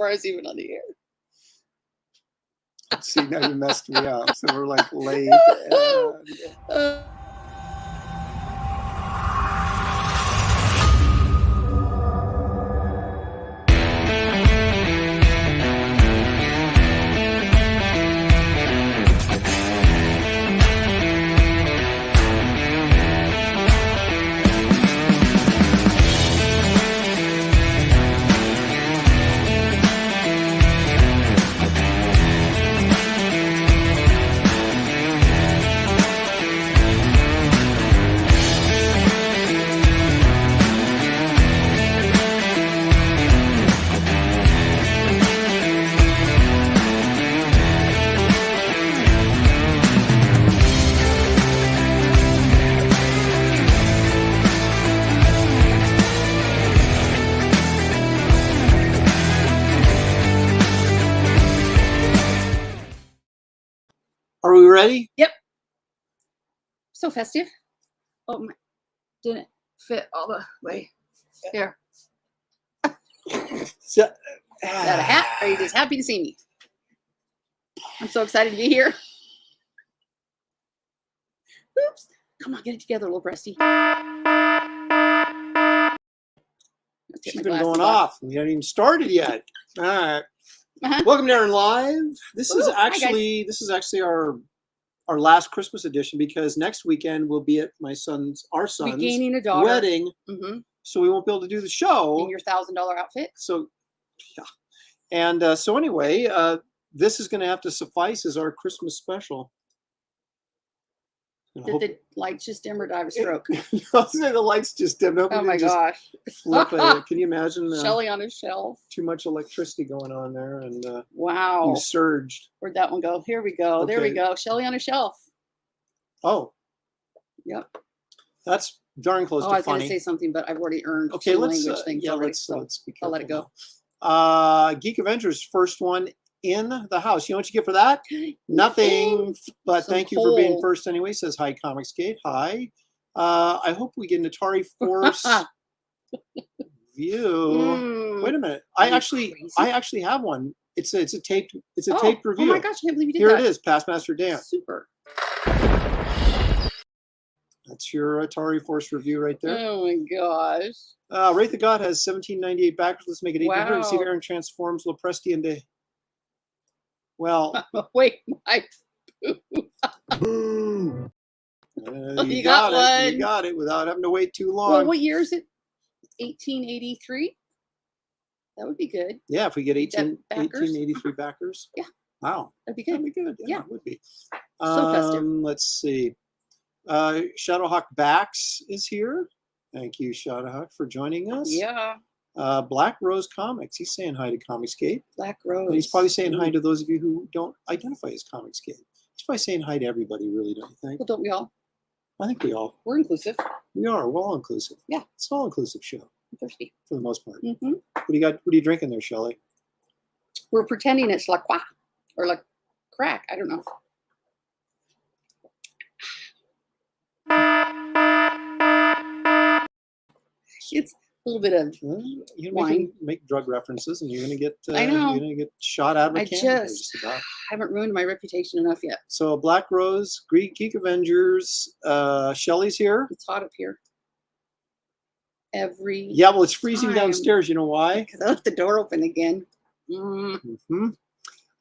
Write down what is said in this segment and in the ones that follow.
before I was even on the air. See, now you messed me up. So we're like late. Are we ready? Yep. So festive. Oh, my, didn't fit all the way. Here. So, Got a hat? Are you just happy to see me? I'm so excited to be here. Oops. Come on, get it together, little breasty. She's been going off. We haven't even started yet. All right. Welcome to Aaron Live. This is actually our last Christmas edition because next weekend we'll be at our son's gaining a daughter. wedding. So we won't be able to do the show. In your $1,000 outfit. So yeah. And so anyway, this is going to have to suffice as our Christmas special. Did the lights just dim or did I have a stroke? I'll say the lights just dimmed. Oh my gosh. Can you imagine? Shelly on his shelf. Too much electricity going on there. And wow. You surged. Where'd that one go? Here we go. Okay. There we go. Shelly on a shelf. Oh. Yep. That's darn close to funny. I was going to say something, but I've already earned two language things already. Let's be careful. I'll let it go. Geek Avengers, first one in the house. You know what you get for that? Nothing, but thank you for being first anyway. Says hi, Comicsgate. Hi. I hope we get an Atari Force view. Wait a minute. I actually have one. It's a taped review. Oh my gosh, I can't believe you did Here that. It is, Pastmaster Dan. Super. That's your Atari Force review right there. Oh my gosh. Wraith of God has 1798 backers. Let's make it 800 and see if Aaron transforms Lopresti into. Well. Wait, my. Boom. You got one. You got it without having to wait too long. Well, what year is it? 1883? That would be good. Yeah, if we get 1883 backers. Yeah. Wow. That'd be good. That'd be good. Yeah, it would be. So festive. Let's see. Shadowhawk Bax is here. Thank you, Shadowhawk, for joining us. Yeah. Black Rose Comics. He's saying hi to Comicsgate. Black Rose. And he's probably saying hi to those of you who don't identify as Comicsgate. He's probably saying hi to everybody, really, don't you think? Well, don't we all? I think we all. We're inclusive. We are. We're all inclusive. Yeah. It's an all-inclusive show. I'm thirsty. For the most part. What do you got? What are you drinking there, Shelley? We're pretending it's La Croix or like crack. I don't know. It's a little bit of wine. Make drug references, and you're gonna get. I know. You're gonna get shot out of a can. I haven't ruined my reputation enough yet. So Black Rose, Geek Avengers, Shelley's here. It's hot up here. Yeah, well, it's freezing downstairs. You know why? Because I left the door open again. It's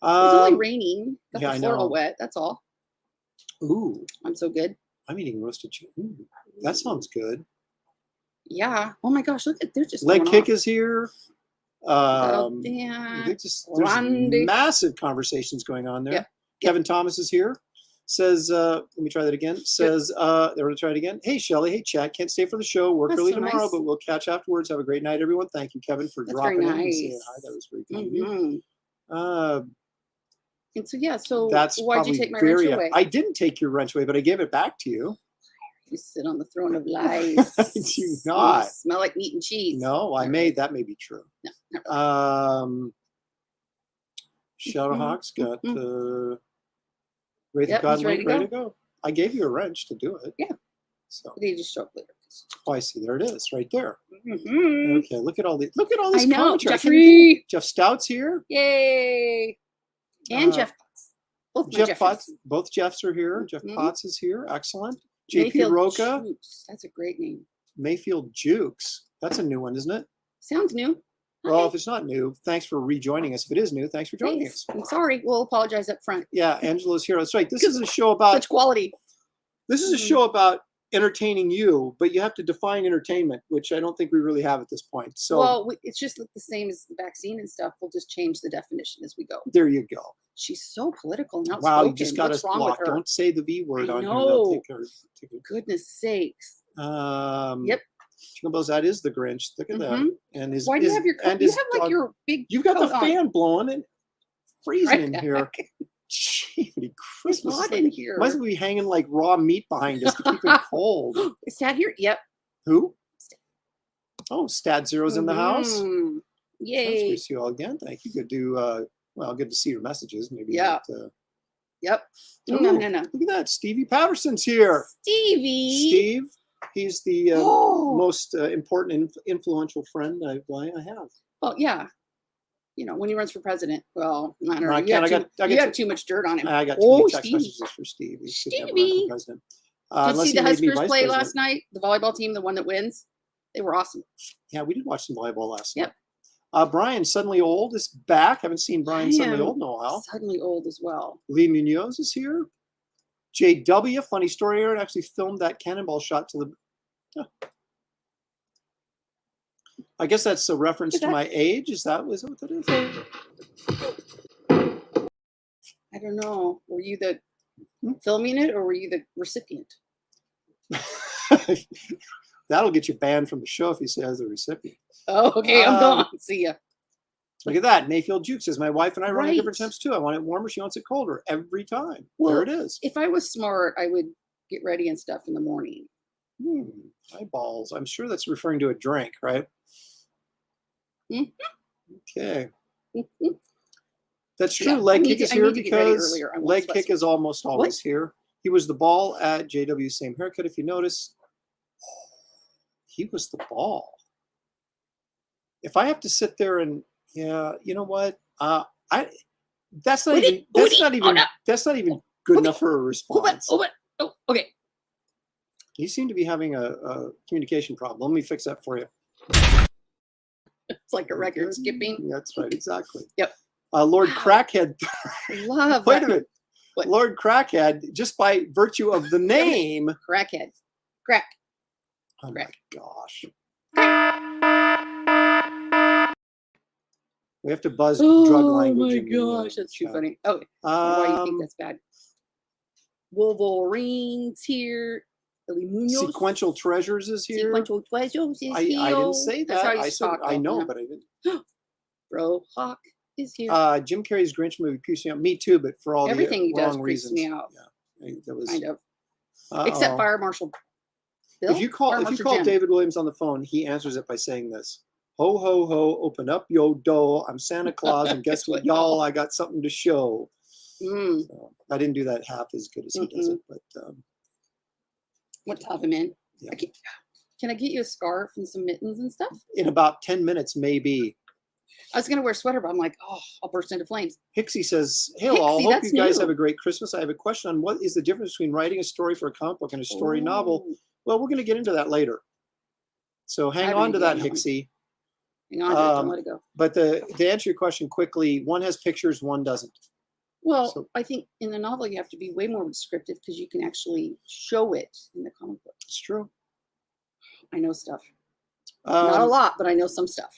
only raining. Got the floor all wet. That's all. Ooh. I'm so good. I'm eating roasted chicken. That sounds good. Yeah. Oh my gosh, look at they're just Leg Kick is here. Yeah. There's massive conversations going on there. Yep. Kevin Thomas is here. Says, let me try that again. Says, they're going to try it again. Hey, Shelley. Hey, Chad. Can't stay for the show. Work early tomorrow, but we'll catch afterwards. Have a great night, everyone. Thank you, Kevin, for dropping in and saying hi. That was very kind of you. And so, yeah, so why'd you take my wrench away? I didn't take your wrench away, but I gave it back to you. You sit on the throne of lies. I do not. You smell like meat and cheese. No, that may be true. No. Shadowhawk's got Wraith of God ready to go. I gave you a wrench to do it. Yeah. So They just show up later. I see. There it is, right there. Mm-hmm. Okay, look at all this. Look at all this I know, commentary. Jeffrey. Jeff Stout's here. Yay! And Jeff Potts. Both my Jeff Jeffries. Potts. Both Jeffs are here. Jeff Potts is here. Excellent. JP Roca. Jukes. That's a great name. Mayfield Jukes. That's a new one, isn't it? Sounds new. Well, Okay. if it's not new, thanks for rejoining us. If it is new, thanks for joining us. I'm sorry. We'll apologize up front. Yeah, Angela's here. That's right. This is a show about Such quality. This is a show about entertaining you, but you have to define entertainment, which I don't think we really have at this point. So, well, it's just the same as the vaccine and stuff. We'll just change the definition as we go. There you go. She's so political and outspoken. Wow, you just got What's us wrong with blocked. her? Don't say the V word I on know. here. They'll take her. Goodness sakes. Yep. Chicken that is the Grinch. Look at that. And his, why do you have your coat? You have like your big. You've got the fan blowing and freezing Right in here. Gee, Christmas. It's hot in here. Might as well be hanging like raw meat behind us to keep it cold. Is Stat here? Yep. Who? Oh, Stat Zero's in the house. Yay. That's good to see you all again. Thank you. Good to good to see your messages. Maybe yeah. Not, yep. Oh, no. Look at that. Stevie Patterson's here. Steve. He's the most important, influential friend I have. Well, yeah. You know, when he runs for president, well, I don't know. I You have too much dirt on him. I got too many text messages for Steve. He should never run for president. Did you see the Huskers play last night? The volleyball team, the one that wins? They were awesome. Yeah, we did watch some volleyball last night. Brian Suddenly Old is back. Haven't seen Brian Suddenly Old in a while. Suddenly Old as well. Lee Munoz is here. JW, funny story, Aaron actually filmed that cannonball shot to the... I guess that's a reference to my age. Is that what that is? I don't know. Were you the filming it or were you the recipient? That'll get you banned from the show if you say I was the recipient. Oh, okay. I'm gone. See ya. Look at that. Mayfield Juke says, my wife and I run at different temps too. I want it warmer. She wants it colder every time. Well, there it is. If I was smart, I would get ready and stuff in the morning. Eyeballs. I'm sure that's referring to a drink, right? Okay. That's true. Leg Kick is here because Leg Kick is almost always here. He was the ball at JW's same haircut, if you notice. He was the ball. If I have to sit there and you know what? That's not even good enough for a response. Okay. You seem to be having a communication problem. Let me fix that for you. It's like a record skipping. That's right, exactly. Yep. Lord Crackhead. Love Wait a minute. What? Lord Crackhead, just by virtue of the name. Crackhead. Crack. Oh my gosh. We have to buzz drug language. Oh my gosh, that's too funny. Oh, why do you think that's bad? Wolverine's here. Sequential Treasures is here. Sequential Treasures is here. I didn't say that. I know, yeah. but I didn't. Bro Hawk is here. Jim Carrey's Grinch movie creeps me out. Me too, but for all everything the wrong he does reasons. Creeps me out. Yeah, that was kind of. Except Fire Marshal Bill. If you call David Williams on the phone, he answers it by saying this: "Ho ho ho, open up yo door. I'm Santa Claus, and guess what, y'all? I got something to show." So, I didn't do that half as good as he does it, but. What to have him in? Yeah. Can I get you a scarf and some mittens and stuff? In about 10 minutes, maybe. I was going to wear a sweater, but I'm like, I'll burst into flames. Hixie says, hey, all. Hope you guys have a great Christmas. I have a question on what is the difference between writing a story for a comic book and a story novel. Well, we're going to get into that later. So hang on to that, Hixie. Hang on to it. Don't let it go. But to answer your question quickly, one has pictures, one doesn't. Well, I think in the novel you have to be way more descriptive because you can actually show it in the comic book. It's true. I know stuff. Not a lot, but I know some stuff.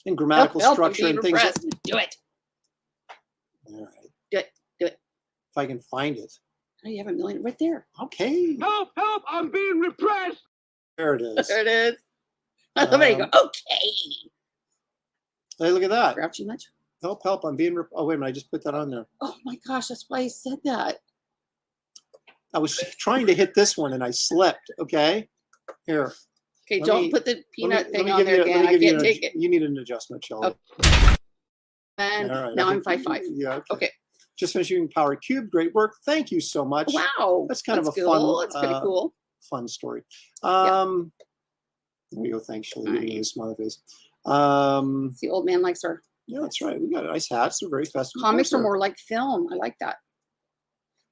In grammatical structure and things. Do it. All right. Do it. Do it. If I can find it. Oh, you have a million right there. Okay. Help! Help! I'm being repressed. There it is. There it is. There you go. Okay. Hey, look at that. Grouchy much? Help, help, I'm being... Oh, wait a minute, I just put that on there. Oh my gosh, that's why I said that. I was trying to hit this one and I slipped, okay? Here. Okay, don't put the peanut thing on there again. I can't take it. You need an adjustment, Shelly. Okay. And now I'm 5'5". Yeah, okay. Just finishing Power Cube. Great work. Thank you so much. Wow. That's kind of a fun... That's pretty cool. fun story. Yeah. There you go. Thanks, Shelley. Giving me a smiley face. The old man likes our Yeah, that's right. We got nice hats. They're very festive. comics are more like film. I like that.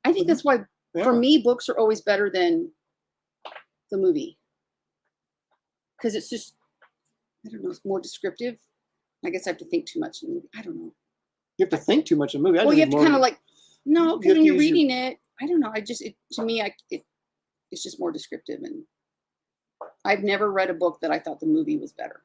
I think that's why, Yeah. for me, books are always better than the movie. Because it's just, I don't know, it's more descriptive. I guess I have to think too much in the movie. I don't know. You have to think too much in a movie. Well, you have to kind of like, no, because when you're reading it, I don't know. To me, it's just more descriptive. And I've never read a book that I thought the movie was better.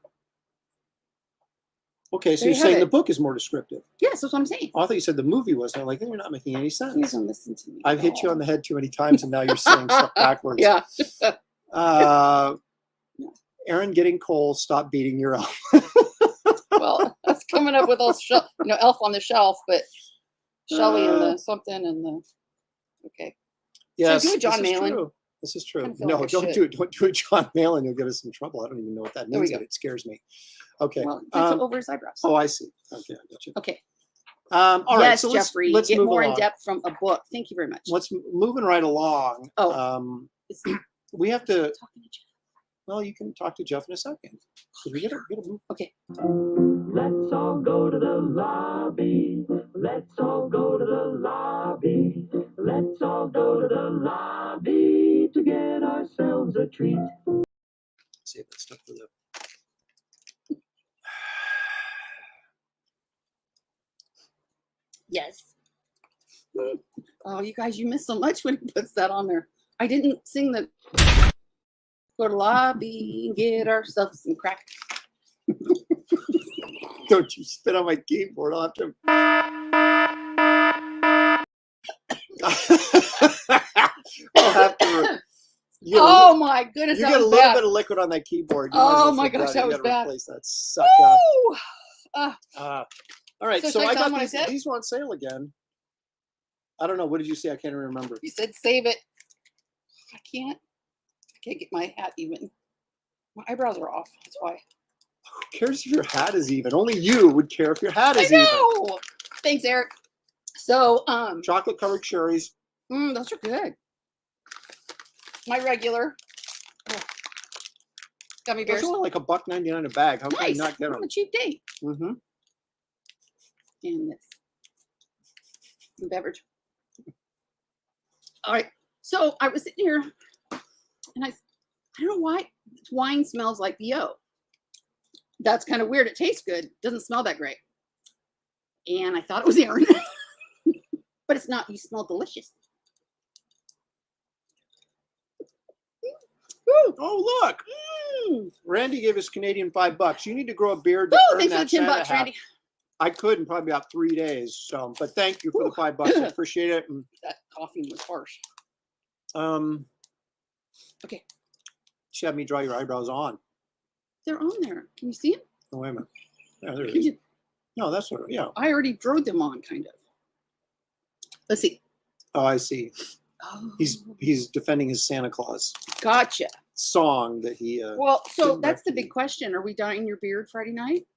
Okay, so There you're you have saying the it. book is more descriptive. Yes, that's what I'm saying. Oh, I thought you said the movie was. I'm like, you're not making any You sense. don't listen to me. I've hit you on the head too many times, and now you're saying stuff backwards. Yeah. Aaron getting coal, stop beating your elf. Well, that's coming up with all Elf on the Shelf, but Shelley and the something and the okay. Yes, do it, John this is Malin. true. This is true. I feel No, like I don't should. do it. Don't do it, John Malin. You'll get us in trouble. I don't even know what that There we means, go. but it scares me. Okay. Well, that's over his eyebrows. Oh, I see. Okay, I got you. Okay. All right. Yes, So Jeffrey, let's get move more along. in depth from a book. Thank you very much. Let's moving right along. Oh. It's We have to. talking to Jeff. Well, you can talk to Jeff in a second. We gotta move. Okay. Let's all go to the lobby. Let's all go to the lobby. Let's all go to the lobby to get ourselves a treat. Save that stuff for the. Yes. Oh, you guys, you miss so much when he puts that on there. I didn't sing the go to lobby and get ourselves some crack. Don't you spit on my keyboard? I'll have to. I'll have to. Oh my goodness, You that get a was little bad. bit of liquid on that keyboard. You Oh might as well my feel gosh, better. that You was gotta bad. replace that suck up. Woo! All right, So so should I I tell them got what I these. said? These were on sale again. I don't know. What did you say? I can't even remember. You said save it. I can't get my hat even. My eyebrows are off. That's why. Who cares if your hat is even? Only you would care if your hat I is even. know. Thanks, Eric. So, Chocolate covered cherries. those are good. My regular gummy bears. Those are only like $1.99 a bag. How can you Nice. not get On them? a cheap date. Mm-hmm. And this and beverage. All right. So I was sitting here, and I don't know why wine smells like BO. That's kind of weird. It tastes good. Doesn't smell that great. And I thought it was Aaron, but it's not. You smell delicious. Woo. Oh, look. Randy gave us Canadian $5. You need to grow a beard to Woo, earn thanks for that the 10 Santa bucks, hat. Randy. I could in probably about 3 days. So, but thank you for the $5. I appreciate it. And, That coffee was harsh. Okay. She had me draw your eyebrows on. They're on there. Can you see them? Oh, wait a minute. Yeah, there it Can is. you- No, that's what. Yeah. I already drew them on, kind of. Let's see. Oh, I see. Oh, He's defending his Santa Claus gotcha. song that he. Well, so didn't that's the recognize. big question. Are we dyeing your beard Friday night?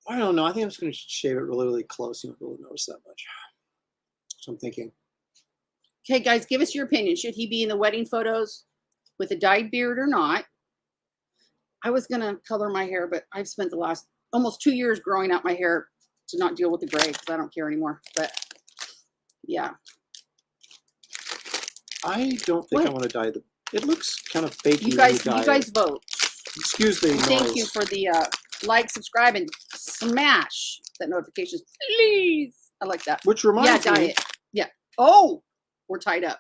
I don't know. I think I'm just going to shave it really, really close. You won't really notice that much. So I'm thinking. Okay, guys, give us your opinion. Should he be in the wedding photos with a dyed beard or not? I was going to color my hair, but I've spent the last almost 2 years growing out my hair to not deal with the gray because I don't care anymore. But yeah. I don't think I What? want to dye the. It looks kind of fakey. You when guys dye it. vote. Excuse the noise. Thank you for the like, subscribe, and smash that notifications, please. I like that. Which Yeah, reminds dye me. it. Yeah. Oh, we're tied up.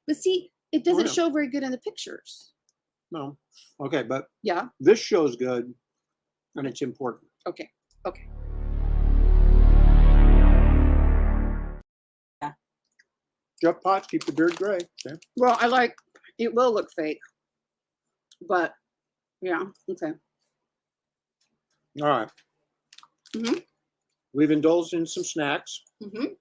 But see, it doesn't yeah. show very good in the pictures. No. Okay, but Yeah. this show's good, and it's important. Okay. Okay. Jeff Potts, keep the beard gray. Okay. Well, I like it. Will look fake, but yeah. Okay. All right. Mhm. We've indulged in some snacks. Mm-hmm.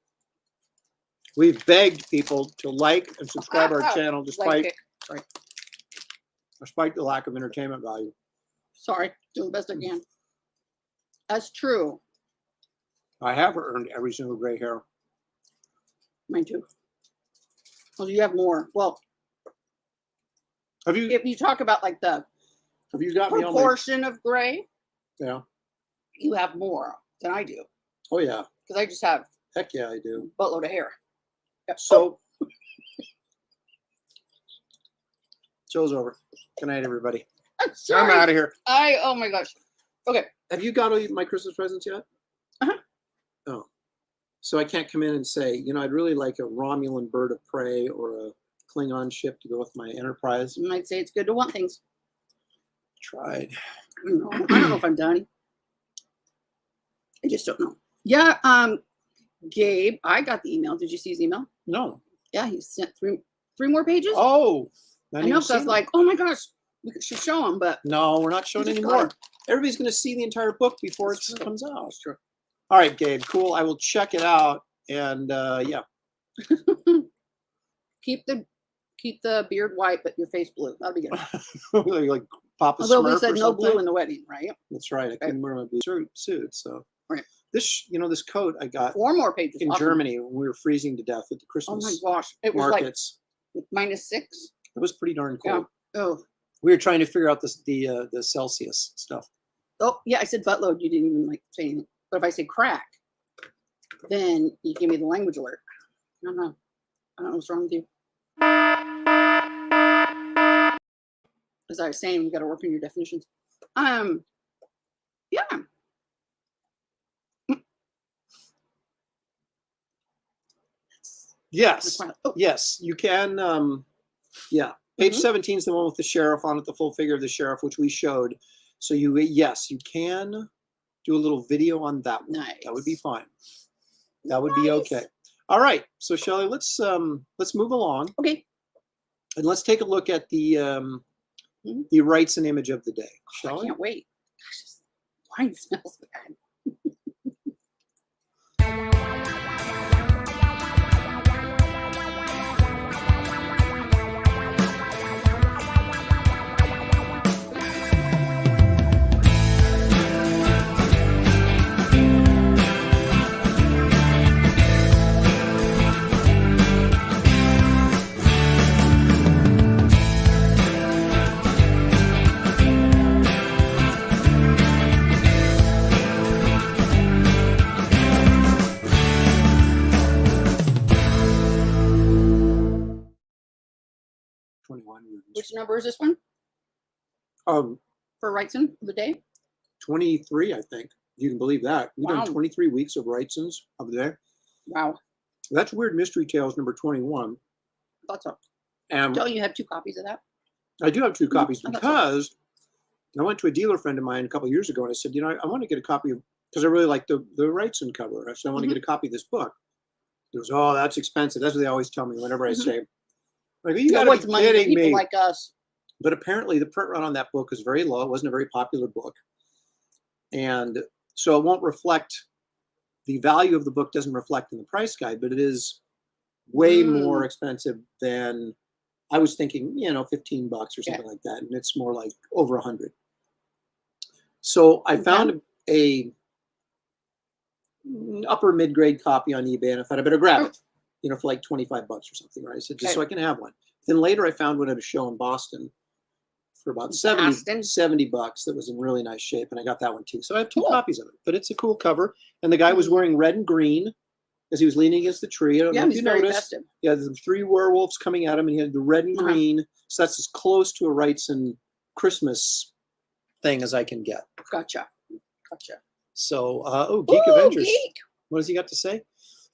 We've begged people to like and subscribe our channel despite the lack of entertainment value. Sorry, doing the best I can. That's true. I have earned every single gray hair. Mine too. Well, you have more. Well, Have you if you talk about like the got me on my, proportion of gray, yeah. you have more than I do Oh yeah. because I just have Heck yeah, I do. a buttload of hair. Yep. So show's over. Good night, everybody. I'm I'm sorry. out of here. Oh my gosh. Okay. Have you got all my Christmas presents yet? Uh-huh. Oh. So I can't come in and say, you know, I'd really like a Romulan bird of prey or a Klingon ship to go with my Enterprise. You might say it's good to want things. Tried. I don't know if I'm done. I just don't know. Yeah, Gabe, I got the email. Did you see his email? No. Yeah, he sent three more pages. Oh. I know, because I was like, oh my gosh, we should show him, but no, we're not showing just anymore. got Everybody's going to see the entire book before That's it true. comes out. That's true. All right, Gabe, cool. I will check it out. And yeah. keep the beard white, but your face blue. That'll be good. like Papa Although we Smurf said or no something. blue in the wedding, right? That's right. I couldn't wear my blue suit. So Right. this, you know, this coat I got 4 more pages. in Awesome. Germany when we were freezing to death at the Oh Christmas my gosh, it was markets. like -6. It was pretty darn cold. Yeah. Oh. We were trying to figure out the Celsius stuff. Oh yeah, I said buttload. You didn't even like say anything. But if I say crack, then you give me the language alert. I don't know what's wrong with you. As I was saying, you got to work on your definitions. Yeah. Yes. Oh, Yes, you can. Yeah. Page Mhm. 17 is the one with the sheriff on it, the full figure of the sheriff, which we showed. So yes, you can do a little video on that one. nice. That would be fine. That would be Nice. okay. All right. So Shelley, let's move along Okay. and let's take a look at the Mhm. the rights and image of the day. I Shall we? can't wait. Gosh, this wine smells bad. Which number is this one for Wrightson of the day? 23, I think. You can believe that. We've Wow. done 23 weeks of Wrightsons of the day. Wow. That's Weird Mystery Tales number 21. Thought so. And Don't you have 2 copies of that? I do have 2 copies I thought so. because I went to a dealer friend of mine a couple of years ago and I said, you know, I want to get a copy of, because I really like the Wrightson cover. I said, I want to get a copy of this book. He goes, oh, that's expensive. That's what they always tell me whenever I say, like, you got to What's be money to kidding people me. like us? But apparently the print run on that book was very low. It wasn't a very popular book. And so it won't reflect, the value of the book doesn't reflect in the price guide, but it is way more expensive than I was thinking, you know, $15 or something like that. And it's more like over 100. So I found a upper mid-grade copy on eBay and I thought I better grab it, you know, for like $25 or something, right? I said, just so I can have one. Then later I found one at a show in Boston for about 70 bucks that was in really nice shape. And I got that one too. So I have 2 copies of it, but it's a cool cover. And the guy was wearing red and green as he was leaning against the tree. I don't know if you noticed. Festive. Yeah, the 3 werewolves coming at him and he had the red and green. So that's as close to a Wrightson Christmas thing as I can get. Gotcha. So, Geek Avengers. Geek. What does he got to say?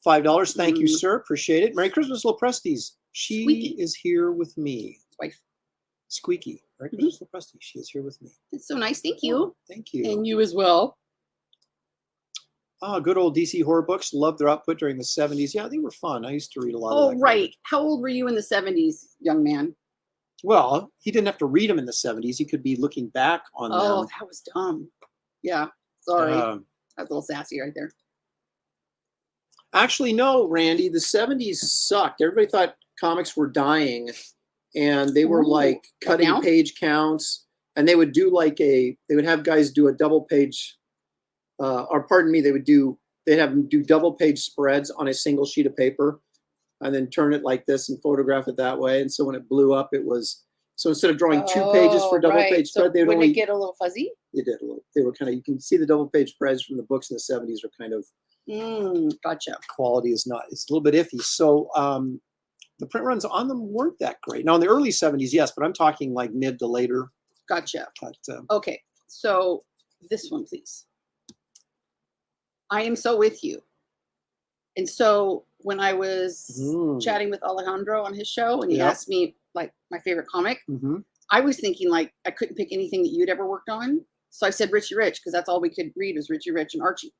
$5. Thank you, sir. Appreciate it. Merry Christmas, Loprestes. She Squeaky. is here with me. His wife. Squeaky. Merry Christmas, Loprestes. She is here with me. That's so nice. Thank you. Thank you. And you as well. Good old DC horror books. Loved their output during the 70s. Yeah, they were fun. I used to read a lot of Oh, that. right. How old were you in the 70s, young man? Well, he didn't have to read them in the 70s. He could be looking back on Oh, them. that was dumb. Yeah. Sorry. That was a little sassy right there. Actually, no, Randy. The 70s sucked. Everybody thought comics were dying, and they were like cutting now? page counts. And they would do they would have guys do a double page, or pardon me, they'd have them do double page spreads on a single sheet of paper, and then turn it like this and photograph it that way. And so when it blew up, it was So instead of drawing 2 pages for double page So spread, they would wouldn't only it get a little fuzzy? They did a little. They were kind of, you can see the double page spreads from the books in the 70s are kind of Gotcha. quality is not, it's a little bit iffy. So the print runs on them weren't that great. Now in the early 70s, yes, but I'm talking like mid to later. Gotcha. But, Okay, so this one, please. I am so with you. And so when I was chatting with Alejandro on his show and he asked me like my favorite comic, I was thinking like I couldn't pick anything that you'd ever worked on. So I said Richie Rich because that's all we could read was Richie Rich and Archie.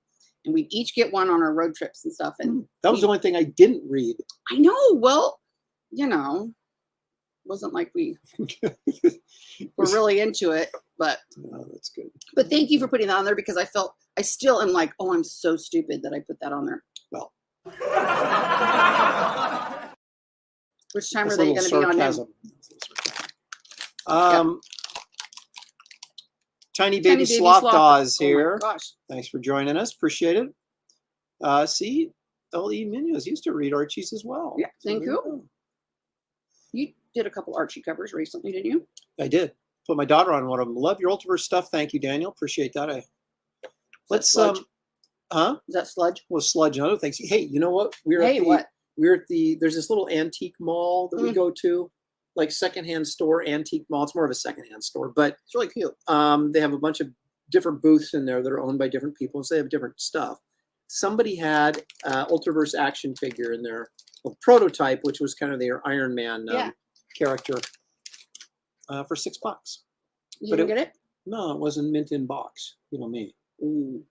And we'd each get one on our road trips and stuff. And that was the only thing I didn't read. I know. Well, you know, wasn't like we were really into it, but no, that's good. But thank you for putting that on there because I still am like, oh, I'm so stupid that I put that on there. Well, which time are they going to be on him? Tiny Baby Sloth Dawes here. Oh my gosh. Thanks for joining us. Appreciate it. See, L.E. Munoz used to read Archie's as well. Yeah, thank you. You did a couple Archie covers recently, didn't you? I did. Put my daughter on one of them. Love your Ultraverse stuff. Thank you, Daniel. Appreciate that. Let's Sludge? Huh? Is that Sludge? Well, Sludge and other things. Hey, you know what? We're at the there's this little antique mall that we go to, like secondhand store, antique mall. It's more of a secondhand store, but it's really cute. They have a bunch of different booths in there that are owned by different people, and so they have different stuff. Somebody had Ultraverse action figure in there, a prototype, which was kind of their Iron Man character, for $6. You didn't get it? No, it wasn't mint in box. You know me. Ooh,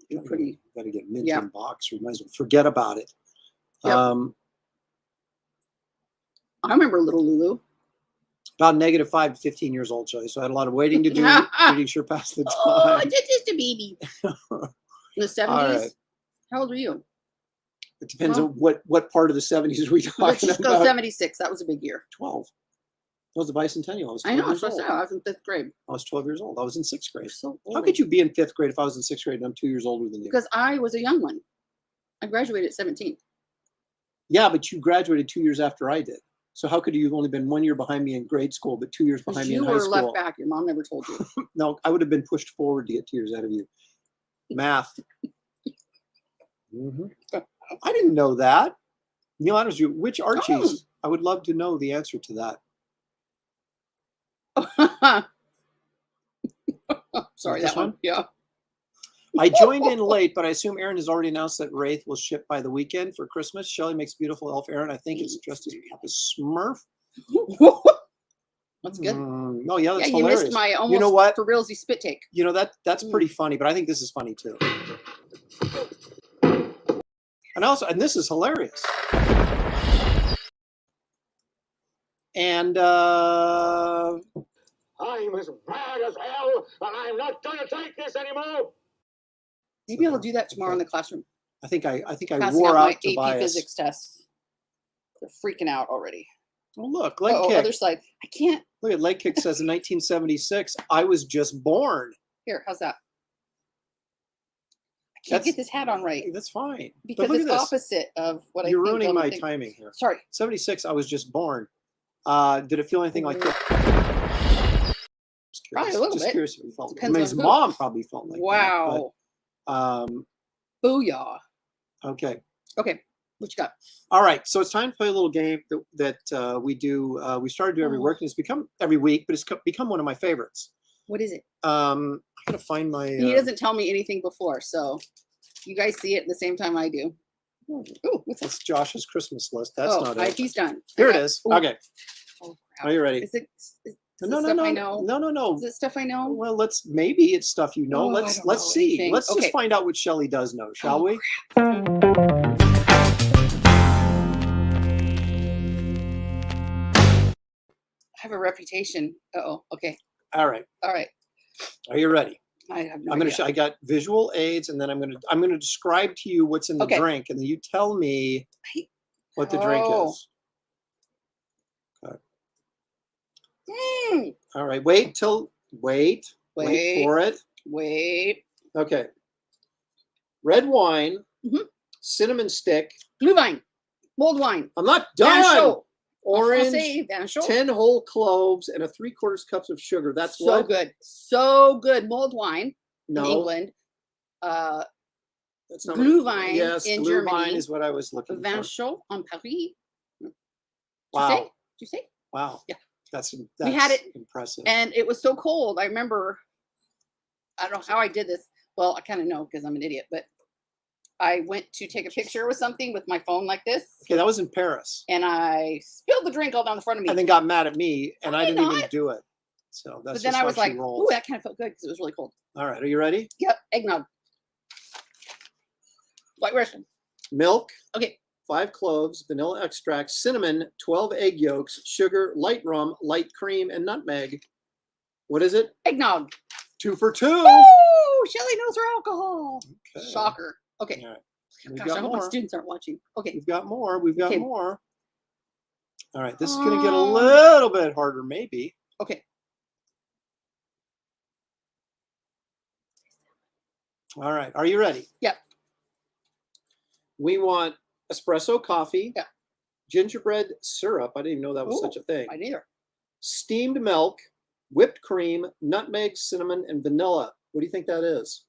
you're pretty. Got to get mint in box, or you might as well forget about it. Yep. I remember Little Lulu. About -5 to 15 years old, Shelley. So I had a lot of waiting to do, reading sure past the time. Oh, just a baby. In the 70s? Right. How old were you? It depends on what part of the 70s are we talking Let's just about. go 76. That was a big year. 12. That was the bicentennial. I was 12 I know. years old. I was in 5th grade. I was 12 years old. I was in 6th grade. So how could you be in 5th grade if I was in 6th grade and I'm 2 years older than you? Because I was a young one. I graduated at 17. Yeah, but you graduated 2 years after I did. So how could you have only been 1 year behind me in grade school, but 2 years behind me in high school? You were left back. Your mom never told you. No, I would have been pushed forward to get 2 years ahead of you. Math. I didn't know that. Neil Adams, which Archies? I would love to know the answer to that. Sorry, that one. Yeah. I joined in late, but I assume Aaron has already announced that Wraith will ship by the weekend for Christmas. Shelley makes beautiful elf Aaron. I think it's dressed as Papa Smurf. That's good. No, yeah, that's you hilarious. missed my almost you know what? For realsy spit take. You know, that's pretty funny, but I think this is funny too. And this is hilarious. And I'm as mad as hell, and I'm not gonna take this anymore. Maybe I'll do that tomorrow in the classroom. I think I Passing wore out out my Tobias. AP physics tests. They're freaking out already. Oh, look, Leg Kick. Other side. I can't. Look at Leg Kick says in 1976, I was just born. Here, how's that? I can't get this hat on right. That's fine. Because it's opposite of what I think. You're ruining my timing here. Sorry. 76, I was just born. Did it feel anything like that? Probably a little bit. Curious if it felt. I mean, his mom probably felt like that. Wow. Booyah. Okay. Okay. What you got? All right. So it's time to play a little game that we do. We started to do every week, and it's become every week, but it's become one of my favorites. What is it? I gotta find my. He doesn't tell me anything before, so you guys see it at the same time I do. Oh, what's that? It's Josh's Christmas list. That's not it. He's done. Here it is. Ooh. Okay. Oh, are you ready? Is it No. I know? No. Is it stuff I know? Well, maybe it's stuff you know. Let's see. Anything. Let's just find out what Shelley does know, shall we? I have a reputation. Okay. All right. Are you ready? I have no idea. I got visual aids, and then I'm gonna describe to you what's in the drink, and then you tell me what the drink is. Okay. All right. Wait for it. Wait. Okay. Red wine, cinnamon stick, Blue wine, mulled wine. I'm not done. Orange, Francais, Vin chaud. 10 whole cloves, and a 3/4 cups of sugar. That's so what? good. So good. Mulled wine No, in England. that's not Glühwein yes, in Glühwein Germany. is what I was looking Vin for. chaud en Paris. Wow. Did you say? Wow. Yeah. That's We had it, impressive. and it was so cold. I remember, I don't know how I did this. Well, I kind of know because I'm an idiot, but I went to take a picture with something with my phone like this. Okay, that was in Paris. And I spilled the drink all down the front of me. And then got mad at me, and I didn't even do it. So that's but then just I how was she like, rolls. ooh, that kind of felt good because it was really cold. All right, are you ready? Yep, eggnog. White Russian. Milk, Okay. 5 cloves, vanilla extract, cinnamon, 12 egg yolks, sugar, light rum, light cream, and nutmeg. What is it? Eggnog. 2 for 2. Oh, Shelly knows her alcohol. Okay. Shocker. Okay. All right. We've Gosh, got I hope my more. students aren't watching. Okay. We've got more. We've got Okay. more. All right, this is going to get a little bit harder, maybe. Okay. All right, are you ready? Yep. We want espresso coffee, Yeah. gingerbread syrup. I didn't even know that was Ooh, such a thing. I neither. Steamed milk, whipped cream, nutmeg, cinnamon, and vanilla. What do you think that is?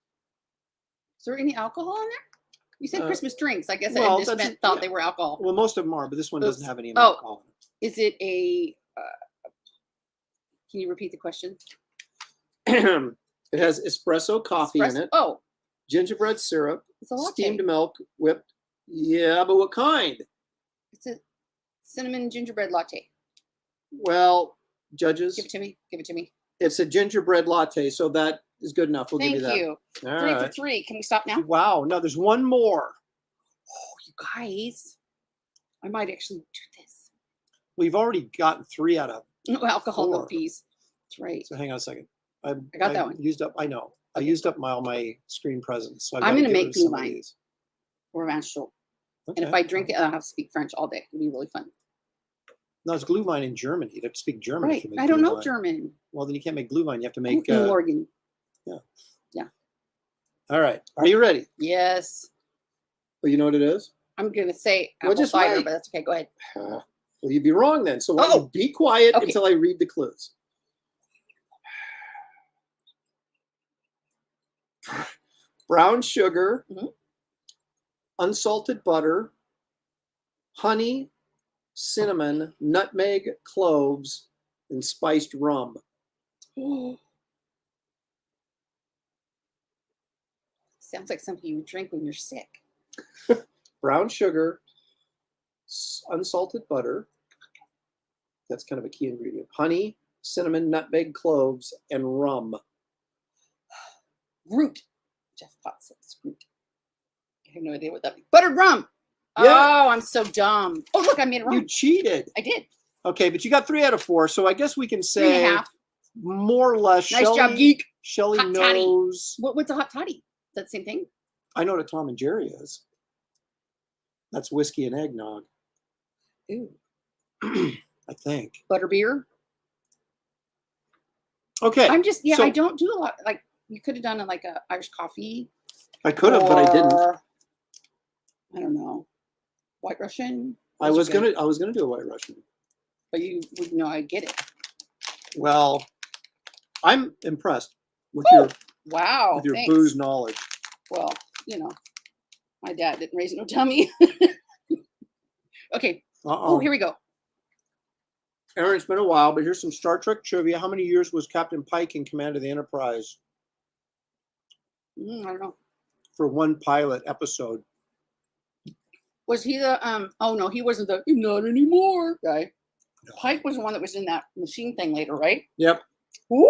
Is there any alcohol in there? You said Christmas drinks. I guess well, I just thought they were alcohol. Well, most of them are, but this one doesn't have any Oh. alcohol in it. Is it a? Can you repeat the question? It has espresso coffee in it, Oh, gingerbread syrup, it's a latte. steamed milk, whipped. Yeah, but what kind? It's a cinnamon gingerbread latte. Well, judges, Give it to me. Give it to me. it's a gingerbread latte, so that is good enough. We'll give you that. Thank you. All 3 for right. 3. Can we stop now? Wow, no, there's one more. Oh, you guys, I might actually do this. We've already gotten 3 out of No alcohol, no 4. peas. That's right. So hang on a second. I got that one. Used up. I know. I used up all my screen presence. So I'm going to make blue wine or vin chaud. Okay. And if I drink it, I'll have to speak French all day. It'll be really fun. No, it's Glühwein in Germany. You'd have to speak German. Right. If you make I don't know Glühwein. German. Well, then you can't make Glühwein. You have to make. Guten Morgen. Yeah. Yeah. All right. Are you ready? Yes. Well, you know what it is? I'm going to say Well, apple just cider, wait. but that's okay. Go ahead. Well, you'd be wrong then. So why don't you be quiet Okay. until I read the clues. Brown sugar, unsalted butter, honey, cinnamon, nutmeg, cloves, and spiced rum. Sounds like something you drink when you're sick. Brown sugar, unsalted butter. That's kind of a key ingredient. Honey, cinnamon, nutmeg, cloves, and rum. Root. Jeff Potts says root. I have no idea what that means. Buttered rum. Yeah. Oh, I'm so dumb. Oh, look, I made it wrong. You cheated. I did. Okay, but you got 3 out of 4, so I guess we can 3 say and a half. more or less. Nice job, geek. Shelley Hot toddy. knows. What's a hot toddy? Is that the same thing? I know what a Tom and Jerry is. That's whiskey and eggnog. Ooh. I think. Butterbeer. Okay. I'm just, so I don't do a lot. Like, you could have done like a Irish coffee. I could have, but I didn't. or, I don't know. White Russian. I was gonna do a White Russian. But you would know I get it. Well, I'm impressed with Wow. your Thanks. booze knowledge. Well, my dad didn't raise no dummy. Okay. Oh, here we go. Aaron, it's been a while, but here's some Star Trek trivia. How many years was Captain Pike in command of the Enterprise? I don't know. For one pilot episode. Was he the oh no, he wasn't the not anymore guy. No. Pike was the one that was in that machine thing later, right? Yep. Woo!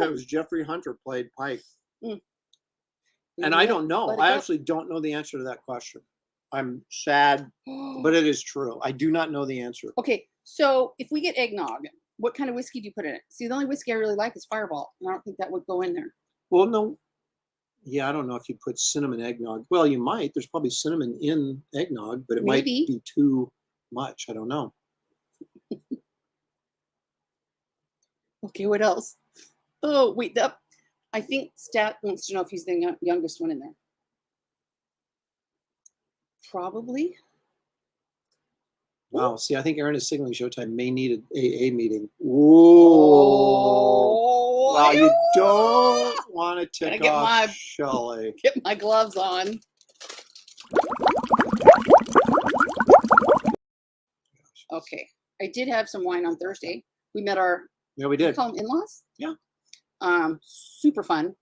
It was Jeffrey Hunter played Pike. And I don't know. I actually don't know the answer to that question. I'm sad, but it is true. I do not know the answer. Okay, so if we get eggnog, what kind of whiskey do you put in it? See, the only whiskey I really like is Fireball, and I don't think that would go in there. Well, no. Yeah, I don't know if you put cinnamon eggnog. Well, you might. There's probably cinnamon in eggnog, but it might be too much. I don't know. Okay, what else? Oh, wait, I think Stat wants to know if he's the youngest one in there. Probably. Wow. See, I think Aaron is signaling Showtime may need an AA meeting. Oh, Wow, you don't want to tick get off Shelley. Get my gloves on. Okay. I did have some wine on Thursday. We met our Yeah, we did. call them in-laws. Yeah. Super fun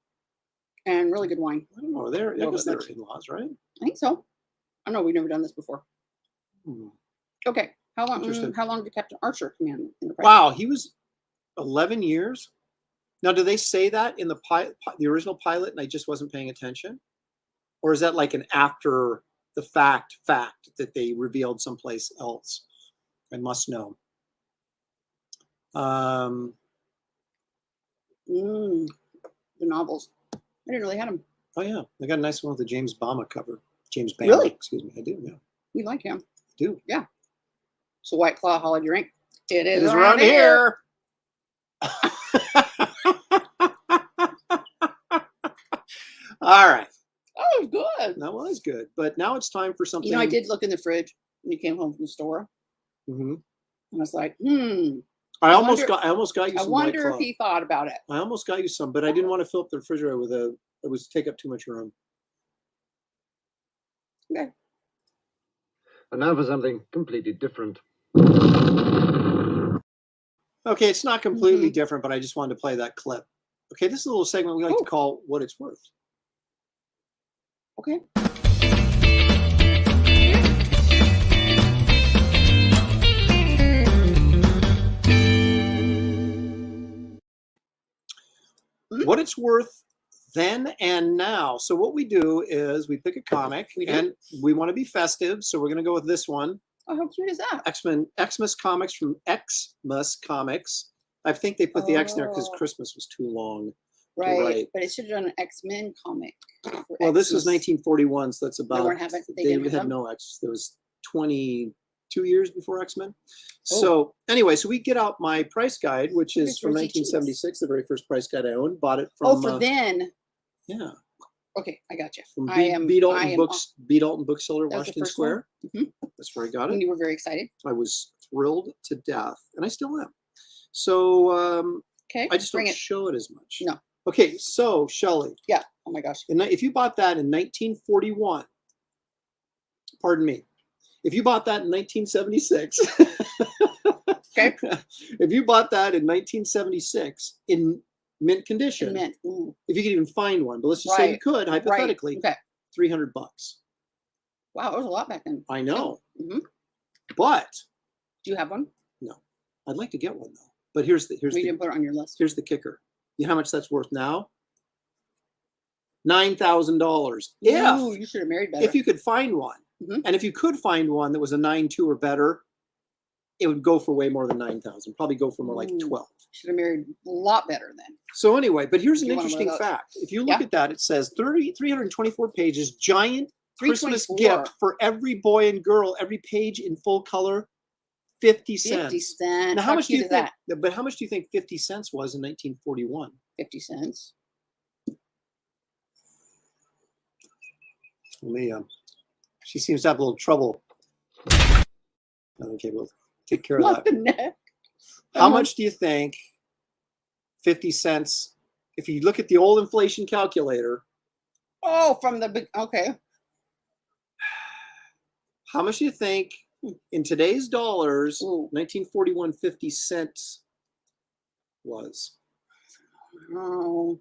and really good wine. I don't know. They're Well, because they're that's- in-laws, right? I think so. I know we've never done this before. Hmm. Okay. How long Interesting. did Captain Archer command in the price? Wow, he was 11 years. Now, do they say that in the original pilot and I just wasn't paying attention? Or is that like an after the fact that they revealed someplace else? I must know. The novels. I didn't really have them. Oh yeah, I got a nice one with the James Bama cover. James Bama, Really? excuse me. I do, yeah. We like him. I do. Yeah. So White Claw, Holly drink. It It is is around here. All right. Oh, good. That was good. But now it's time for something. You know, I did look in the fridge when you came home from the store, Mhm. and I was like, I almost wonder- got you I some White wonder if Claw. he thought about it. I almost got you some, but I didn't want to fill up the refrigerator with it was take up too much room. Okay. And now for something completely different. Okay, it's not completely different, but I just wanted to play that clip. Okay, this is a little segment we like to call What It's Worth. Okay. What it's worth then and now. So what we do is we pick a comic, and we want to be festive, so we're going to go with this one. Oh, how cute is that? Xmas comics from Xmas Comics. I think they put the X in there because Oh. Christmas was too long. Right. write. But it should have done an X-Men comic. for Well, this was Xmas. 1941, so that's about. weren't having- they They didn't have had them? no X. There was 22 years before X-Men. Oh. So anyway, so we get out my price guide, which is Where's from Rosie 1976, the very first price guide I owned. Bought it from. Oh, for then. Yeah. Okay, I got you. From I am. B. Dalton I am Books, B. Dalton Bookseller, That was the Washington first Square. Mhm. That's where I got And it. you were very excited. I was thrilled to death, and I still am. So Okay. I just bring don't it. show it as much. No. Okay, so Shelley, Yeah. Oh my gosh. if you bought that in 1941, pardon me, if you bought that in 1976, Okay. if you bought that in 1976 in mint condition, Mint. Ooh. if you could even find one, but let's just say you Right. could, hypothetically, Right. Okay. $300. Wow, that was a lot back then. I know, Mm-hmm. but Do you have one? no, I'd like to get one though. But here's We didn't put it on your list. here's the kicker. You know how much that's worth now? $9,000. Ooh, you should have married better. If you could find one, Mhm. and if you could find one that was a 9.2 or better, it would go for way more than 9,000. Probably go for more like Ooh. 12. should have married a lot better then. So anyway, but here's an You want one of interesting those. fact. If you look Yeah. at that, it says 324 pages, giant Christmas 324. gift for every boy and girl, every page in full color, 50 cents. 50 cents. Now, how much do you cute think? is that? But how much do you think 50 cents was in 1941? 50 cents. She seems to have a little trouble. Okay, we'll take care of What that. the neck? How much do you think 50 cents, if you look at the old inflation calculator, Oh, from the big. Okay. how much do you think in today's dollars, Ooh. 1941, 50 cents was? Oh,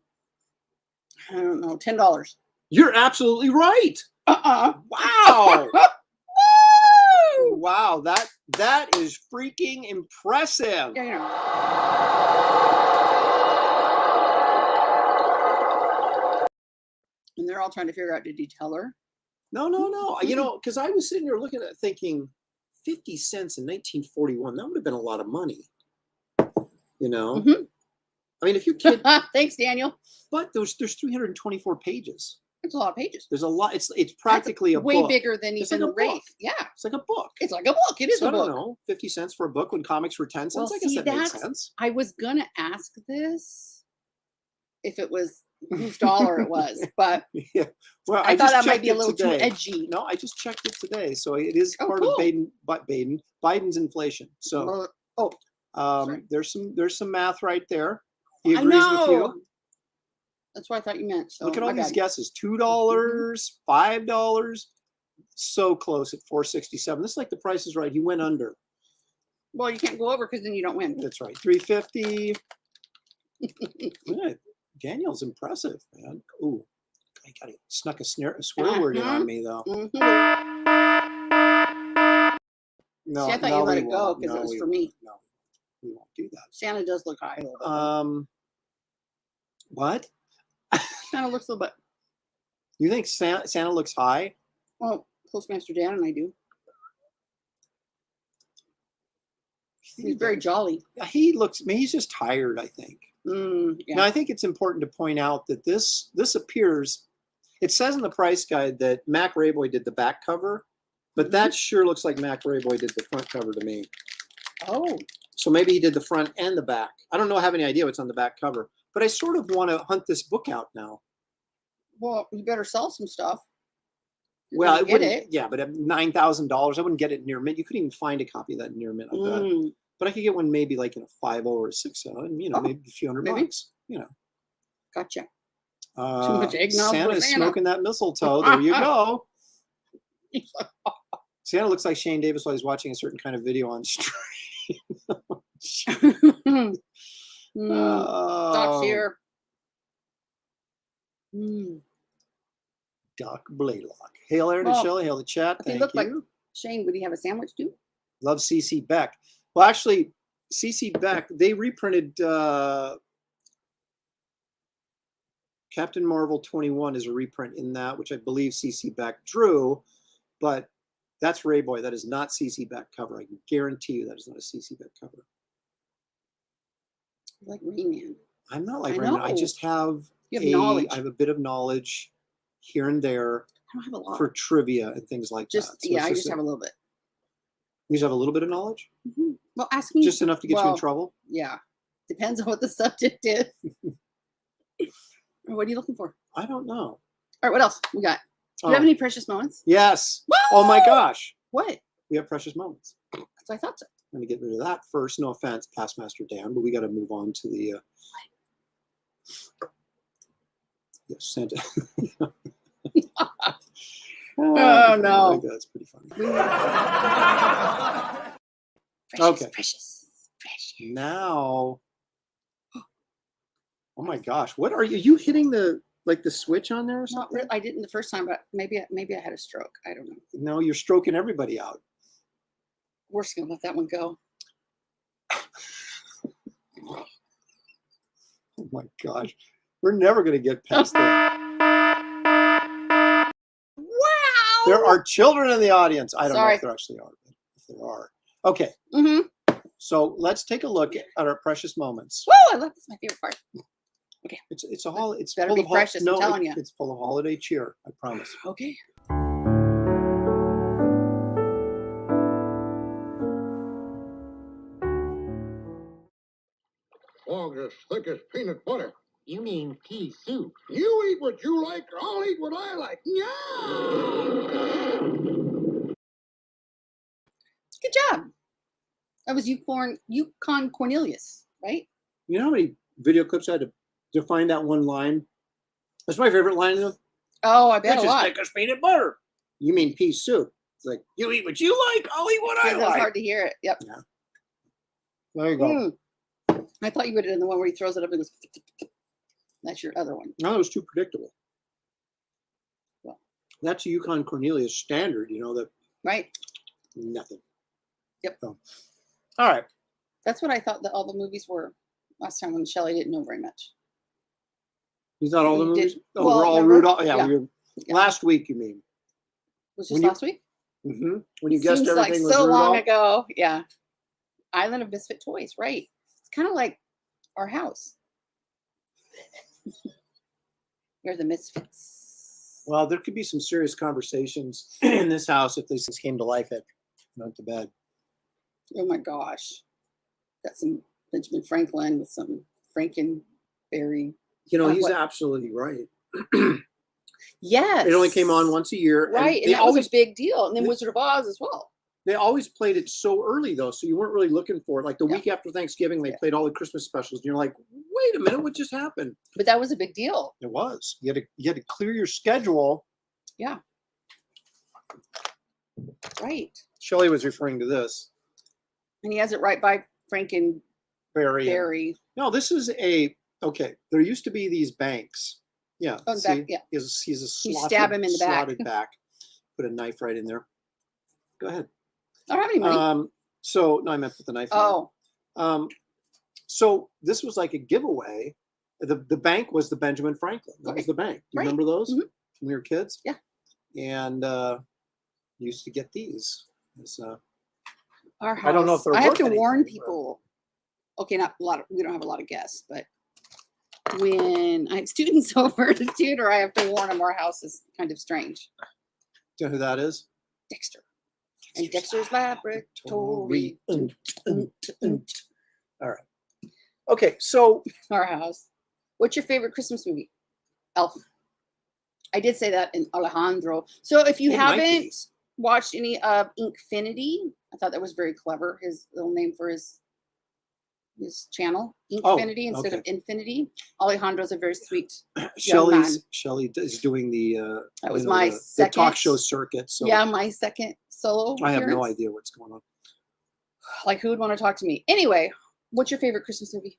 I don't know. $10. You're absolutely right. Wow. Woo! Wow, that is freaking impressive. Yeah, you know. And they're all trying to figure out, did he tell her? No. You know, because I was sitting there looking at it thinking, 50 cents in 1941, that would have been a lot of money. You know? Mhm. I mean, if your kid, Thanks, Daniel. but there's 324 pages. It's a lot of pages. There's a lot. It's practically a way book. bigger than It's even like a book. Wraith. Yeah, It's like a book. it's like a book. It is So a I don't book. know, 50 cents for a book when comics were 10 cents. Well, I guess see, that makes that's- sense. I was gonna ask this if it was whose dollar it was, but Yeah. Well, I thought just that might checked be a it little too today. edgy. No, I just checked it today, so it is Oh, part cool. of Biden's inflation. So Oh, sorry. there's some math right there. He I agrees with you. know. That's what I thought you meant. So Look at all my these bad. guesses: $2, $5, so close at 467. This is like The Price is Right. He went under. Well, you can't go over because then you don't win. That's right. 350. Yeah, Daniel's impressive, man. Ooh, I got it. Snuck a swear word in on me though. Mhm. No, See, I thought no, you let we it go won't. because No, it was we for won't. me. No, we won't do that. Santa does look high a little bit. What? Santa looks a little bit. You think Santa looks high? Well, Postmaster Dan and I do. He's very jolly. He looks. I mean, he's just tired, I think. Yeah. Now, I think it's important to point out that this appears. It says in the price guide that Mac Rayboy did the back cover, but that sure looks like Mac Rayboy did the front cover to me. Oh. So maybe he did the front and the back. I don't know. Have any idea what's on the back cover, but I sort of want to hunt this book out now. Well, you better sell some stuff. Well, I get wouldn't. it. Yeah, but at $9,000, I wouldn't get it near mint. You couldn't even find a copy of that near mint. I bet. But I could get one maybe like in a 5.0 or a 6.0, and maybe a few hundred bucks. Gotcha. Too much eggnog for Santa's Santa. smoking that mistletoe. There you go. Santa looks like Shane Davis while he's watching a certain kind of video on stream. Doc's here. Doc Blaylock. Hail Aaron and Shelley. Hail the chat. If he Thank looked you. like Shane, would he have a sandwich too? Love CC Beck. Well, actually, CC Beck, they reprinted Captain Marvel 21 is a reprint in that, which I believe CC Beck drew, but that's Rayboy. That is not CC Beck cover. I can guarantee you that is not a CC Beck cover. Like Rayman. I'm not like Rayman. I just have knowledge. I have a bit of knowledge here and there I don't have a lot. for trivia and things like that. So I just have a little bit. You just have a little bit of knowledge? Well, ask me. Just enough to get you in trouble? Yeah. Depends on what the subject is. What are you looking for? I don't know. All right, what else we got? Do you have any precious moments? Yes. Woo! Oh my gosh. What? We have precious moments. So I thought so. Let me get rid of that first. No offense, Past Master Dan, but we got to move on to the Santa. Oh no. I think that's pretty funny. Precious, Okay. Precious. Now, oh my gosh, what are you hitting the switch on there or Not something? really. I didn't the first time, but maybe I had a stroke. I don't know. No, you're stroking everybody out. We're just gonna let that one go. Oh my gosh, we're never gonna get past that. Wow. There are children in the audience. I don't know Sorry. if there actually are, but if there are. Okay. So let's take a look at our precious moments. Woo! I love this. Is my favorite part. Okay. It's It's better full be of precious, I'm telling you. It's full of holiday cheer. I promise. Okay. Longest, thickest peanut butter. You mean pea soup. You eat what you like, I'll eat what I like. Yeah! Good job. That was Yukon Cornelius, right? You know how many video clips I had to find that one line? That's my favorite line. Oh, I bet a lot. Thickest peanut butter. You mean pea soup? It's like, you eat what you like, I'll eat what I It was like. hard to hear it. Yep. Yeah. There you go. I thought you would have done the one where he throws it up and goes. That's your other one. No, it was too predictable. Well, that's a Yukon Cornelius standard, that right. Nothing. Yep. So, all right. That's what I thought that all the movies were last time when Shelley didn't know very much. You thought all the We movies? did. Oh, Well, we're all remember? Rudolph. Yeah, Yeah. we were, Yeah. last week, you mean? Was When this you- last week? Mm-hmm. When you guessed Seems everything like was so long Rudolph? ago. Yeah. Island of Misfit Toys, right? It's kind of like our house. We're the misfits. Well, there could be some serious conversations in this house if these things came to life at went to bed. Oh my gosh. Got some Benjamin Franklin with some Frankenberry You know, Or he's what? absolutely right. Yes. It only came on once a year. Right. And they that always was a big deal. And then they- Wizard of Oz as well. They always played it so early though, so you weren't really looking for it. Like the Yeah. week after Thanksgiving, they Yeah. played all the Christmas specials, and you're like, "Wait a minute, what just happened?" But that was a big deal. It was. You had to clear your schedule. Yeah. Right. Shelley was referring to this. And he has it right by Frankenberry. Barry. No, this is okay. There used to be these banks. Yeah. Oh, see, back, yeah. He's a You stab him in the back. slotted back. Put a knife right in there. Go ahead. I don't have any money. So no, I meant put the knife in Oh. there. So this was like a giveaway. The bank was the Benjamin Franklin. That was the bank. Do you remember those Mhm. when we were kids? Yeah. And used to get these. Our house. I don't know if they're I have worth to anything, warn but- people. Okay, not a lot of, we don't have a lot of guests, but when I have students over to tutor, I have to warn them our house is kind of strange. Do you know who that is? Dexter. And Dexter's Laboratory. All right. Okay, so Our house. What's your favorite Christmas movie? Elf. I did say that in Alejandro. So if you it might haven't be. watched any of Inkfinity, I thought that was very clever. His little name for his channel, Inkfinity, instead of Infinity. Alejandro's a very sweet Shelley man. is doing the That was you know, my the talk second- show circuit. So Yeah, my second solo. I have no appearance. idea what's going on. Like, who would want to talk to me? Anyway, what's your favorite Christmas movie?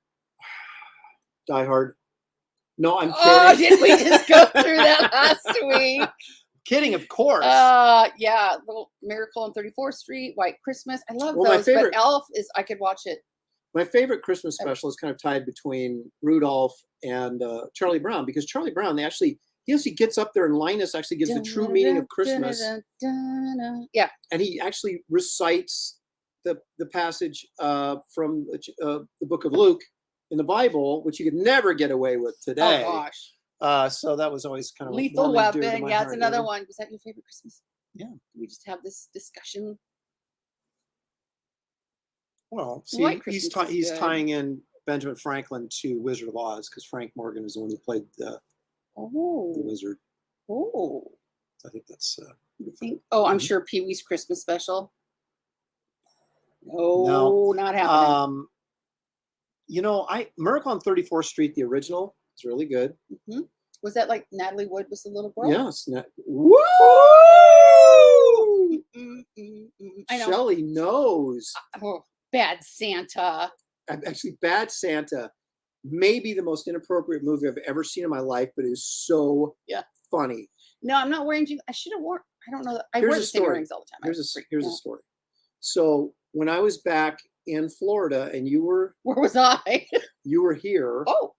Die Hard. No, I'm kidding. Oh, did we just go through that last week? Kidding, of course. Yeah, Little Miracle on 34th Street, White Christmas. I love Well, my those, favorite- but Elf is, I could watch it. My favorite Christmas special is kind of tied between Rudolph and Charlie Brown, because Charlie Brown, he actually gets up there and Linus actually gives the true meaning of Christmas, Yeah, and he actually recites the passage from the book of Luke in the Bible, which you could never get away with today. oh gosh. So that was always kind of Lethal warm and dear to Weapon. my Yeah, it's heart, another you know? one. Was that your favorite Christmas? Yeah. We just have this discussion. Well, see, White Christmas is he's good. tying in Benjamin Franklin to Wizard of Oz because Frank Morgan is the one who played the Oh, wizard. oh. I think that's You think? Oh, I'm Mhm. sure Pee Wee's Christmas special. No, not happening. you know, Miracle on 34th Street, the original, is really good. Was that like Natalie Wood was the little girl? Yes. Woo! I know. Shelley knows. Oh, Bad Santa. Actually, Bad Santa may be the most inappropriate movie I've ever seen in my life, but it is so funny. No, I'm not wearing jeans. I should have worn. I don't know. I Here's wear a the same story. earrings all the time. Here's a story. So when I was back in Florida and you were Where was I? here, Oh,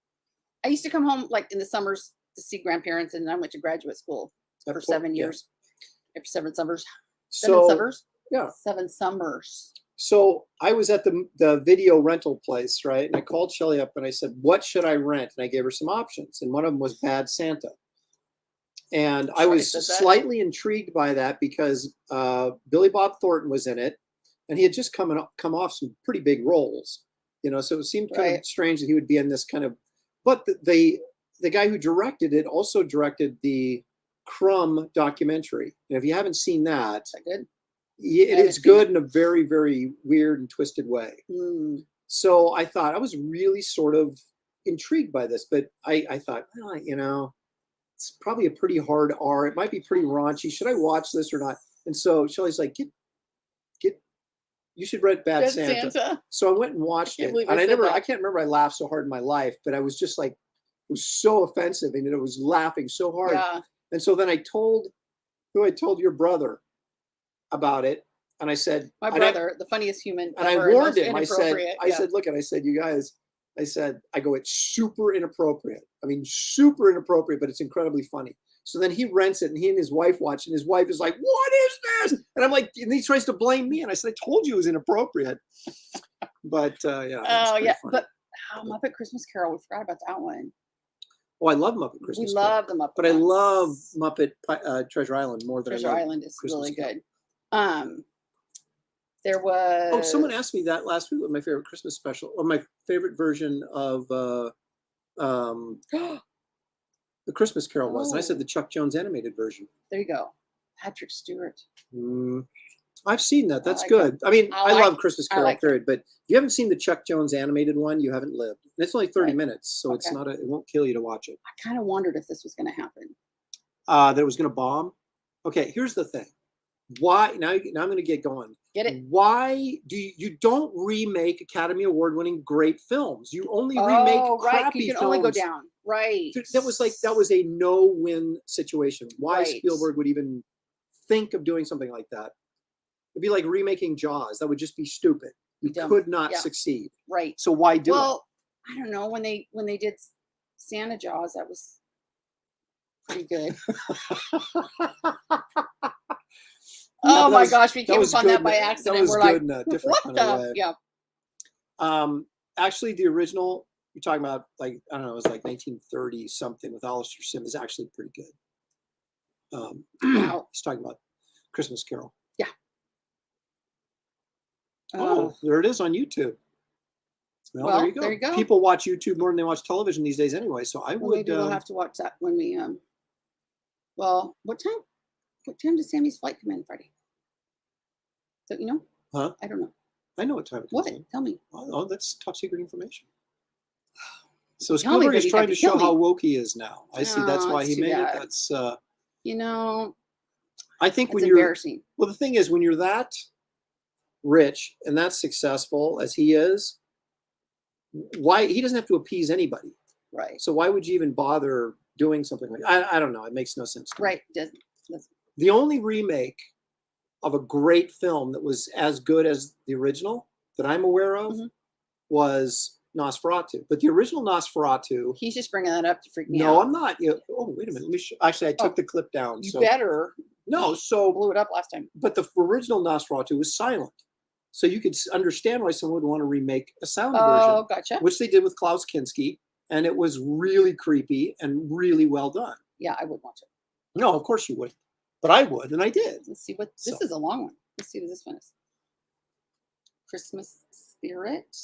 I used to come home like in the summers to see grandparents, and then I went to graduate school for 7 years. After 7 summers. 7 summers? Yeah. 7 summers. So I was at the video rental place, right? And I called Shelley up and I said, "What should I rent?" And I gave her some options, and one of them was Bad Santa. And I was slightly intrigued by that because Billy Bob Thornton was in it, and he had just come off some pretty big roles, you know. So it seemed kind of strange that he would be in this kind of. But the guy who directed it also directed the Crumb documentary, and if you haven't seen that, Is that good? it is good in a very, very weird and twisted way. So I thought I was really sort of intrigued by this, but I thought, well, you know, it's probably a pretty hard R. It might be pretty raunchy. Should I watch this or not? And so Shelley's like, get, you should read Bad Santa. So I went and watched it. And I can't remember I laughed so hard in my life, but I was just like, it was so offensive and it was laughing so hard. Yeah. And so then I told your brother about it. And I said, My brother, the funniest human and ever, I warned him. I said, inappropriate. look, and I said, you guys, I go, it's super inappropriate. I mean, super inappropriate, but it's incredibly funny. So then he rents it and he and his wife watch it. And his wife is like, what is this? And I'm like, and he tries to blame me. And I said, I told you it was inappropriate. But yeah. Oh, yeah. But Muppet Christmas Carol, we forgot about that one. Oh, I love Muppet Christmas Carol. We love the Muppet. But I love Muppet Treasure Island more than Treasure I love Island is Christmas really Carol. good. There was. Oh, someone asked me that last week. What my favorite Christmas special, or my favorite version of The Christmas Carol was, and I said Oh. the Chuck Jones animated version. There you go. Patrick Stewart. I've seen that. That's like good. I mean, I like love Christmas I Carol, like it. period. But if you haven't seen the Chuck Jones animated one, you haven't lived. And it's only 30 Right. minutes, so it's Okay. not it won't kill you to watch it. I kind of wondered if this was going to happen. That it was going to bomb. Okay, here's the thing. Why now? Now I'm going to get going. Get it? Why do you don't remake Academy Award winning great films? You only remake Right. crappy You can films. only go down. Right. That was a no-win situation. Why Right. Spielberg would even think of doing something like that? It'd be like remaking Jaws. That would just be stupid. You Dumb. could not Yeah. succeed. Right. So why do it? Well, I don't know. When they did Santa Jaws, that was pretty good. Oh my gosh, we came upon that by accident. That was We're good like, in a different what kind of the? way. Yeah. Actually, the original you're talking about, like I don't know, it was like 1930 something with Alistair Sim is actually pretty good. Wow. He's talking about Christmas Carol. Yeah. Oh, there it is on YouTube. Well, there you go. People watch YouTube more than they watch television these days anyway. So I would. Maybe we'll have to watch that when we. Well, what time? What time does Sammy's flight come in Friday? Don't you know? Huh? I don't know. I know what time it comes What? in. Tell me. Oh, that's top secret information. So Tell me, Spielberg but is you trying have to to kill show how me. woke he is now. I see. That's Oh, why it's he too made it. bad. That's. You know, I think it's when you're embarrassing. well, the thing is when you're that rich and that successful as he is, why he doesn't have to appease anybody. Right. So why would you even bother doing something like I don't know. It makes no sense to me. Right. Doesn't. The only remake of a great film that was as good as the original that I'm aware of was Nosferatu. But the original Nosferatu. He's just bringing that up to freak me out. No, I'm not. Oh, wait a minute. Let me. Actually, I took the clip down. You so better. no. So Blew it up last time. but the original Nosferatu was silent, so you could understand why someone would want to remake a sound version. Oh, gotcha. Which they did with Klaus Kinski, and it was really creepy and really well done. Yeah, I would watch it. No, of course you would. But I would, and I did. Let's see what this is. A long one. Let's see what this one is. Christmas Spirit.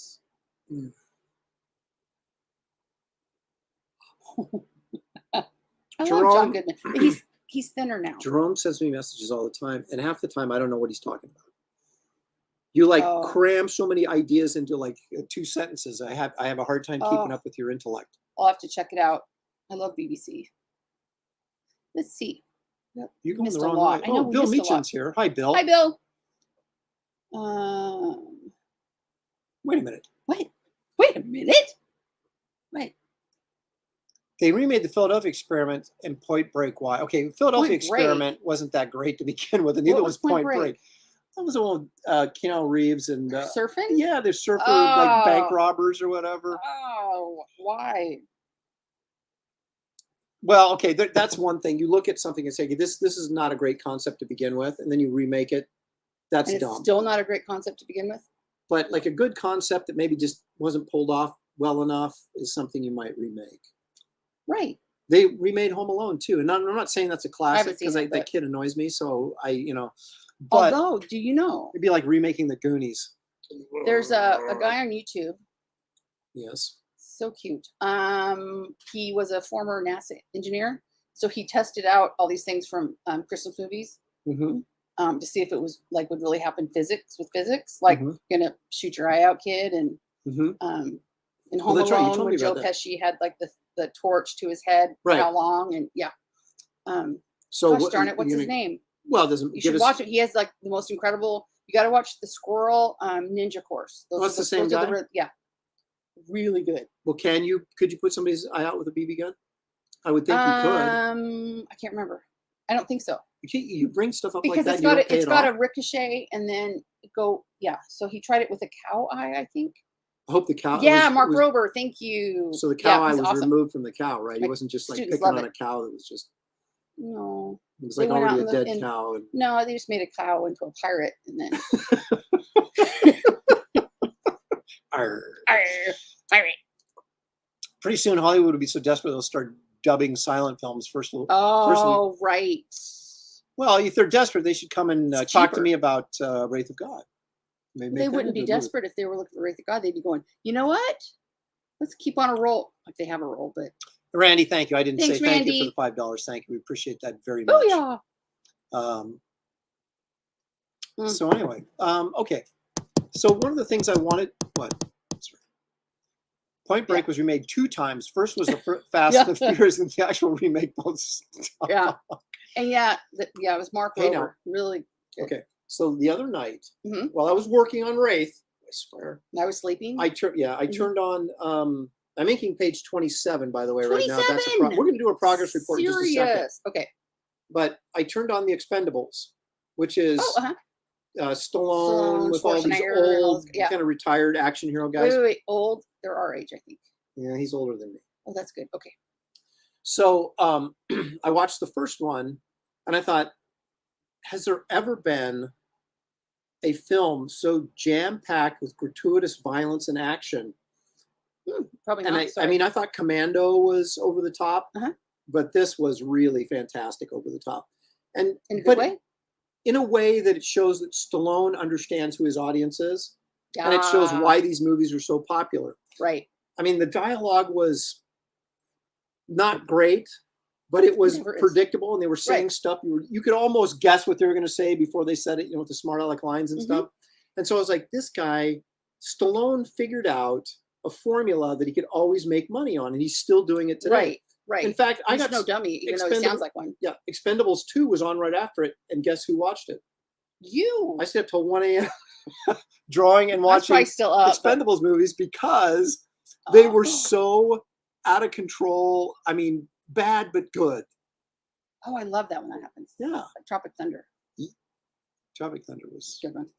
I love John Goodman. But he's thinner now. Jerome sends me messages all the time, and half the time I don't know what he's talking about. You cram so many ideas into like 2 sentences. I have a hard time keeping up with your intellect. I'll have to check it out. I love BBC. Let's see. Yep. You missed the a wrong lot. way. I know, Oh, we Bill missed a lot. Meacham's here. Hi, Bill. Hi, Bill. Wait a minute. What? Wait a minute. Wait. They remade the Philadelphia Experiment and Point Break. Why? Okay, Philadelphia Point Break. Experiment wasn't that great to begin with, and neither What was was Point Point Break. That was old Keanu Reeves and Surfing? yeah, they're surfer like bank Oh. robbers or whatever. Oh, why? Well, okay, that's one thing. You look at something and say, this is not a great concept to begin with, and then you remake it. That's And it's dumb. still not a great concept to begin with. But like a good concept that maybe just wasn't pulled off well enough is something you might remake. Right. They remade Home Alone too, and I'm not saying that's a classic because seen it, that kid annoys me. So but although, do you know it'd be like remaking the Goonies. there's a guy on YouTube. Yes. So cute. He was a former NASA engineer, so he tested out all these things from Christmas movies to see if it was like would really happen with physics, like gonna shoot your eye out, kid, and in Home that's right, you Alone told when me Joe about that. Pesci had like the torch to his head, Right. how long, and yeah. So Gosh darn it, what's his name? Well, it doesn't You should watch it. He has like the most incredible. You got to watch the Squirrel Ninja Course. Oh, it's the same guy? Yeah, really good. Well, could you put somebody's eye out with a BB gun? I would think you could. I can't remember. I don't think so. You bring stuff up Because like that. it's got a ricochet and then go. Yeah. So he tried it with a cow eye, I think. I hope the cow. Yeah, Mark Rober. Thank you. So the cow eye he's was awesome. removed from the cow, right? My It wasn't just like students picking love on it. a cow that was just. No. It was They like went already out a in dead cow. And... No, they just made a cow into a pirate and then. Arr. Pirate. Pretty soon, Hollywood will be so desperate they'll start dubbing silent films first. Oh, right. Well, if they're desperate, they should come and It's talk to cheaper. me about Wraith of God. Maybe make They that wouldn't be into a movie. desperate if they were looking for Wraith of God. They'd be going, you know what? Let's keep on a roll. If they have a roll, but Randy, thank you. I didn't Thanks, say thank you Randy. for the $5. Thank you. We appreciate that very much. oh yeah. So anyway, okay. So one of the things I wanted, what? Sorry. Point Break was remade 2 times. First was the Fast and the Furious, and the actual remake both. Yeah. And yeah, it was Mark Hey, now. Rober. Really good. Okay. So the other night, Mhm. while I was working on Wraith, I swear, I was sleeping. I turned on. I'm making page 27, by the way, right now. 27? We're going to do a progress report in just a second. Serious. Okay. But I turned on the Expendables, which is Stallone with all these Schwarzenegger and all old, those- yeah. kind of retired action hero guys. Wait. Old. They're our age, I think. Yeah, he's older than me. Oh, that's good. Okay. So I watched the first one, and I thought, has there ever been a film so jam-packed with gratuitous violence and action? Probably And not. I mean, I thought Commando was over the top, Uh-huh. but this was really fantastic over the top. And in a good but way. in a way that it shows that Stallone understands who his audience is, Yeah. and it shows why these movies are so popular. Right. I mean, the dialogue was not great, but it was Never is. predictable, and they were saying Right. stuff you could almost guess what they were going to say before they said it, with the smart aleck lines and Mhm. stuff. And so I was like, this guy, Stallone, figured out a formula that he could always make money on, and he's still doing it today. Right. Right. In fact, I He's got no dummy, even though he sounds like one. Yeah, Expendables 2 was on right after it, and guess who watched it? You. I stayed up till 1 a.m. drawing and That's watching probably still up. but- Expendables movies because they were Oh. so out of control. I mean, bad but good. Oh, I love that when that happens. Yeah, Like Tropic Thunder. Tropic Thunder was. Good one.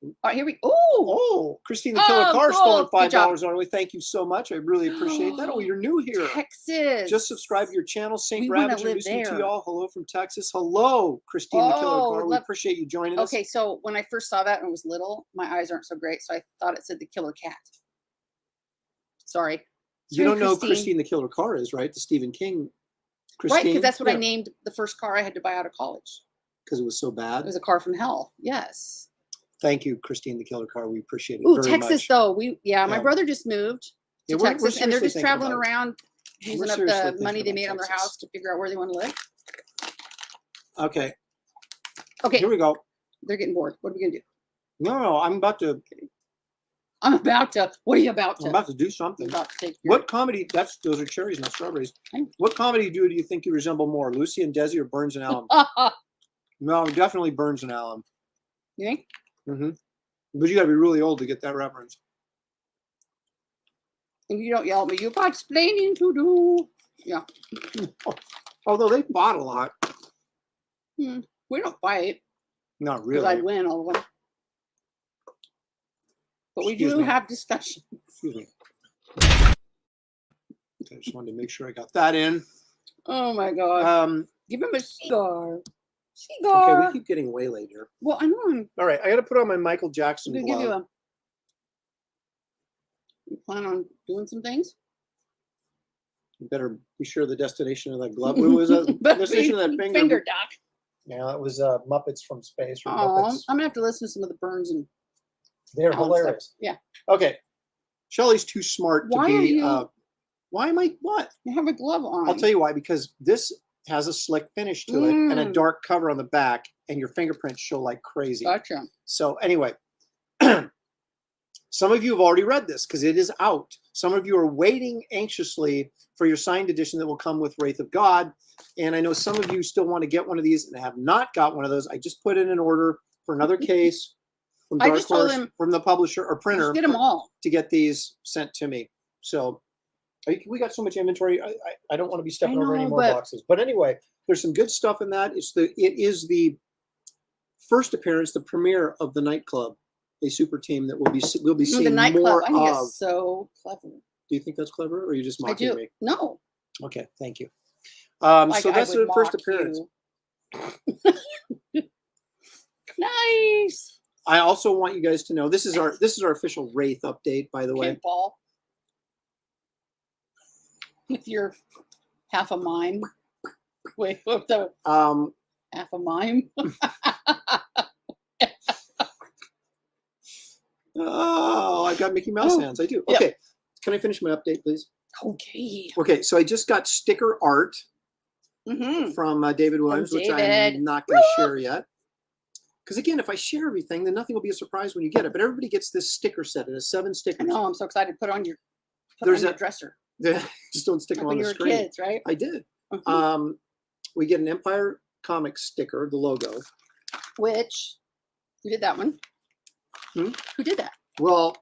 All right, here we. Oh. Oh, Christine the Killer Oh, Car cool. stolen Good $5 on me. Thank you so much. I really appreciate that. Oh, you're new here. Texas. Just subscribe to your channel, St. We wanna Ravage. live Listening to there. y'all. Hello from Texas. Hello, Christine the Killer Oh, Car. We love- appreciate you joining us. Okay, so when I first saw that and was little, my eyes aren't so great, so I thought it said the Killer Cat. Sorry. You don't know who Christine. Christine the Killer Car is, right? The Stephen King. Christine. Right, because that's what I Yeah, named the first car I had to buy out of college. because it was so It bad. was a car from hell. Yes. Thank you, Christine the Killer Car. We appreciate it Ooh, very Texas much. though. My Yeah. brother just moved to Yeah, we're Texas, and they're seriously just thinking traveling about it. around using We're up seriously the thinking money they about made on their Texas. house to figure out where they want to live. Okay, Okay, here we go. they're getting bored. What are we gonna do? No, I'm about to. I'm about to. What are you about to? I'm about to do I'm something. about to take your. What comedy? Those are cherries, not strawberries. Okay. What comedy do you think you resemble more, Lucy and Desi or Burns and Allen? No, definitely Burns and Allen. You think? Mm-hmm. But you got to be really old to get that reference. And you don't yell at me. You've got explaining to do. Yeah. Although they fought a lot. We don't fight Not because I'd really. win all of them. But we Excuse do me. have discussion. Excuse me. I just wanted to make sure I got that in. Oh my god. Give him a cigar. Cigar. Okay, we keep getting waylaid here. Well, I know I'm All right, I got to put on my Michael Jackson gonna give you glove. a. You plan on doing some things? You better be sure the destination of that glove. What was that? Destination of that finger? doc. Yeah, it was Muppets from Space. Or Oh, Muppets. I'm gonna have to listen to some of the Burns and. They're Allen stuff. hilarious. Yeah. Okay, Shelley's too smart to Why be. are you- Why am I? What? You have a glove on. I'll tell you why. Because this has a slick finish to it and a Mm. dark cover on the back, and your fingerprints show like crazy. Gotcha. So anyway, some of you have already read this because it is out. Some of you are waiting anxiously for your signed edition that will come with Wraith of God. And I know some of you still want to get one of these and have not got one of those. I just put in an order for another case from I Dark just told Horse, him- from the publisher or printer Just get them all. to get these sent to me. So we got so much inventory. I don't want to be stepping over any know, more but- boxes. But anyway, there's some good stuff in that. It is the first appearance, the premiere of the nightclub, a super team that we'll be The seeing nightclub. more I think of. it's so clever. Do you think that's clever, or are you just I mocking do. me? No. Okay, thank you. Like, So I that's would the first mock appearance. you. Nice. I also want you guys to know this is our official Wraith update, by the way. Okay, Paul. With your half a mime. Wait, what the half a mime? Oh, I got Mickey Mouse Oh, hands. I do. yep. Okay. Can I finish my update, please? Okay. Okay, so I just got sticker art from David Williams, which David. I'm not going to share yet. Because again, if I share everything, then nothing will be a surprise when you get it. But everybody gets this sticker set. It has 7 stickers. I know. I'm so excited to put on your dresser. Just don't stick them on when the you were screen. kids, right? I did. We get an Empire Comics sticker, the logo. Which, who did that one? Who did that? Well,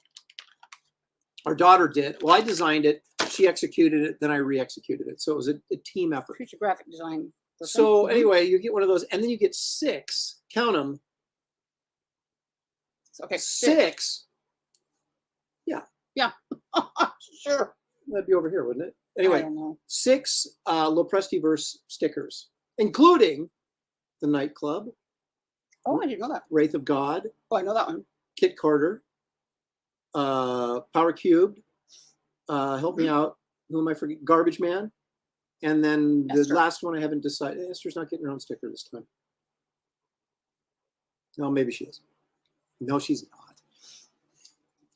our daughter did. Well, I designed it. She executed it. Then I re-executed it. So it was a team effort. Future graphic design person. So anyway, you get one of those, and then you get 6. Count them. Okay. 6. Yeah. Yeah. Sure. That'd be over here, wouldn't it? I Anyway, don't know. 6 Loprestiverse stickers, including the Nightclub, Oh, I didn't know that. Wraith of God, Oh, I know that one. Kit Carter, Power Cubed, help me out. Who am I forgetting? Garbage Man. And then the Esther. last one I haven't decided. Esther's not getting her own sticker this time. No, maybe she is. No, she's not.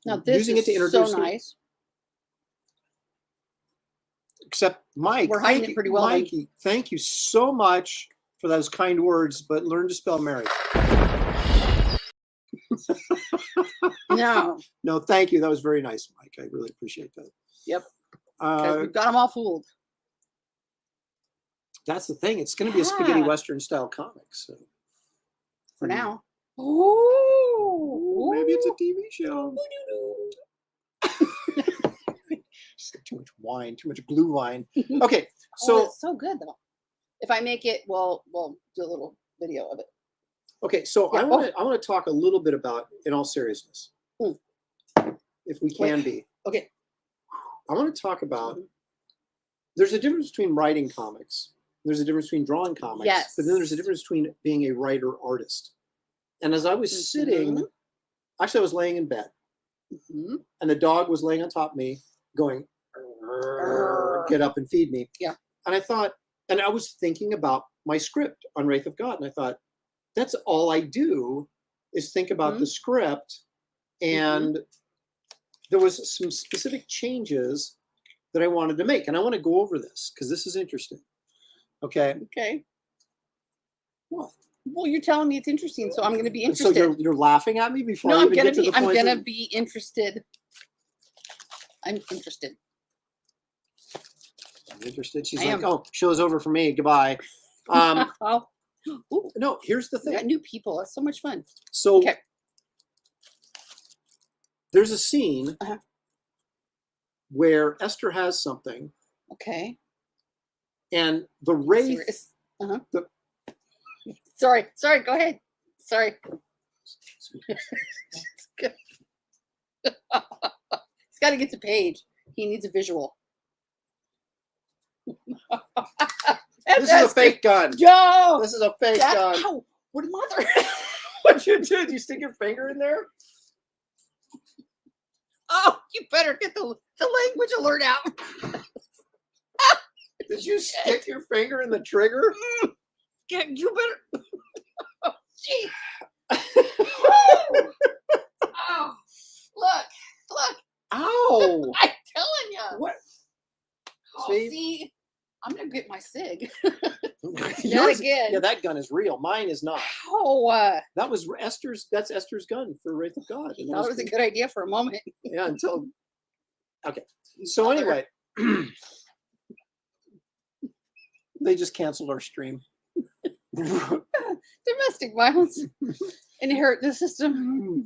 Now this Using is it to introduce so her. nice. Except Mike. We're hiding it pretty well. Mikey, thank you so much for those kind words, but learn to spell marriage. No. No, thank you. That was very nice, Mike. I really appreciate that. Yep. We've got them all fooled. That's the thing. It's going to be a spaghetti Yeah. western style comic. So For now. Ooh. Maybe it's a TV show. Just got too much wine, too much blue wine. Okay, so it's so good though. If I make it, we'll do a little video of it. okay, so Yeah. I want to talk a little bit about, in all seriousness, if we can be. Okay. I want to talk about. There's a difference between writing comics. There's a difference between drawing comics. Yes. But then there's a difference between being a writer artist. And as I was sitting, actually I was laying in bed, and the dog was laying on top of me, going, "Get up and feed me." Yeah. And I thought, and I was thinking about my script on Wraith of God, and I thought, that's all I do is think about the script, and there was some specific changes that I wanted to make, and I want to go over this because this is interesting. Okay. Okay. What? Well, you're telling me it's interesting, so I'm going to be So interested. you're laughing at me before No, I I'm even gonna get to be. the I'm point. gonna be interested. I'm interested. I'm interested. She's I like, am. "Oh, show's over for me. Goodbye." Oh, ooh, No, here's the we got thing. new people. That's so much fun. So Okay. there's a scene where Esther has something, Okay. and the wraith. Serious. the- Sorry. Go ahead. Sorry. It's good. He's got to get to Paige. He needs a visual. This is a fake gun. Joe. This is a fake gun. Ow! What mother? What'd you do? Did you stick your finger in there? Oh, you better get the language alert out. Did you stick your finger in the trigger? Yeah, you better. Oh, gee. Oh, look. Ow! I'm telling you. What? Oh, See? see, I'm gonna get my sig. Yours- again. Yeah, that gun is real. Mine is not. Oh, That was Esther's. That's Esther's gun for Wraith of God. he And that thought it was a good idea for a moment. Yeah, until. Okay. So anyway, they just canceled our stream. Domestic violence. Inherit the system.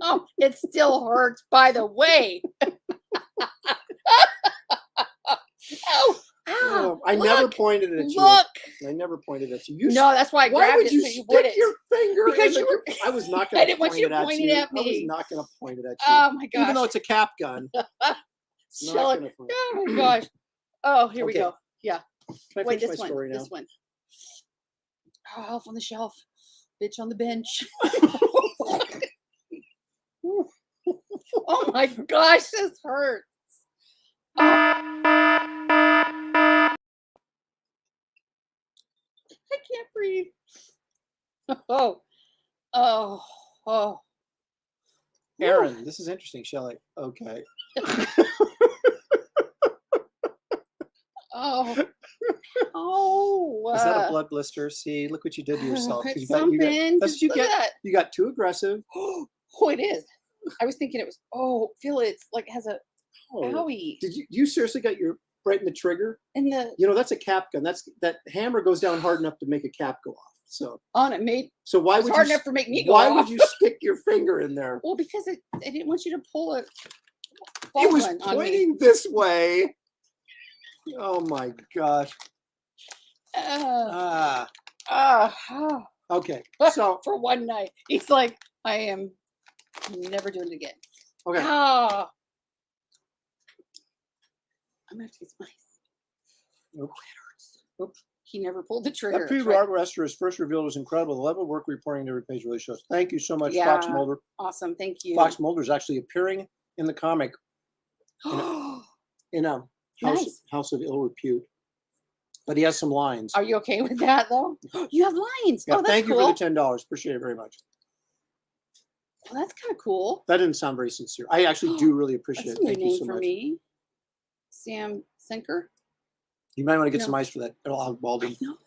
Oh, it still hurts, by the way. Oh, Oh, I look, never pointed it at you. Look. I never pointed at you. No, that's why I Why grabbed would it you so you stick wouldn't. your finger? Because in you were. I was not I going to didn't want point you it at pointing you. at I was me. not going to point it at you. Oh my gosh. Even though it's a cap gun. Not Shell it. gonna point. Oh my gosh. Oh, here we Okay. go. Yeah. Can I Wait, finish this my story now? This one. Oh, elf on the shelf. Bitch on the bench. Oh my gosh, this hurts. I can't breathe. Oh. Aaron, this is interesting, Shelley. Okay. Oh. Oh. Is that a blood blister? See, look what you did to yourself. It's You something. that's what you Look get. at that. You got too aggressive. Oh, it is. I was thinking it was. Oh, feel it. It's like it has a owie. Did you seriously got your right in the trigger? In the. You know, that's a cap gun. That hammer goes down hard enough to make a cap go off. So On it made. So why It's would hard you? enough to make me go Why off. would you stick your finger in there? Well, because I didn't want you to pull it. It was pointing this way. Oh my gosh. Okay. So for one night, he's like, I am never doing it again. okay. I'm gonna have to get some ice. Nope. Oops. He never pulled the trigger. That pre-rock arrestor is first revealed was incredible. The level of work reporting to every page really shows. Thank you so much, Fox Yeah. Mulder. Awesome, thank you. Fox Mulder is actually appearing in the comic in a Nice. house of ill repute. But he has some lines. Are you okay with that though? You have lines. Yeah, Oh, that's thank you cool. for the $10. Appreciate it very much. Well, that's kind of cool. That didn't sound very sincere. I actually do really appreciate That's it. a new Thank you name so for much. me. Sam Sinker. You might want to get No. some ice for that. Alec Baldwin. No,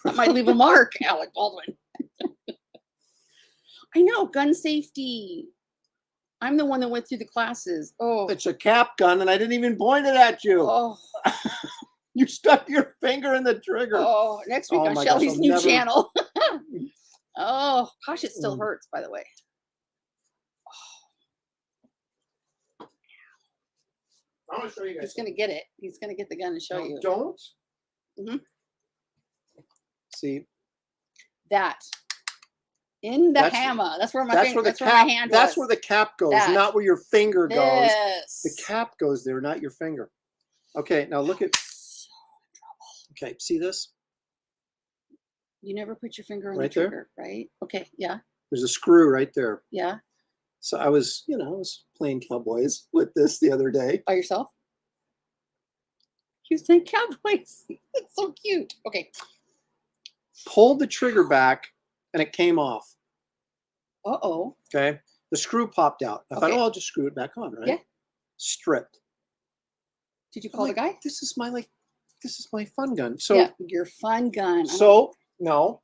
that might leave a mark, Alec Baldwin. I know, gun safety. I'm the one that went through the classes. Oh, It's a cap gun, and I didn't even point it at you. oh, You stuck your finger in the trigger. oh. Next week Oh on my gosh, Shelly's I'll new never- channel. Oh, gosh, it still Mm. hurts, by the way. I'm going to show you He's gonna get it. He's gonna get the gun and show you Don't. Mhm. See, that in the That's- hammer. That's where my that's finger. where the That's where cap. my hand That's was. where the cap goes, That. not where your finger goes. This. The cap goes there, not your finger. Okay, now look at. Okay, see this? You never put your finger on Right the there? trigger, right? Okay, yeah, There's a screw right there. yeah. So I was playing cowboys with this the other day. By yourself? You think cowboys? That's so cute. Okay. Pulled the trigger back, and it came off. Uh-oh. Okay, the screw popped out. I thought, Okay. oh, I'll just screw it back on, right? Yeah. Stripped. Did you I'm call like, the guy? This is my fun gun. So Yeah, your fun gun. no,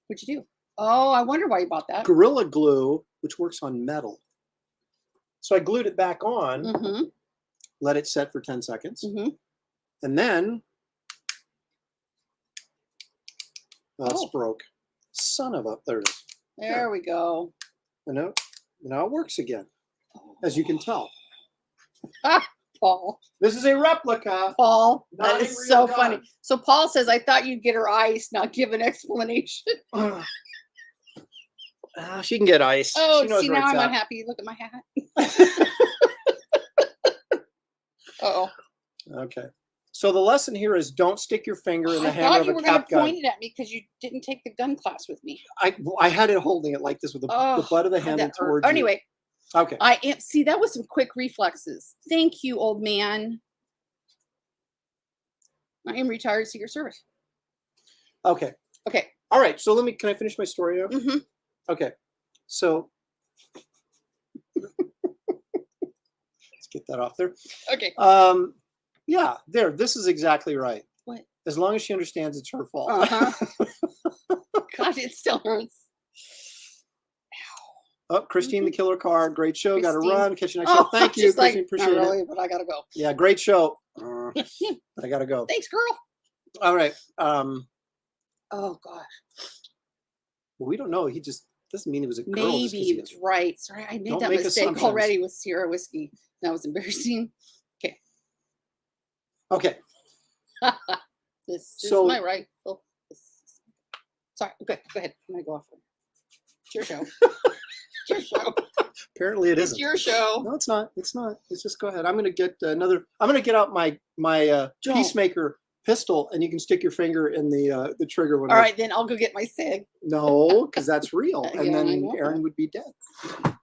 What'd you do? Oh, I wonder why you bought that. Gorilla Glue, which works on metal. So I glued it back on, Mm-hmm. let it set for 10 seconds, Mm-hmm. and then that's Oh. broke. Son of a, there it is. There we go. And now it works again, as you can tell. Paul. This is a replica. Paul. Not That a is real so gun. funny. So Paul says, I thought you'd get her ice, not give an explanation. She can get ice. Oh, She knows see, where now it's I'm at. unhappy. Look at my hat. Uh-oh. Okay. So the lesson here is don't stick your finger in the I hammer thought of you a were going to cap gun. point it at me because you didn't take the gun class with me. I had it holding it like this with the butt of the God, handle that hurt. towards you. Anyway, Okay. I am. See, that was some quick reflexes. Thank you, old man. I am retired Secret Service. Okay. Okay. All right. So can I finish my story now? Mm-hmm. Okay. So let's get that off there. Okay. Yeah, there. This is exactly right. What? As long as she understands it's her fault. Uh-huh. Gosh, it still hurts. Oh, Christine the Killer Card. Great show. Got to Christine. run. Catch you next show. Thank you, she's Christine. like, Appreciate not it. really, but I gotta go. Yeah, great show. But I got to go. Thanks, girl. All right. Oh gosh. Well, we don't know. He just doesn't mean it was a girl. just 'cause Maybe he that's has- right. Sorry, I made Don't that make mistake assumptions. already with Sierra whiskey. That was embarrassing. Okay. This So- is my right. Oh, sorry. Okay, go ahead. I'm gonna go off. It's your show. It's your show. Apparently it It's isn't. your show. No, it's not. It's not. It's just go ahead. I'm gonna get another. I'm gonna get out my Don't. Peacemaker pistol, and you can stick your finger in the trigger when. All right, then I'll go get my SIG. No, because that's real, and Yeah, I then know. Aaron would be dead.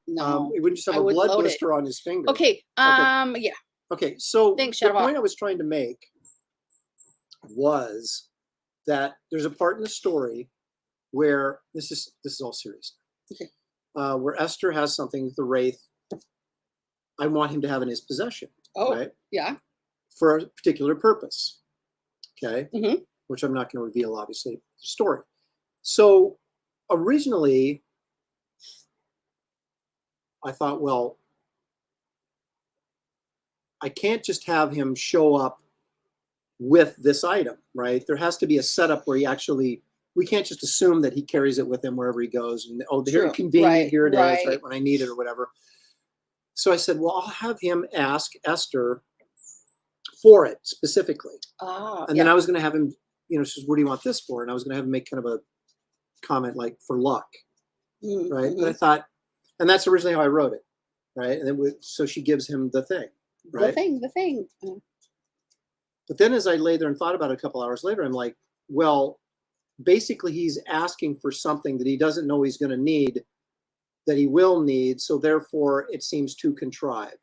No. It wouldn't just have I a would blood load it. blister on his finger. Okay. Yeah. Okay. So Thanks, the Shadowbot. point I was trying to make was that there's a part in the story where this is all serious. Okay. where Esther has something with the Wraith I want him to have in his possession. Oh, right? yeah. For a particular purpose. Okay. Mm-hmm. Which I'm not going to reveal, obviously, the story. So originally, I thought, well, I can't just have him show up with this item, right? There has to be a setup where we can't just assume that he carries it with him wherever he goes. And, oh, here, convenient, right, here it is, right. right, when I need it or whatever. So I said, well, I'll have him ask Esther for it specifically. And then I was going to have him, she says, what do you want this for? And I was going to have him make kind of a comment like, for luck, right? But I thought, and that's originally how I wrote it, right? And then so she gives him the thing, right? The thing. But then as I lay there and thought about it a couple hours later, I'm like, well, basically he's asking for something that he doesn't know he's going to need, that he will need. So therefore it seems too contrived,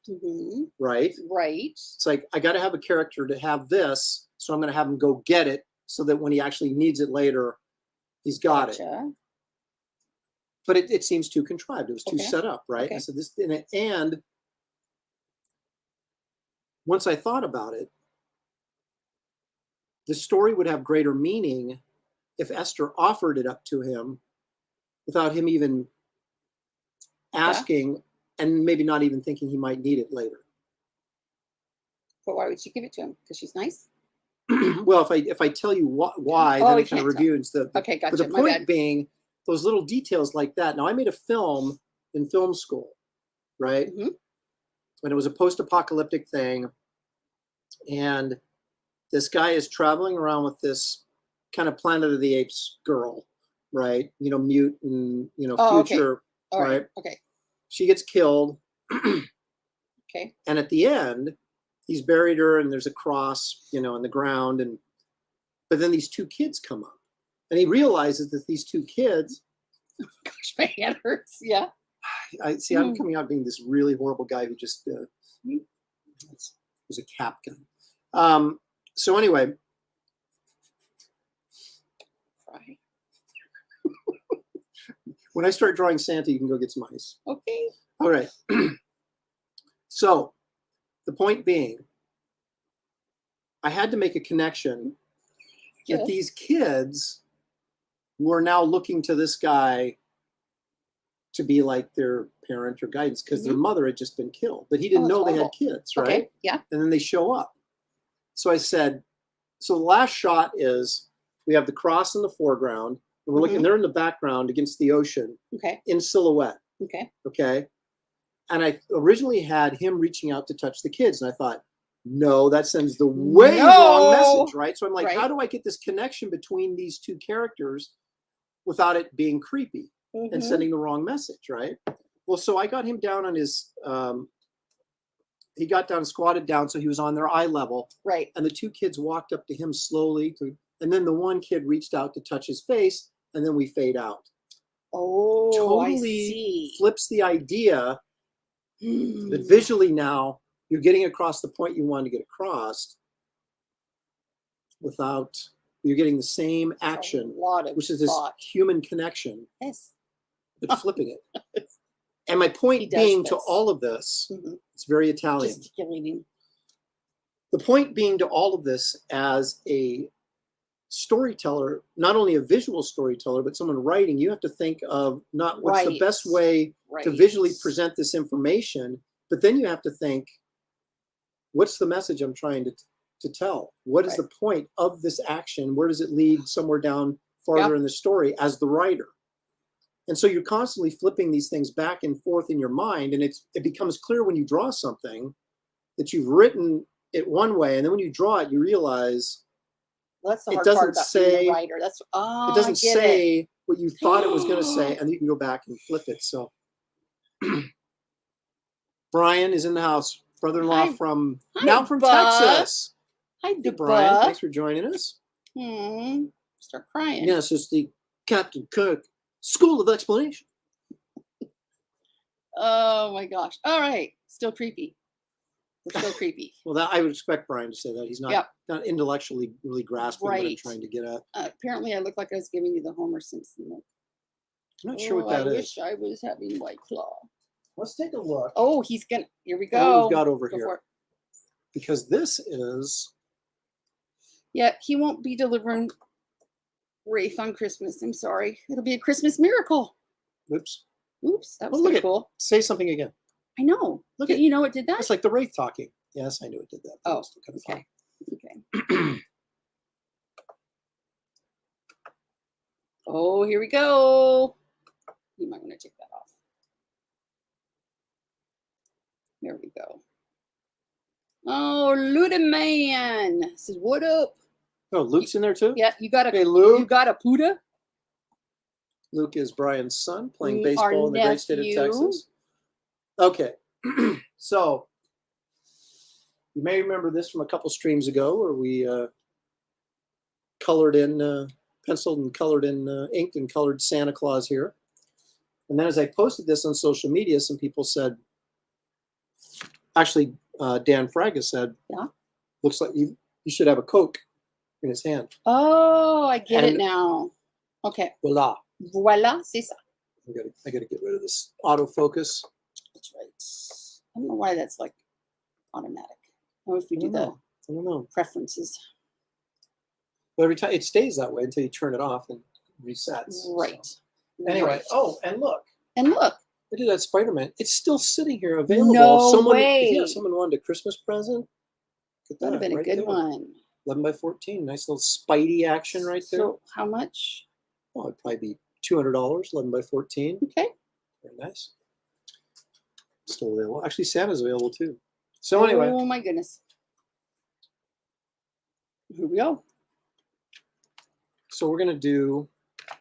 right? Right. It's like, I got to have a character to have this. So I'm going to have him go get it so that when he actually needs it later, he's got it. But it seems too contrived. It was too set up, right? I said this, and once I thought about it, the story would have greater meaning if Esther offered it up to him without him even asking and maybe not even thinking he might need it later. But why would she give it to him? Because she's nice? Well, if I tell you why, then it kind of reviews the. Okay, gotcha. But the point being, those little details like that. Now, I made a film in film school, right? And it was a post-apocalyptic thing. And this guy is traveling around with this kind of Planet of the Apes girl, right? Mute and, future, right? Okay. She gets killed. Okay. And at the end, he's buried her and there's a cross, in the ground. But then these two kids come up and he realizes that these two kids. Oh gosh, my hand hurts. Yeah. I see. I'm coming out being this really horrible guy who just was a cap gun. So anyway. When I start drawing Santa, you can go get some ice. Okay. All right. So the point being, I had to make a connection that these kids were now looking to this guy to be like their parent or guidance because their mother had just been killed, but he didn't know they had kids, right? Okay. Yeah. And then they show up. So I said, so the last shot is we have the cross in the foreground and we're looking, they're in the background against the ocean in silhouette. Okay. Okay. And I originally had him reaching out to touch the kids. And I thought, no, that sends the way wrong message, right? So I'm like, how do I get this connection between these two characters without it being creepy and sending the wrong message, right? Well, so I got him down on his, he got down, squatted down, so he was on their eye level. Right. And the two kids walked up to him slowly, and then the one kid reached out to touch his face, and then we fade out. Oh, totally I see. Flips the idea that visually now you're getting across the point you want to get across without, you're getting the same action, which is this human connection, but flipping it. And my point being to all of this, it's very Italian. The point being to all of this as a storyteller, not only a visual storyteller, but someone writing, you have to think of not what's the best way to visually present this information, but then you have to think, what's the message I'm trying to tell? What is the point of this action? Where does it lead somewhere down farther in the story as the writer? And so you're constantly flipping these things back and forth in your mind. And it becomes clear when you draw something that you've written it one way. And then when you draw it, you realize that's the hard part about being a writer. That's, it doesn't say what you thought it was going to say. And you can go back and flip it. So Brian is in the house. Brother-in-law from Texas. Hi, Brian. Thanks for joining us. Start crying. Yes, it's the Captain Kirk School of Explanation. Oh my gosh. All right. Still creepy. We're still creepy. Well, I would expect Brian to say that. He's not intellectually really grasping what I'm trying to get at. Apparently, I look like I was giving you the Homer Simpson look. I'm not sure what that I is. wish I was having White Claw. Let's take a look. Oh, he's gonna. Here we What go. we've got over Go here. for it. Because this is. Yeah, he won't be delivering Wraith on Christmas. I'm sorry. It'll be a Christmas miracle. Oops. Oops, that was Well, look kinda at cool. Say something again. I know. Look Did at you know it did that? It's like the Wraith talking. Yes, I knew it did that. But it Oh, was still kind of okay. Okay. fun. Oh, here we go. You might want to take that off. There we go. Oh, Ludeman says, "What up?" Oh, Luke's in there too? Yeah, you got a Hey, Luke. You got a Puda? Luke is Brian's son playing Our baseball in the great state of nephew. Texas. Okay. So you may remember this from a couple streams ago where we colored in, penciled and colored in, inked and colored Santa Claus here. And then as I posted this on social media, some people said, actually, Dan Fraga said, Yeah. Looks like you should have a Coke in his hand. Oh, I get it And- now. Okay. Voila. Voila, c'est ça. I gotta get rid of this autofocus. That's right. I don't know why that's like automatic. Or if we do the I don't know. preferences. But every time it stays that way until you turn it off and resets. Right. So. Anyway, Right. oh, and look, And look. I did that Spider-Man. It's still sitting here available. No if someone, way. Yeah, someone wanted a Christmas present. Look at That would have been a right good there. one. 11 by 14. Nice little Spidey action right there. So how much? Oh, it'd probably be $200, 11 by 14. Okay. Very nice. Still available. Actually, Santa's available too. So anyway, Oh my goodness. Here we go. so we're gonna do.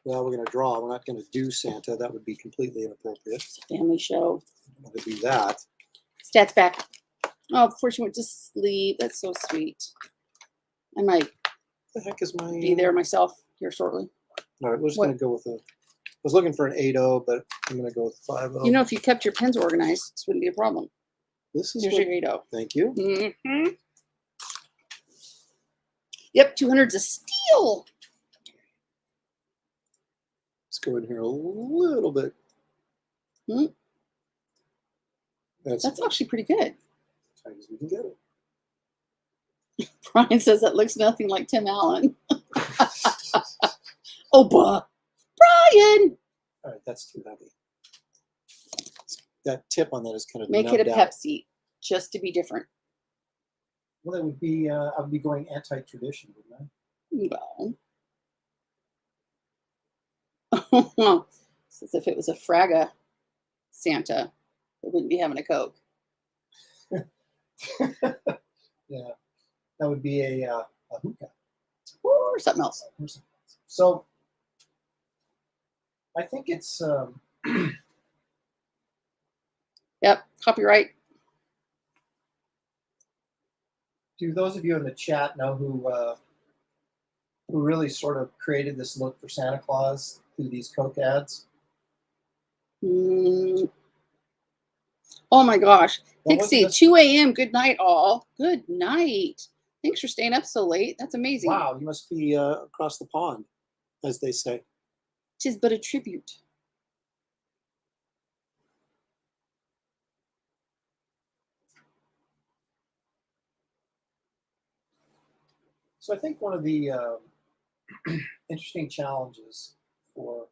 Well, we're gonna draw. We're not gonna do Santa. That would be completely inappropriate. It's a family show. I'm gonna do that. Stats back. Oh, before she went to sleep. That's so sweet. I might What the heck is my? be there myself here shortly. All right, we're just What? gonna go with a. I was looking for an 8-0, but I'm gonna go with 5-0. You know, if you kept your pens organized, this wouldn't be a problem. this is. Here's What, your 8-0. thank you. Mm-hmm. Yep, 200's a steal. Let's go in here a little bit. Hmm. That's That's actually pretty good. as tight as we can get it. Brian says that looks nothing like Tim Allen. Oh, bah. Brian! All right, that's too heavy. That tip on that is kind of Make it a nubbed out. Pepsi, just to be different. Well, that would be. I would be going anti-tradition, wouldn't I? Well, it's as if it was a Fraga Santa, it wouldn't be having a Coke. Yeah, that would be a hookah. Or something else. So I think it's Yep, copyright. do those of you in the chat know who really sort of created this look for Santa Claus through these Coke ads? Mm. Oh my gosh. What was Dixie, this? 2 a.m. Good night, all. Good night. Thanks for staying up so late. That's amazing. Wow, you must be across the pond, as they say. Tis but a tribute. So I think one of the interesting challenges for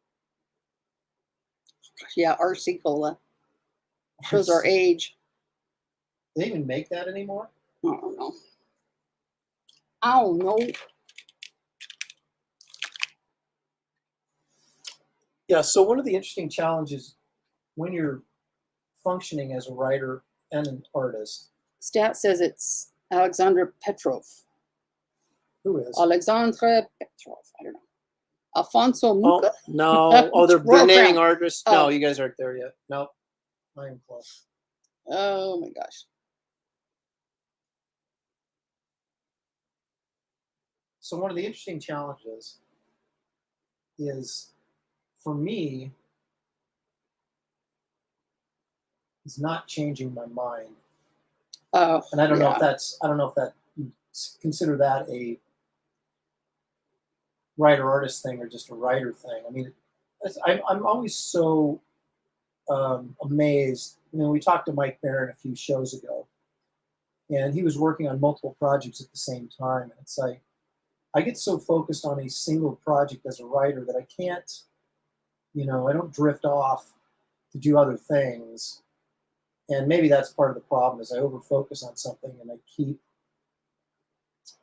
Yeah, RC Cola. Shows our age. Do they even make that anymore? I don't know. I don't know. Yeah, so one of the interesting challenges when you're functioning as a writer and an artist, Stat says it's Alexandra Petrov. who is? Alexandra Petrov. I don't know. Alfonso Oh, Muca. no. Oh, they're Roll naming crown. artists. Oh. No, you guys aren't there yet. Nope. I am close. Oh my gosh. So one of the interesting challenges is, for me, is not changing my mind. Oh, And I don't know if yeah. that's, I don't know if that, you consider that a writer-artist thing or just a writer thing. I mean, I'm always so amazed. You know, we talked to Mike Barron a few shows ago, and he was working on multiple projects at the same time. And it's like, I get so focused on a single project as a writer that I can't, you know, I don't drift off to do other things. And maybe that's part of the problem is I overfocus on something and I keep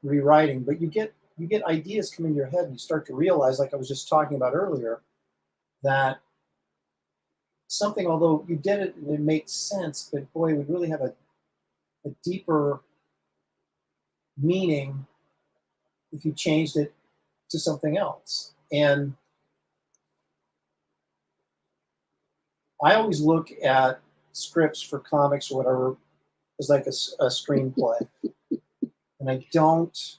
rewriting. But you get ideas come in your head and you start to realize, like I was just talking about earlier, that something, although you did it and it makes sense, but boy, it would really have a deeper meaning if you changed it to something else. And I always look at scripts for comics or whatever as like a screenplay. And I don't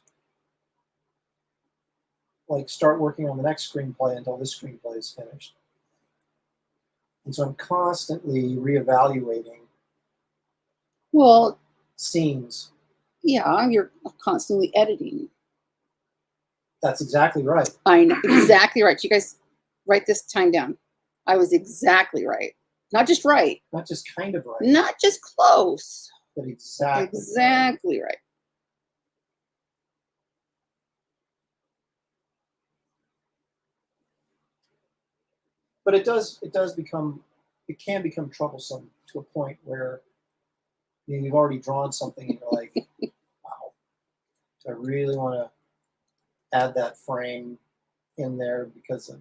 like start working on the next screenplay until this screenplay is finished. And so I'm constantly reevaluating scenes. Yeah, you're constantly editing. That's exactly right. I know, exactly right. You guys write this time down. I was exactly right. Not just right. Not just kind of right. Not just close. But exactly. Exactly right. But it can become troublesome to a point where you've already drawn something and you're like, wow, do I really want to add that frame in there because of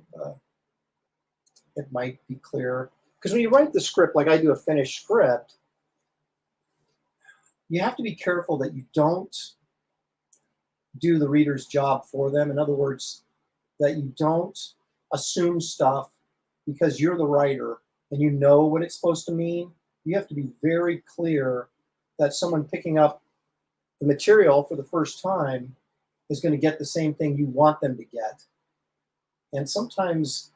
it might be clearer? Because when you write the script, like I do a finished script, you have to be careful that you don't do the reader's job for them. In other words, that you don't assume stuff because you're the writer and you know what it's supposed to mean. You have to be very clear that someone picking up the material for the first time is going to get the same thing you want them to get. And sometimes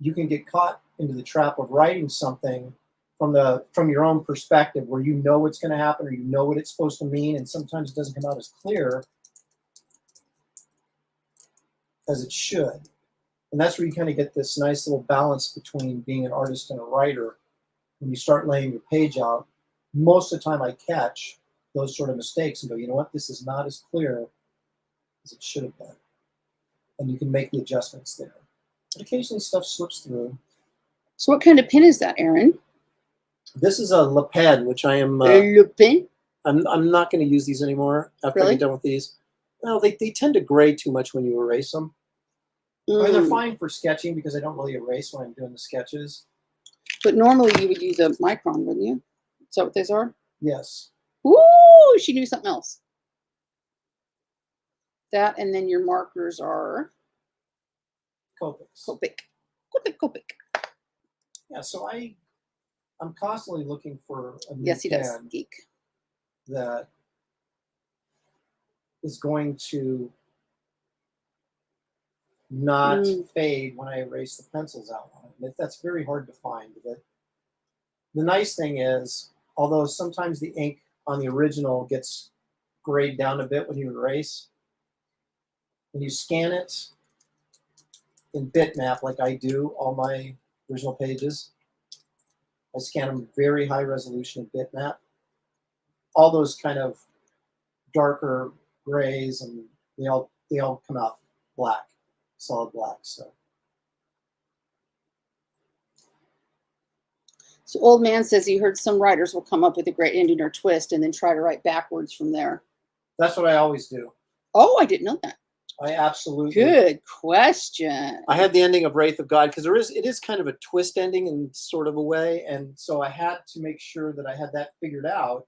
you can get caught into the trap of writing something from your own perspective where you know what's going to happen or you know what it's supposed to mean, and sometimes it doesn't come out as clear as it should. And that's where you kind of get this nice little balance between being an artist and a writer. When you start laying your page out, most of the time I catch those sort of mistakes and go, you know what, this is not as clear as it should have been. And you can make the adjustments there. But occasionally stuff slips through. So what kind of pen is that, Aaron? This is a Le Pen, which I am... Le Pen? I'm not going to use these anymore after I'm done with these. No, they tend to gray too much when you erase them. I mean, they're fine for sketching because I don't really erase when I'm doing the sketches. But normally you would use a micron, wouldn't you? Is that what these are? Yes. Ooh, she knew something else. That, and then your markers are? Copics. Copic. Yeah, so I'm constantly looking for a new yes, he does. pen Geek. that is going to not fade when I erase the pencil's outline. That's very hard to find. But the nice thing is, although sometimes the ink on the original gets grayed down a bit when you erase, when you scan it in bitmap like I do all my original pages, I scan them very high resolution in bitmap. All those kind of darker grays, and they all come out black, solid black. So Old Man says he heard some writers will come up with a great ending or twist and then try to write backwards from there. That's what I always do. Oh, I didn't know that. I absolutely. Good question. I had the ending of Wraith of God because it is kind of a twist ending in sort of a way, and so I had to make sure that I had that figured out.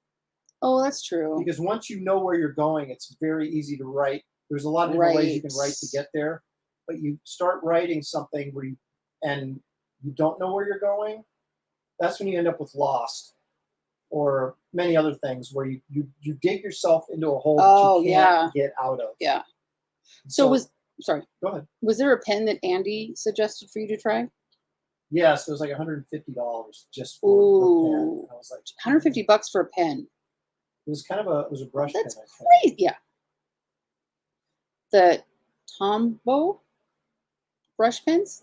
Oh, that's true. Because once you know where you're going, it's very easy to write. There's a lot of different ways you can write to get there, but you start writing something and you don't know where you're going. That's when you end up with Lost or many other things where you dig yourself into a hole that you can't get out of. Yeah. So sorry. Go ahead. Was there a pen that Andy suggested for you to try? Yes, it was like $150 just for the pen. I was like, $150 for a pen. It was kind of a brush That's pen. Great. Yeah. The Tombow brush pens.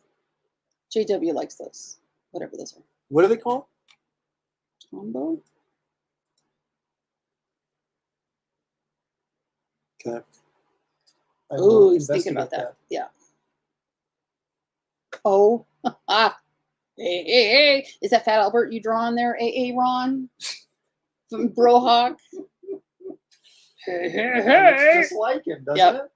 JW likes those, whatever those are. What are they called? Tombow. Okay. Oh, he's thinking about that. Yeah. Oh, hey. Is that Fat Albert you draw on there? Ron from Brohawk. Looks just like him, doesn't it?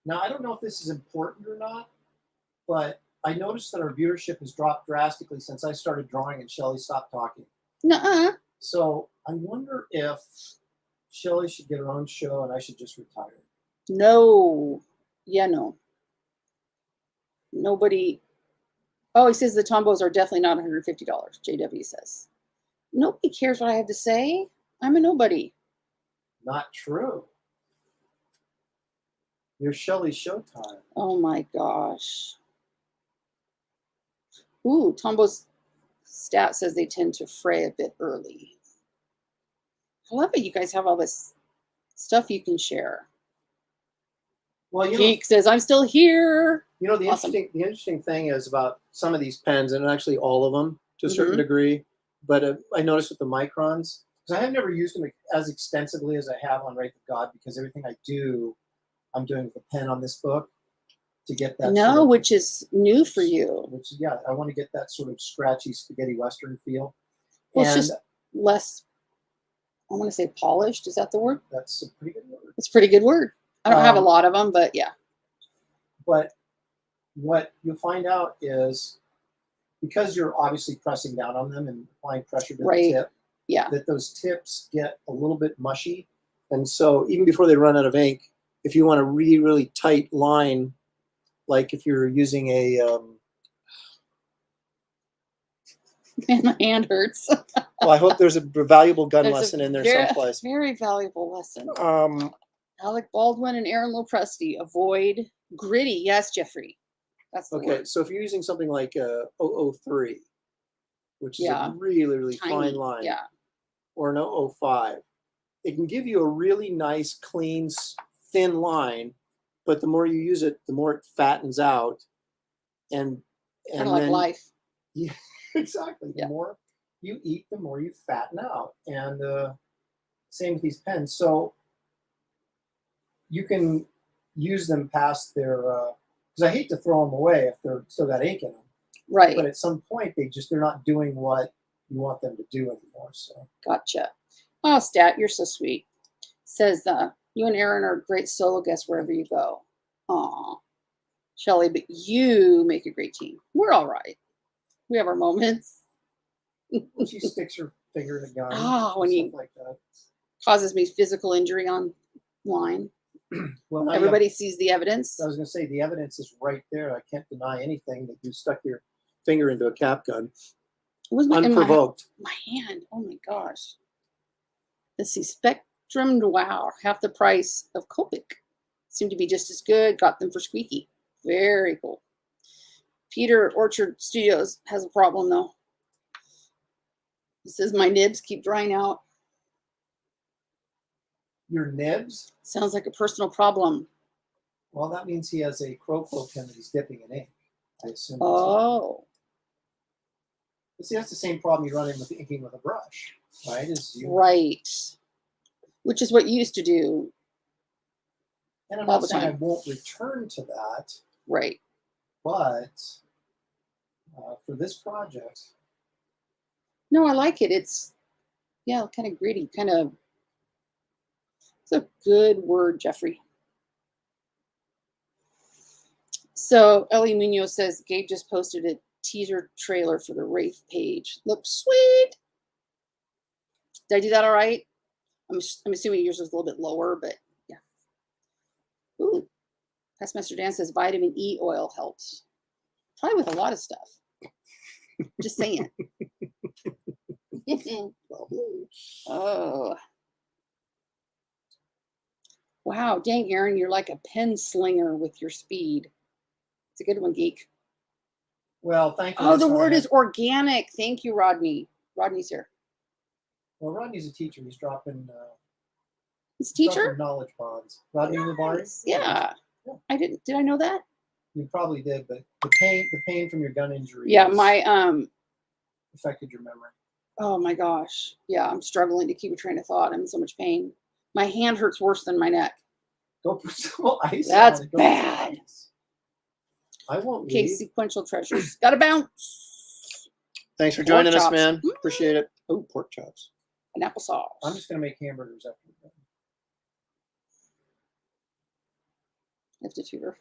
Now, I don't know if this is important or not, but I noticed that our viewership has dropped drastically since I started drawing and Shelly stopped talking. Nuh-uh. So I wonder if Shelly should get her own show and I should just retire. No. Yeah, no. Nobody. Oh, he says the Tombos are definitely not $150, JW says. Nobody cares what I have to say. I'm a nobody. Not true. You're Shelly's showtime. Oh my gosh. Ooh, Tombo's stat says they tend to fray a bit early. I love it. You guys have all this stuff you can share. Well, Geek says, I'm still here. You know, the interesting thing is about some of these pens, and actually all of them to a certain degree, but I noticed with the microns, because I have never used them as extensively as I have on Wraith of God, because everything I do, I'm doing with the pen on this book to get that. No, which is new for you. Which, yeah, I want to get that sort of scratchy spaghetti western feel. Well, it's just less, I want to say polished. Is that the word? That's a pretty good word. It's a pretty good word. I don't have a lot of them, but yeah. But what you'll find out is, because you're obviously pressing down on them and applying pressure to the tip, that those tips get a little bit mushy. And so even before they run out of ink, if you want a really, really tight line, like if you're using a... Man, my hand hurts. Well, I hope there's a valuable gun lesson in there someplace. Very valuable lesson. Alec Baldwin and Aaron Lopresti, avoid gritty. Yes, Jeffrey. That's the word. So if you're using something like 003, which is a really, really fine line, or an 005, it can give you a really nice, clean, thin line, but the more you use it, the more it fattens out. And kind of like life. Yeah, exactly. The more you eat, the more you fatten out. And same with these pens. So you can use them past their, because I hate to throw them away if they're still got ink in them. Right. But at some point, they're not doing what you want them to do anymore. So gotcha. Oh, Stat, you're so sweet. Says you and Aaron are great solo guests wherever you go. Aw, Shelly, but you make a great team. We're all right. We have our moments. When she sticks her finger in a gun. Oh, when you like that. Causes me physical injury online. Well, everybody sees the evidence. I was going to say the evidence is right there. I can't deny anything that you stuck your finger into a cap gun. It was unprovoked. My hand. Oh my gosh. Let's see. Spectrum Wow, half the price of Copic. Seemed to be just as good. Got them for squeaky. Very cool. Peter Orchard Studios has a problem though. He says my nibs keep drying out. Your nibs? Sounds like a personal problem. Well, that means he has a Crowflow pen that he's dipping in ink, I assume. Oh. But see, that's the same problem you run in with inking with a brush, right? Right. Which is what you used to do. And I'm not saying I won't return to that. Right. But for this project. No, I like it. It's, kind of gritty, kind of. It's a good word, Jeffrey. So Ellie Munoz says Gabe just posted a teaser trailer for the Wraith page. Looks sweet. Did I do that all right? I'm assuming yours was a little bit lower, but yeah. Ooh. Pestmaster Dan says vitamin E oil helps. Probably with a lot of stuff. Just saying. Oh. Wow, dang, Aaron, you're like a pen slinger with your speed. It's a good one, Geek. Well, thank you. Oh, the word is organic. Thank you, Rodney. Rodney's here. Well, Rodney's a teacher. He's dropping His It's teacher? knowledge bonds. Rodney Lavari? Nice. Yeah. Yeah. I didn't. Did I know that? You probably did, but the pain from your gun injury Yeah, has my affected your memory. oh my gosh. Yeah, I'm struggling to keep a train of thought. I'm in so much pain. My hand hurts worse than my neck. Go put some ice That's on it. Go put some bad. ice. I won't Okay, leave. sequential treasures. Gotta bounce. Thanks for Pork joining us, chops. man. Appreciate it. Oh, pork chops. And applesauce. I'm just gonna make hamburgers after we're done. I have to tutor.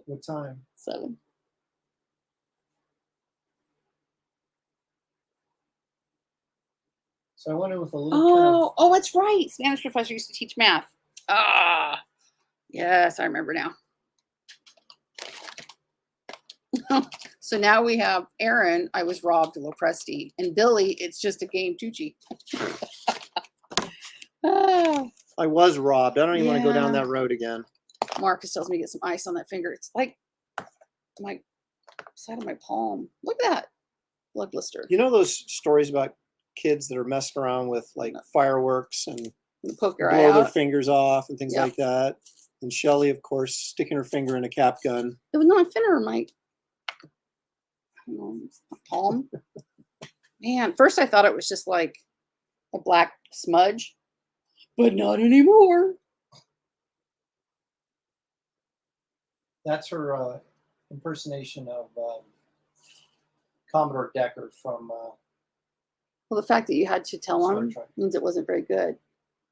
What time? 7. So I went in with a little Oh, that's right. Spanish professor used to teach math. Ah, yes, I remember now. So now we have Aaron. I was robbed Lopresti, and Billy. It's just a game, Tucci. I was robbed. I don't even want to go down Yeah. that road again. Marcus tells me to get some ice on that finger. It's like my side of my palm. Look at that blood blister. You know those stories about kids that are messing around with like fireworks and You poke your eye blow their out. fingers off and things Yeah. like that. And Shelly, of course, sticking her finger in a cap gun. It was not thinner, my palm. Man, first I thought it was just like a black smudge, but not anymore. That's her impersonation of Commodore Decker from. Well, the fact that you had to tell Star him Trek. means it wasn't very good.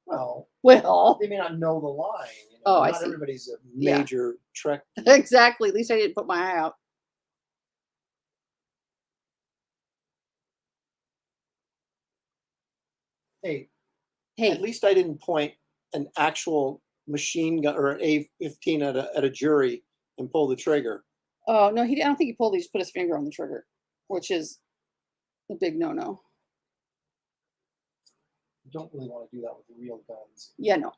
Well, Well, they may not know the line. You know? Oh, I not see. everybody's a Yeah. major Trek. exactly. At least I didn't put my eye out. Hey, Hey, at least I didn't point an actual machine gun or an A-15 at a jury and pull the trigger. oh no, I don't think he pulled. He just put his finger on the trigger, which is a big no-no. You don't really want to do that with real guns. Yeah, no.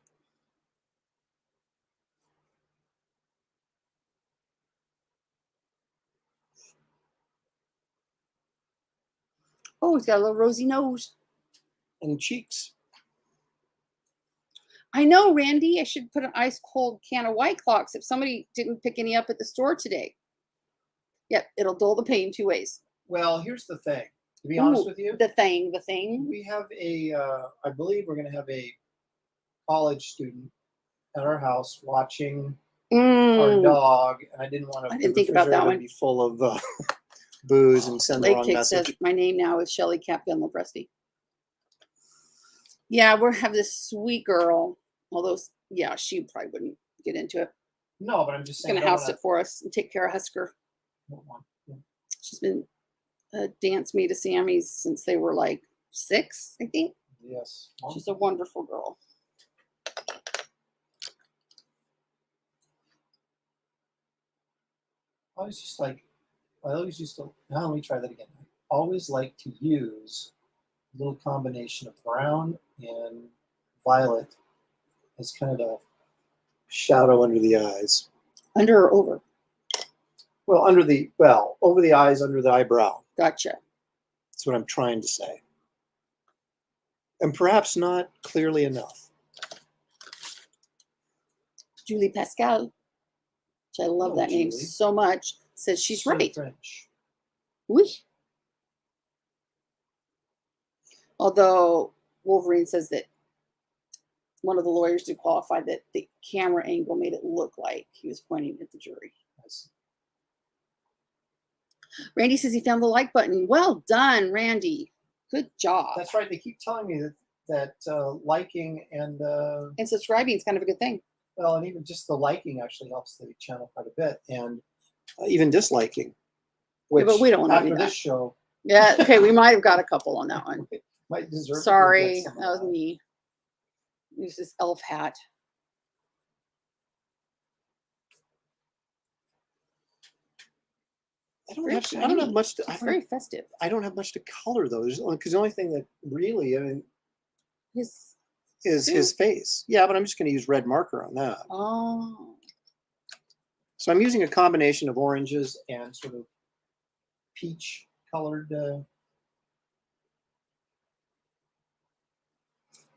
Oh, he's got a little rosy nose. And cheeks. I know, Randy. I should put an ice cold can of White Clocks if somebody didn't pick any up at the store today. Yep, it'll dull the pain 2 ways. Well, here's the thing. To be honest Ooh, with you, the thing. we have I believe we're going to have a college student at our house watching our dog, and I didn't want to. I didn't think about that one. Be full of booze and send the Lake wrong Cake message. says, my name now is Shelly Capgun Lopresti. Yeah, we have this sweet girl. Although, yeah, she probably wouldn't get into it. No, but I'm just She's saying. going to house it for us and take care of Husker. She's been a dance me to Sammy's since they were like 6, I think. Yes. She's a wonderful girl. I always used to, now let me try that again. I always like to use a little combination of brown and violet as kind of a shadow under the eyes. Under or over? Well, over the eyes, under the eyebrow. Gotcha. That's what I'm trying to say. And perhaps not clearly enough. Julie Pascal, which I love that name Julie. so much, says she's So right. French. Oui. Although Wolverine says that one of the lawyers did qualify that the camera angle made it look like he was pointing at the jury. Randy says he found the like button. Well done, Randy. Good job. That's right. They keep telling me that liking and subscribing is kind of a good thing. well, and even just the liking actually helps the channel quite a bit, and even disliking. Which, but we don't want to after do that. this show. Yeah. Okay. We might have got a couple on that one. Might deserve. Sorry, that was me. Use this elf hat. I don't have much to. It's very festive. I don't have much to color those because the only thing that really, is his face. Yeah, but I'm just going to use red marker on that. Oh. So I'm using a combination of oranges and sort of peach colored.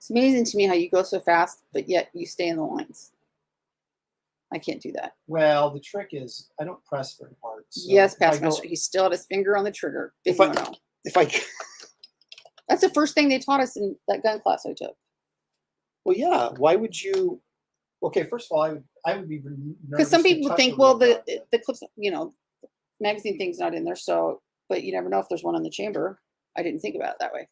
It's amazing to me how you go so fast, but yet you stay in the lines. I can't do that. Well, the trick is I don't press very hard. So Yes, if I past go- master. He still had his finger on the trigger. Big If I- no-no. If I, That's the first thing they taught us in that gun class I took. well, yeah. Why would you? Okay, first of all, I would be nervous Because some to people touch think, a well, real gun. the clips, you know, magazine thing's not in there, so, but you never know if there's one in the chamber. I didn't think about it that way.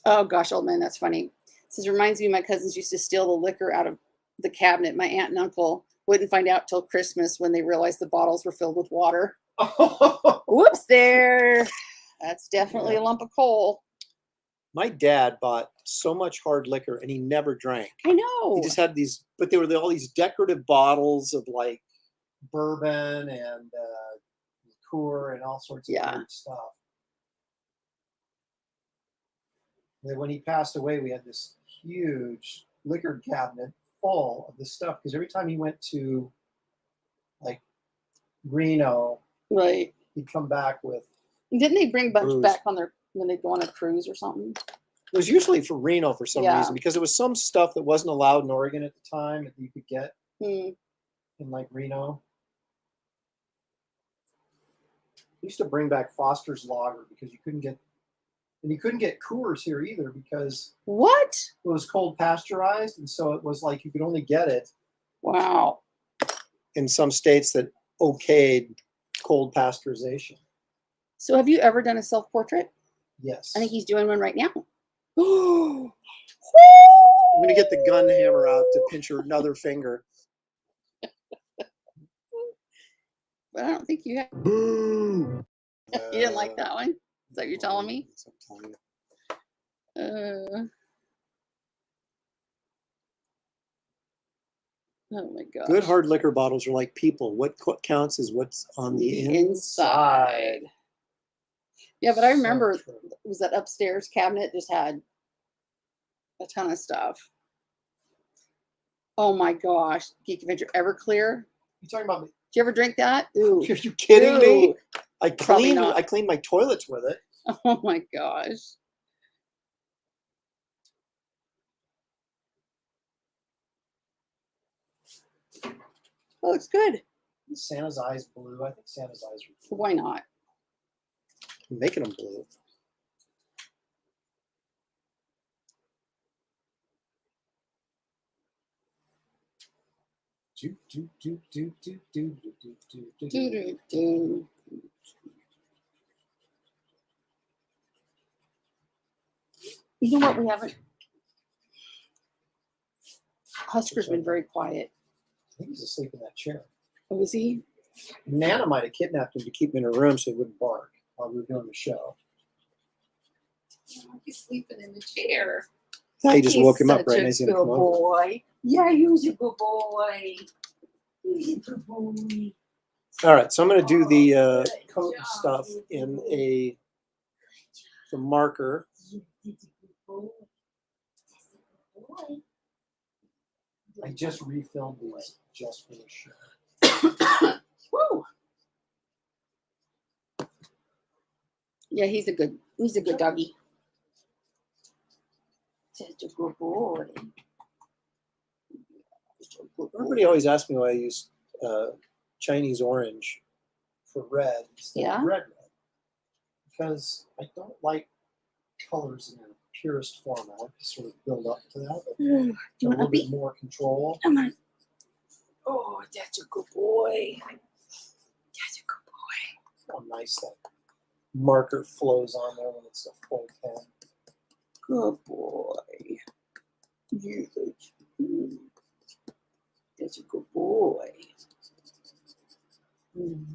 Oh gosh, old man, that's funny. This reminds me, my cousins used to steal the liquor out of the cabinet. My aunt and uncle wouldn't find out till Christmas when they realized the bottles were filled with water. Whoops, there. That's definitely a lump of coal. My dad bought so much hard liquor and he never drank. I know. He just had these, but they were all these decorative bottles of like bourbon and liqueur and all sorts of weird stuff. Then when he passed away, we had this huge liquor cabinet full of this stuff because every time he went to like Reno, Right. he'd come back with. Didn't they bring a bunch booze. back on their when they go on a cruise or something? It was usually for Reno for some Yeah. reason because it was some stuff that wasn't allowed in Oregon at the time that you could get Hmm. in like Reno. He used to bring back Foster's Lager because you couldn't get Coors here either because What? it was cold pasteurized, and so it was like you could only get it Wow. in some states that okayed cold pasteurization. So have you ever done a self-portrait? Yes. I think he's doing one right now. I'm going to get the gun hammer out to pinch her another finger. But I don't think you have. Boo! You didn't like that one? Is that what you're telling me? That's what I'm telling you. Oh my god. Good hard liquor bottles are like people. What counts is what's on the inside. Yeah, but I So remember true. it was that upstairs cabinet just had a ton of stuff. Oh my gosh. Geek Adventure Everclear. You talking about? Did you ever drink that? Ooh. Are you kidding me? Ew. I Probably cleaned not. my toilets with it. Oh my gosh. Oh, looks good. Santa's eyes blue. I think Santa's eyes are blue. Why not? I'm making them blue. Do, do, do, do, do, do, do, do, do, do, do. Doo-doo-doo. You know what? We haven't. Husker's been very quiet. I think he's asleep in that chair. Oh, is he? Nana might have kidnapped him to keep him in her room so he wouldn't bark while we were doing the show. Oh, he's sleeping in the chair. I just woke him up right Such as a he's good going to come over. boy. Yeah, he's a good boy. He's a good boy. All right, so I'm going to do the Good coat job, stuff in baby. the marker. He's a good boy. He's a good boy. I just refilled these just for the show. Woo. Yeah, he's a good doggy. Such a good boy. Such a good boy. Everybody always asks me why I use Chinese orange for red instead Yeah? of red. Because I don't like colors in their purest form. I like to sort of build up to that. Do you A want little a bit beat? more control. Come on. Oh, that's a good boy. That's a good boy. How nice that marker flows on there when it's a full pen. Good boy. Yes. That's a good boy. Mm.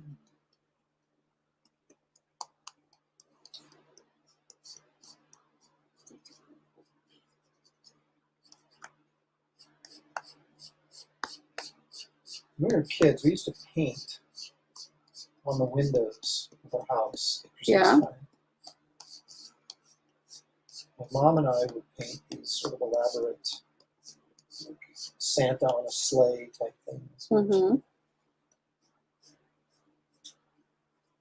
When we were kids, we used to paint on the windows of our house at Christmas Yeah. time. My mom and I would paint these sort of elaborate like Santa on a sleigh type things, Mm-hmm.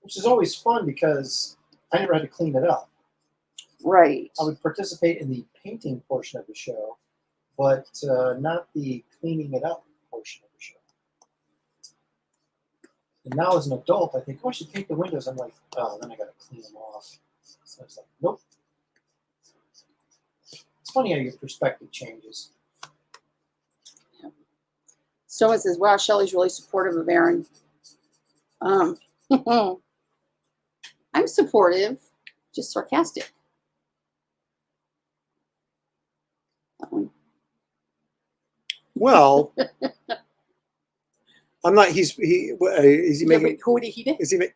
which is always fun because I never had to clean it up. Right. I would participate in the painting portion of the show, but not the cleaning it up portion of the show. And now as an adult, I think, oh, I should paint the windows. I'm like, oh, then I got to clean them off. So I was like, nope. It's funny how your perspective changes. Stoneman says, wow, Shelly's really supportive of Aaron. I'm supportive, just sarcastic. That one. Well, I'm not. Is he making? Who did he do? Is he making?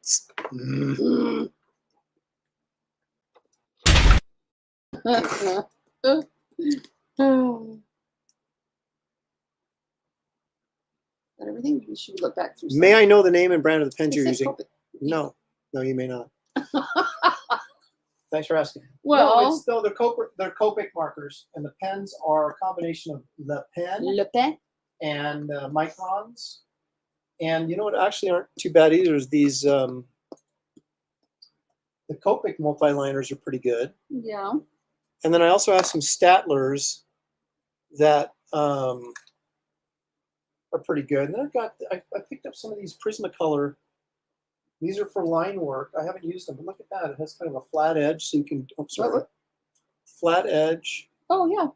Got everything? We should look back through. May I know the name and brand of the pens you're using? Copic. No, you may not. Thanks for asking. Well, they're Copic markers, and the pens are a combination of Le Pen and microns. And you know what? Actually, aren't too bad either. Is these the Copic multi-liners are pretty good. Yeah. And then I also have some Statlers that are pretty good. And then I picked up some of these Prismacolor. These are for line work. I haven't used them, but look at that. It has kind of a flat edge, so you can. Oh, sorry. Flat edge. Oh yeah.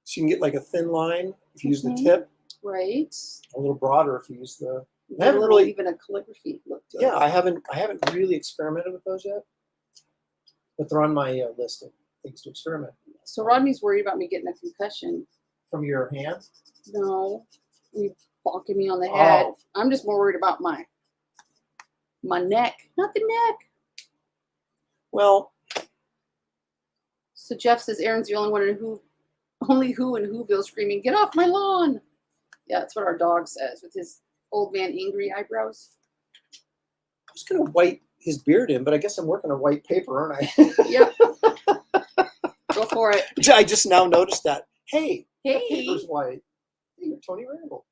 So you can get like a thin line if you use the tip. Right. A little broader if you use the. I haven't really even a calligraphy look to it. Yeah, I haven't really experimented with those yet, but they're on my list of things to experiment. So Rodney's worried about me getting a concussion. From your hand? No, you bonking me on the head. Oh. I'm just more worried about my neck, not the neck. Well, so Jeff says Aaron's the only one in Whoville screaming, "Get off my lawn!" Yeah, that's what our dog says with his old man angry eyebrows. I was gonna white his beard in, but I guess I'm working on white paper, aren't I? Yep. Go for it. I just now noticed that. Hey, Hey. that paper's white. Hey, you're Tony Randall.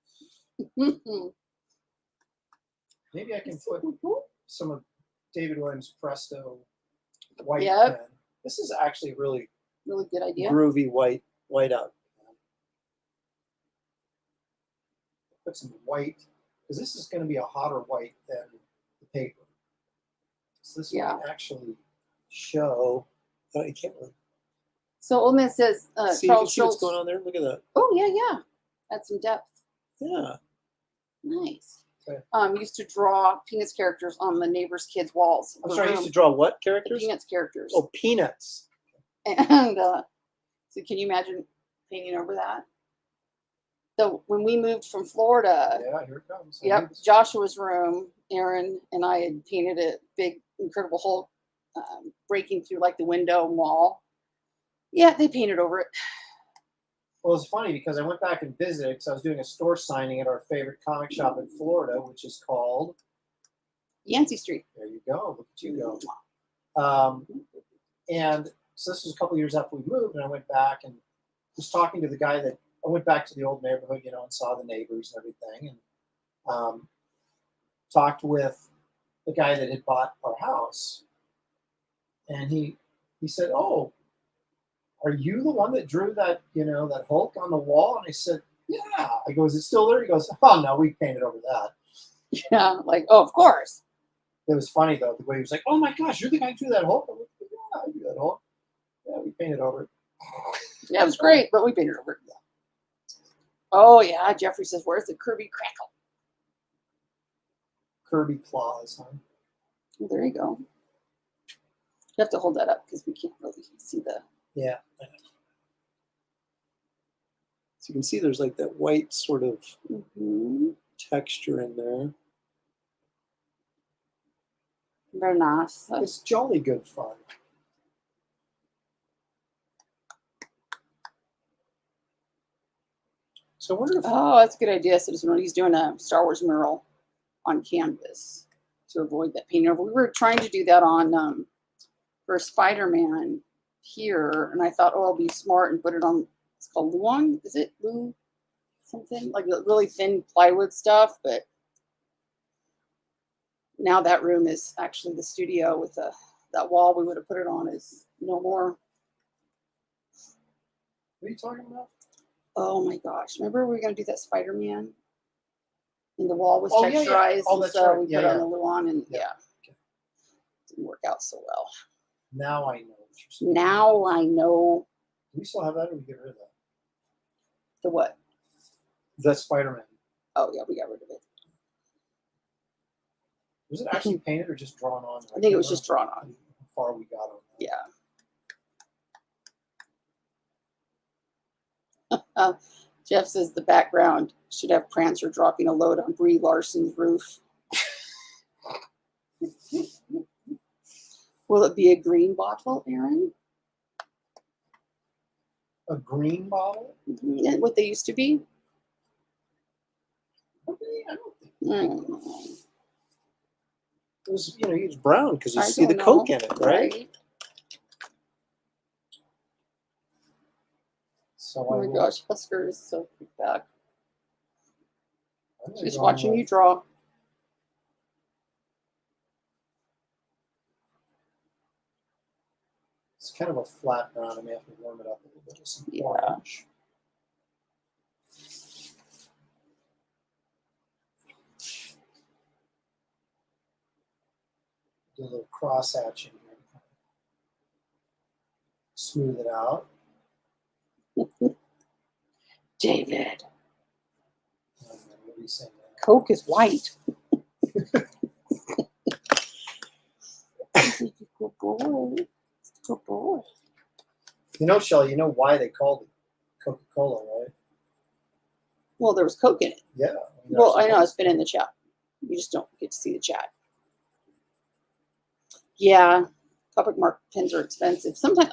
Maybe I can put some of David Williams' Presto white pen. This is actually really good idea. Groovy white out. Put some white, because this is going to be a hotter white than the paper. So this will actually show. You can't really. So old man says, see, Charles see what's going on there? Look at that. Oh yeah. Add some depth. Yeah. Nice. Okay. Used to draw Peanuts characters on the neighbors' kids' walls. I'm sorry, I used to draw what characters? Peanuts characters. Oh, Peanuts. And so can you imagine painting over that? So when we moved from Florida, yeah, here it comes. Yep, Joshua's room, Aaron and I had painted a big, incredible hole breaking through like the window and wall. Yeah, they painted over it. Well, it's funny because I went back and visited because I was doing a store signing at our favorite comic shop in Florida, which is called Yancey Street. There you go. Look at you go. And so this was a couple years after we moved, and I went back and was talking to the guy that I went back to the old neighborhood, and saw the neighbors and everything, and talked with the guy that had bought our house, and he said, "Oh, are you the one that drew that, that Hulk on the wall?" And I said, "Yeah." I go, "Is it still there?" He goes, "Oh no, we painted over that." Yeah, like, oh, of course. It was funny though, the way he was like, "Oh my gosh, you're the guy who drew that Hulk?" I'm like, "Yeah, I drew that Hulk. Yeah, we painted over it." Yeah, it was great, but we painted over it. Oh yeah, Jeffrey says, "Where's the Kirby crackle?" Kirby claws, huh? Well, there you go. You have to hold that up because we can't really see the. Yeah. So you can see there's like that white sort of texture in there. Very nice. It's jolly good fun. So I wonder if... Oh, that's a good idea. So he's doing a Star Wars mural on canvas to avoid that painting over. We were trying to do that on for Spider-Man here, and I thought, oh, I'll be smart and put it on. It's called Luong. Is it Lu? Something like really thin plywood stuff, but Now that room is actually the studio with that wall we would have put it on is no more. What are you talking about? Oh my gosh. Remember we were going to do that Spider-Man? And the wall was Oh, yeah, yeah. texturized. Oh, and that's so right. we Yeah, put on yeah. the Luan and Yeah. yeah. Okay. Didn't work out so well. Now I know what you're saying. Now I know Do we still have that, or we get rid of that? the what? The Spider-Man. Oh yeah, we got rid of it. Was it actually painted or just drawn on? I think it was just drawn on. How far we got on that. Yeah. Jeff says the background should have Prancer dropping a load on Brie Larson's roof. Will it be a green bottle, Aaron? A green bottle? Mm-hmm. What they used to be? Okay, I don't think Mm. it was. You know, it's brown because you I see the don't Coke know, in it, right? So Oh my gosh, Husker is so freaked back. I'm gonna She's go watching with- you draw. It's kind of a flat brown. I may have to warm it up a little bit with some Yeah. orange. Do a little cross hatching here. Smooth it out. David, What are you saying now? Coke is white. Good boy. Good boy. You know, Shelley, you know why they called it Coca-Cola, right? Well, there was Coke in it. Yeah. Well, I know it's been in the chat. You just don't get to see the chat. Yeah, Copic mark pens are expensive. Sometimes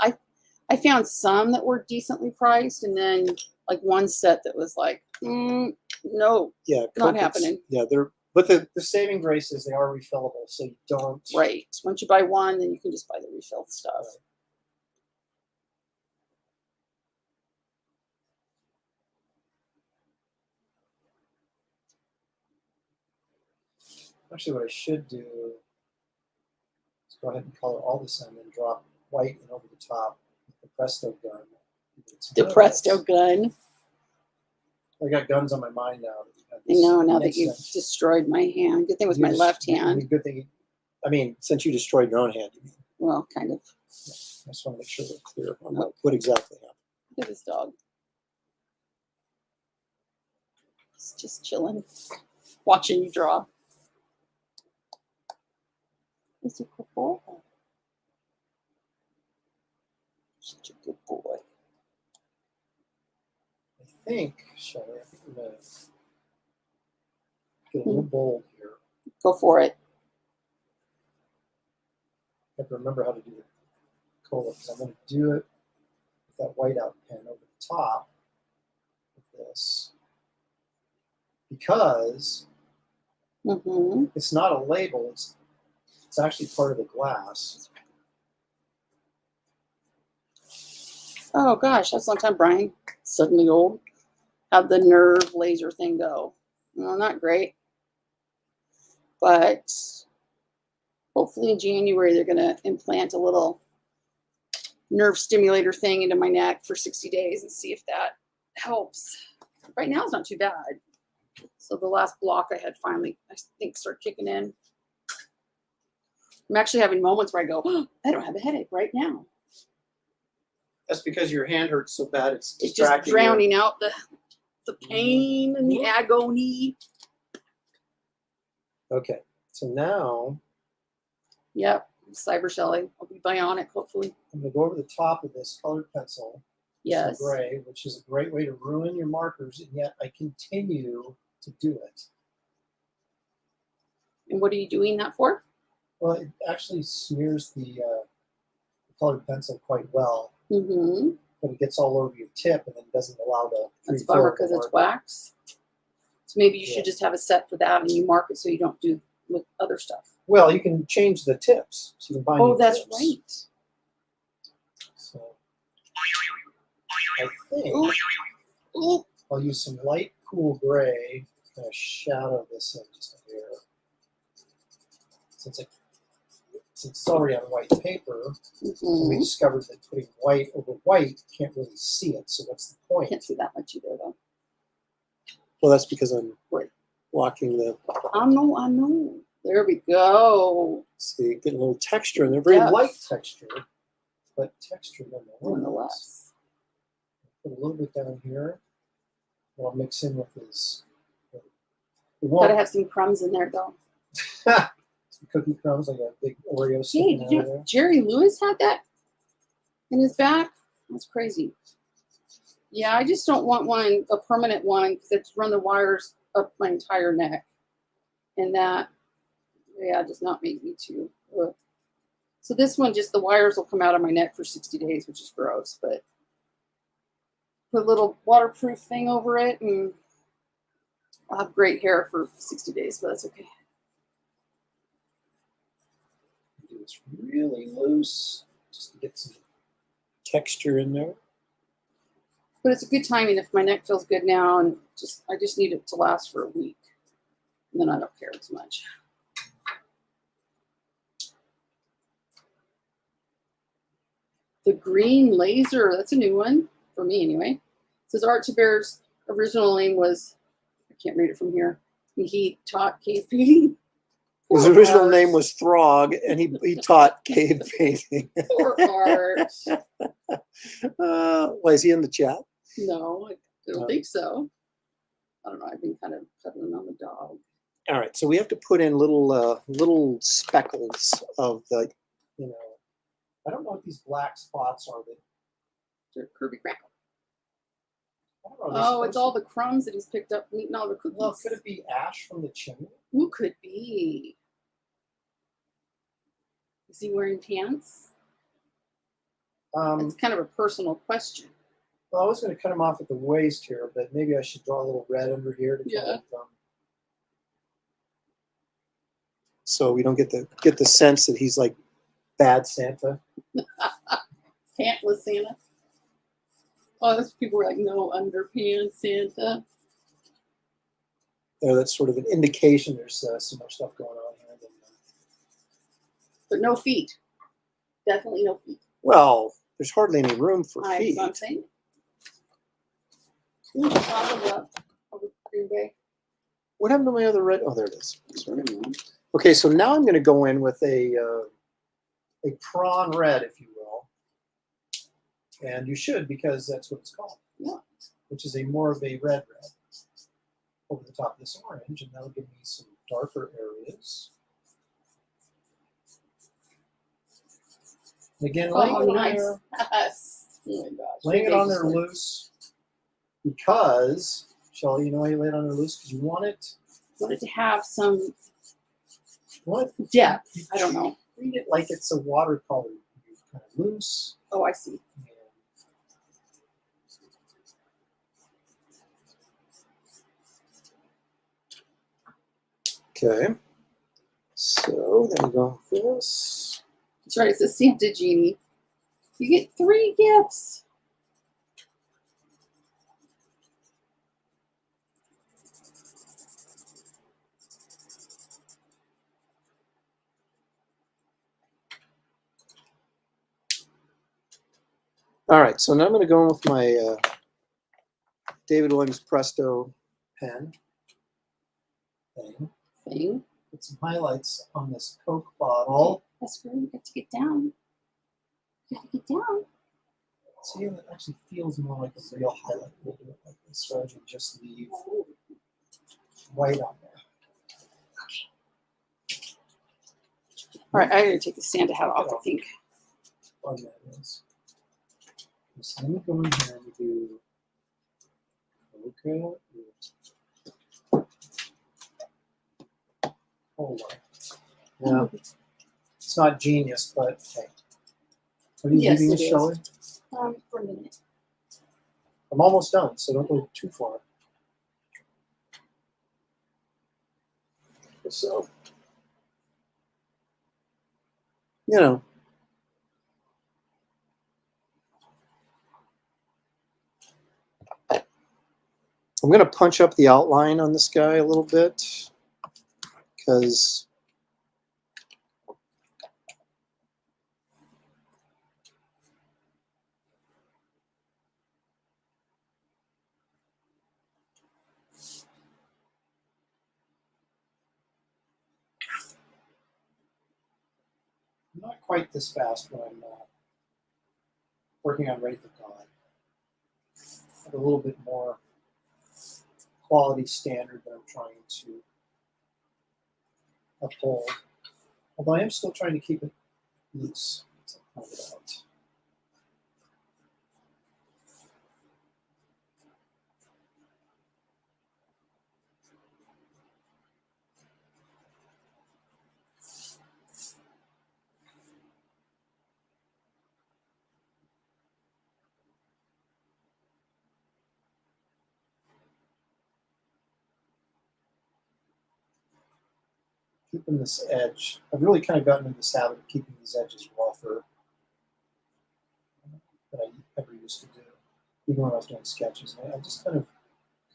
I found some that were decently priced, and then like one set that was like, no, Yeah, not Coke is- happening. Yeah, but the saving grace is they are refillable, so you don't. Right. Once you buy one, then you can just buy the refilled stuff. Actually, what I should do is go ahead and color all this in, and then drop white in over the top with the Presto gun. It's The good. Presto gun. I got guns on my mind now. I know, now that Makes you've sense. destroyed my hand. Good thing it was You my just- left hand. Good thing. I mean, since you destroyed your own hand, you mean. Well, kind of. I just want to make sure we're clear on Okay. what exactly happened. Look at this dog. He's just chilling, watching you draw. He's a good boy. Such a good boy. I think, Shelley, I think we're going to get a little bold here. Go for it. I have to remember how to do the cola because I'm going to do it with that whiteout pen over the top of this because Mm-hmm. it's not a label, it's actually part of the glass. Oh gosh, that's a long time, Brian. Suddenly old. How'd the nerve laser thing go? Well, not great. But hopefully in January they're gonna implant a little nerve stimulator thing into my neck for 60 days and see if that helps. Right now it's not too bad. So the last block I had finally, I think, started kicking in. I'm actually having moments where I go, oh, I don't have a headache right now. That's because your hand hurts so bad it's It's just distracting you. drowning out the pain and the agony. Okay, so now Yep, Cyber Shelly. I'll be bionic, hopefully. I'm going to go over the top of this colored pencil. Yes. Some gray, which is a great way to ruin your markers, and yet I continue to do it. And what are you doing that for? Well, it actually smears the colored pencil quite well, Mm-hmm. but it gets all over your tip and then doesn't allow the That's a refill bummer of the because it's marker. wax. So maybe you Yeah. should just have a set for that and you mark it so you don't do with other stuff. Well, you can change the tips. So you can buy Oh, new that's tips. right. So I think Ooh. Ooh. I'll use some light, cool gray to shadow this in just a hair. since it's already on white paper, we discovered that putting white over white, you can't really see it. So what's the point? Can't see that much either, though. Well, that's because I'm blocking the. I know. There we go. See, get a little texture, and they're very light texture, but texture nonetheless. Put a little bit down here. I'll mix in with this. Gotta have some crumbs in there, though. Some cookie crumbs, like a big Oreo sticking out of there. Jerry Lewis had that in his back? That's crazy. Yeah, I just don't want a permanent one, because it's run the wires up my entire neck. And that, does not make me too. Ugh. So this one, just the wires will come out of my neck for 60 days, which is gross, but put a little waterproof thing over it, and I'll have great hair for 60 days, but that's okay. Do this really loose, just to get some texture in there. But it's a good timing if my neck feels good now, and I just need it to last for a week. And then I don't care as much. The green laser, that's a new one for me anyway. It says Archie Bear's original name was, I can't read it from here. He taught cave painting. His original name was Throg, and he taught cave painting. Poor Art. Why, is he in the chat? No, I don't think so. I don't know. I've been kind of cuddling on the dog. All right, so we have to put in little speckles of the, I don't know what these black spots are. They're Kirby Crackle. Oh, it's all the crumbs that he's picked up from eating all the cookies. Well, could it be ash from the chimney? Who could be? Is he wearing pants? It's kind of a personal question. Well, I was going to cut him off at the waist here, but maybe I should draw a little red under here to kind of, so we don't get the sense that he's like bad Santa. Pantless Santa. Oh, those people were like, no underpants Santa. That's sort of an indication there's so much stuff going on here. But no feet. Definitely no feet. Well, there's hardly any room for feet. That's what I'm saying. Over Green Bay. What happened to my other red? Oh, there it is. Sorry. Okay, so now I'm going to go in with a prawn red, if you will. And you should, because that's what it's called. Yeah. Which is more of a red over the top of this orange, and that'll give me some darker areas. And again, laying it on there. Yes. Oh my gosh. Laying it on there loose, because, Shelly, you know why you lay it on there loose? Because you want it to have some depth. I don't know. Treat it like it's a watercolor. You're kind of loose. Oh, I see. Okay. So then we go with this. That's right. It's a Santa genie. You get 3 gifts. All right, so now I'm going to go in with my David Williams Presto pen thing. Put some highlights on this Coke bottle. That's where you get to get down. You got to get down. See, it actually feels more like a real highlight. We'll do it like this, rather than just leave white on there. All right, I gotta take the Santa hat off, I think. Fun that is. So let me go in here and do yeah. It's not genius, but hey. Are you leaving this, Shelley? For a minute. I'm almost done, so don't go too far. So, I'm going to punch up the outline on this guy a little bit, because quite this fast when I'm working on Wraith of God. I have a little bit more quality standard that I'm trying to uphold. Although I am still trying to keep it loose, as I pointed out. Keeping this edge, I've really kind of gotten into this habit of keeping these edges rougher than I ever used to do, even when I was doing sketches. I just kind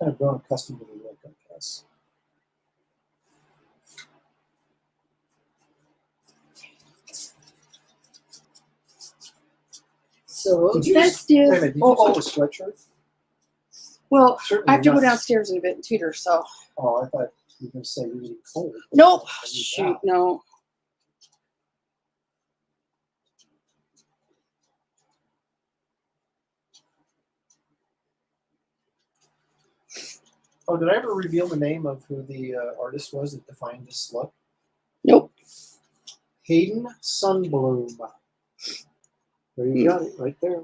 of grown accustomed to the look, I guess. So Did you festive. Wait a minute, did you just have a sweatshirt? Well, Certainly I have to go not. downstairs in a bit and tutor, so. Oh, I thought you were going to say you were really cold. Nope. I need Shoot, that. no. Oh, did I ever reveal the name of who the artist was that defined this look? Nope. Hayden Sunbloom. There you got it, right there.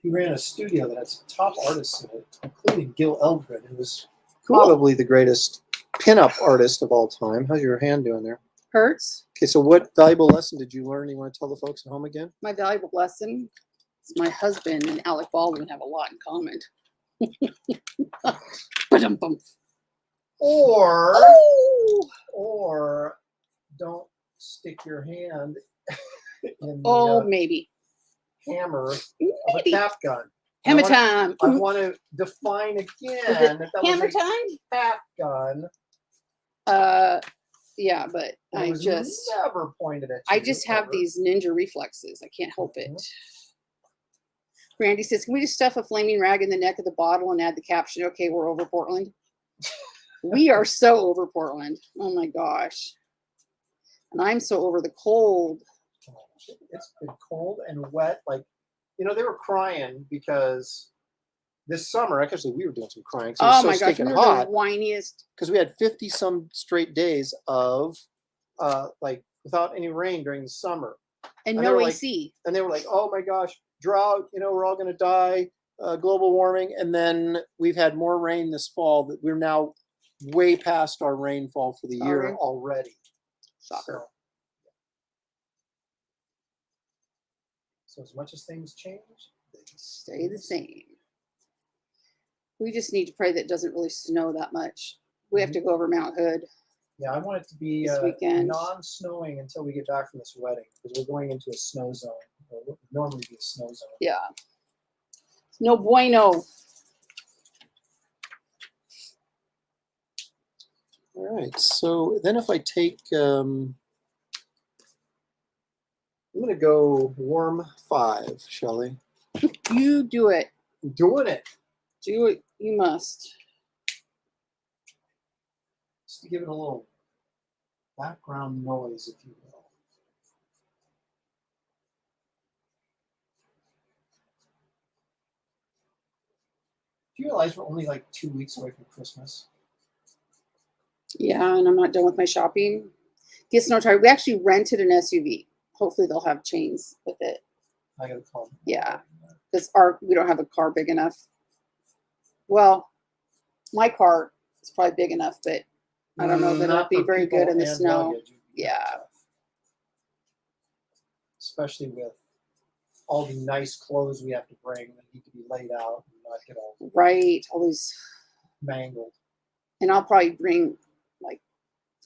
He ran a studio that had some top artists in it, including Gil Eldred, who was probably the greatest pinup artist of all time. How's your hand doing there? Hurts. Okay, so what valuable lesson did you learn? You want to tell the folks at home again? My valuable lesson is my husband and Alec Baldwin have a lot in common. Ba-dum-bum. Or don't stick your hand in Oh, the maybe. hammer of a Maybe. tap gun. Hammer time. I want to define again Is it that hammer was a time? tap gun. Yeah, but And it was never pointed at you. I just have ever. these ninja reflexes. I can't help it. Randy says, can we just stuff a flaming rag in the neck of the bottle and add the caption, okay, we're over Portland? We are so over Portland. Oh my gosh. And I'm so over the cold. It's been cold and wet. Like, you know, they were crying because this summer, actually, we were doing some crying. It was Oh so my gosh, we stinking were hot. the whiniest. Because we had 50 some straight days of like without any rain during the summer. And And no they were AC. And they were like, oh my gosh, drought, you know, we're all going to die, global warming. And then we've had more rain this fall that we're now way past our rainfall for the year already. Shocker. So as much as things change, they Stay the same. We just need to pray that it doesn't really snow that much. We have to go over Mount Hood. Yeah, I want it to be This weekend. non-snowing until we get back from this wedding because we're going into a snow zone. Or what would normally be a snow zone. Yeah. No bueno. All right. So then if I take, I'm going to go warm 5, Shelley. You do it. I'm doing it. Do it. You must. Just to give it a little background noise, if you will. Do you realize we're only like 2 weeks away from Christmas? Yeah, and I'm not done with my shopping. Get snow tire. We actually rented an SUV. Hopefully they'll have chains with it. I got to call them. Yeah, because we don't have a car big enough. Well, my car is probably big enough, but I don't know that it'll Not be for very good people in the and snow. luggage. Yeah. Especially with all the nice clothes we have to bring that need to be laid out and not get all Right. All these. mangled. And I'll probably bring like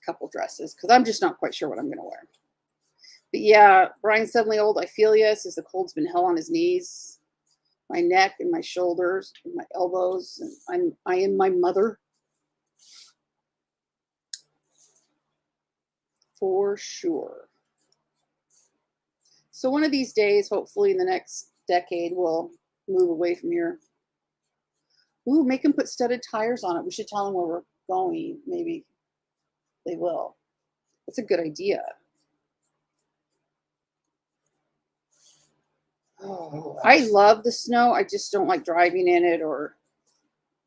a couple dresses because I'm just not quite sure what I'm going to wear. But yeah, Brian's suddenly old. I feel you. Says the cold's been hell on his knees, my neck and my shoulders and my elbows. And I am my mother. For sure. So one of these days, hopefully in the next decade, we'll move away from here. Ooh, make them put studded tires on it. We should tell them where we're going. Maybe they will. That's a good idea. Oh, I love the snow. I just don't like driving in it, or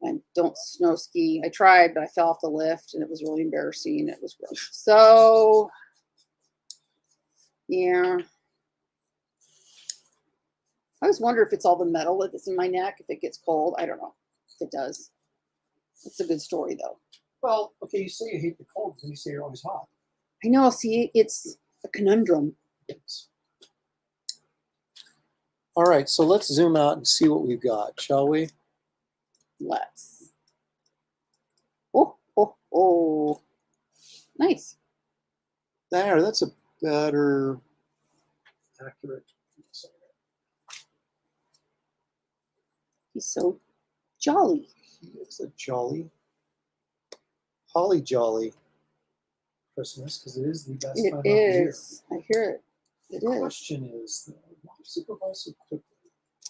I don't snow ski. I tried, but I fell off the lift and it was really embarrassing. It was gross. So, yeah. I always wonder if it's all the metal that's in my neck, if it gets cold. I don't know if it does. It's a good story, though. Well, okay, you say you hate the cold, and you say you're always hot. I know. See, it's a conundrum. Yes. All right, so let's zoom out and see what we've got, shall we? Let's. Oh, oh, oh. Nice. There, that's a better, accurate. He's so jolly. He is a jolly, holly jolly Christmas, because it is the best It time of the year. is. I hear it. It The is. question is, why does it go by so quickly?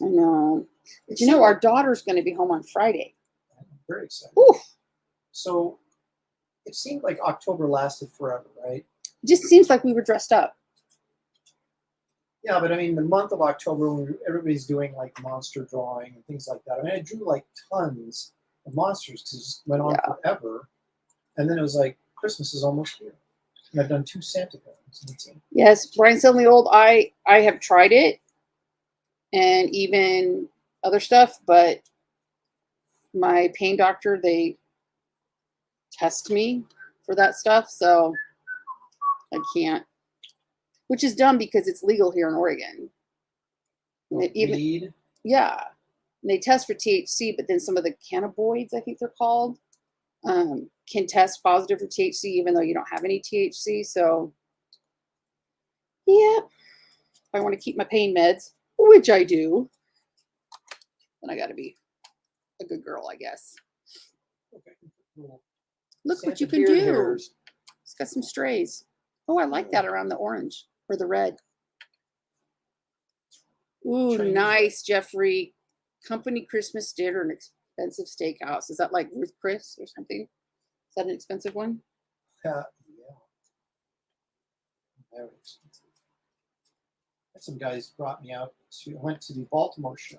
I know. But you know, our daughter's going to be home on Friday. I'm very excited. Oof. So it seemed like October lasted forever, right? It just seems like we were dressed up. Yeah, but I mean, the month of October, when everybody's doing like monster drawing and things like that. I mean, I drew like tons of monsters because it just went on forever. And then it was like, Christmas is almost here. And I've done 2 Santa cards. Yes, Brian Suddenly Old, I have tried it and even other stuff, but my pain doctor, they test me for that stuff, so I can't. Which is dumb because it's legal here in Oregon. Weed? Yeah. And they test for THC, but then some of the cannabinoids, I think they're called, can test positive for THC even though you don't have any THC. So, yeah, if I want to keep my pain meds, which I do, then I got to be a good girl, I guess. Okay. Cool. Look Santa what you can beard do. hairs. It's got some strays. Oh, I like that around the orange or the red. Ooh, Chinese nice, Jeffrey. Company Christmas dinner, an expensive steakhouse. Is that like Ruth Chris or something? Is that an expensive one? Yeah. Very expensive. Some guys brought me out to. I went to the Baltimore show,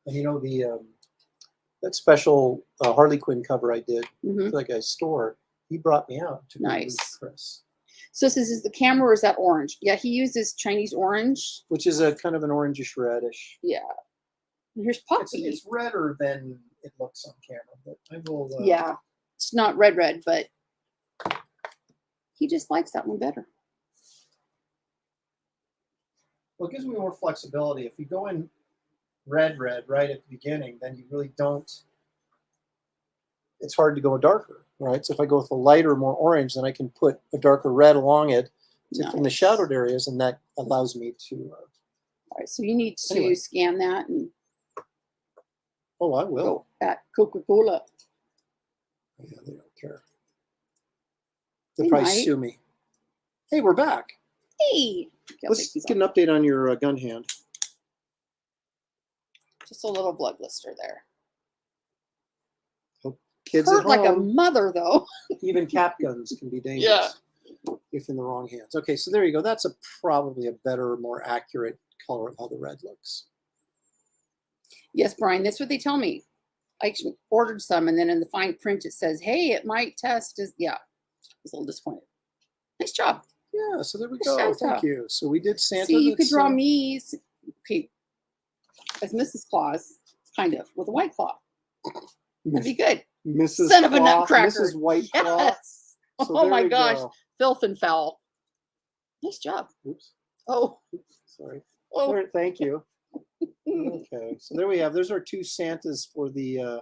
and you know the that special Harley Quinn cover I did for that guy's store. He brought me out to nice. Chris. So this is the camera, or is that orange? Yeah, he uses Chinese orange, which is a kind of an orangish reddish. Yeah. And here's Poppy. It's redder than it looks on camera, but I will. Yeah, it's not red, but he just likes that one better. Well, it gives me more flexibility. If you go in red right at the beginning, then you really don't. It's hard to go darker, right? So if I go with a lighter, more orange, then I can put a darker red along it in the shadowed areas, and that allows me to. All right, so you need to scan that and. Oh, I will. At Coca-Cola. Yeah, they don't care. They'll probably sue me. Hey, we're back. Hey. Let's get an update on your gun hand. Just a little blood blister there. Hope kids hurt at like home, a mother, though. Even cap guns can be dangerous if in the wrong hands. Okay, so there you go. That's probably a better, more accurate color of how the red looks. Yes, Brian, that's what they tell me. I actually ordered some, and then in the fine print it says, hey, it might test as, I was a little disappointed. Nice job. Yeah, so there we go. Thank you. So we did Santa. See, you could draw me, okay, as Mrs. Claus, kind of, with a white claw. That'd be good. Mrs. Son of a nutcracker. Mrs. White Claw. Yes. So oh my gosh. Go. Filth and foul. Nice job. Oops. Oh. Sorry. Oh. Thank you. Okay, so there we have. Those are 2 Santas for the.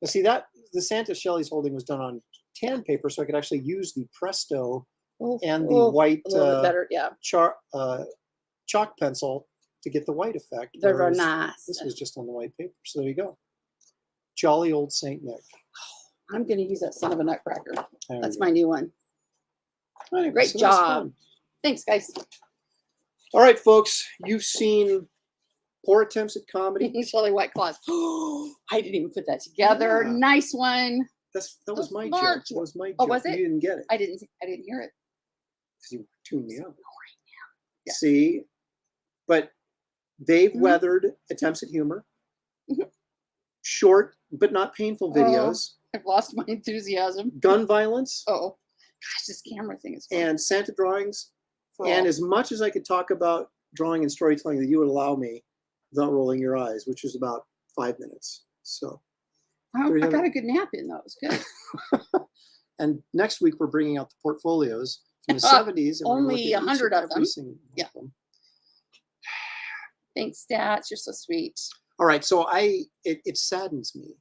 See that the Santa Shelley's holding was done on tan paper, so I could actually use the Presto and the white better, chalk pencil to get the white effect. They're very nice. This was just on the white paper. So there you go. Jolly old Saint Nick. I'm going to use that son of a nutcracker. That's my new one. Anyway, Great job. Thanks, guys. All right, folks. You've seen Poor attempts at comedy. Shelley White Claws. I didn't even put that together. Yeah. Nice one. That was my joke. Smart. That was my joke. Oh, was it? You didn't get it. I didn't hear it. Because you tuned me out. Yeah. See? But they've Mhm. weathered attempts at humor. Mhm. Short but not painful videos. I've lost my enthusiasm. Gun violence. Oh, gosh, this camera thing is fun. And Santa drawings. For And all. as much as I could talk about drawing and storytelling that you would allow me without rolling your eyes, which is about 5 minutes. So, I there you have got it. a good nap in. That was good. And next week we're bringing out the portfolios from the 70s. And we're gonna Only look at each 100 and of every them. single one Yeah. of them. Thanks, Stats. You're so sweet. All right, so it saddens me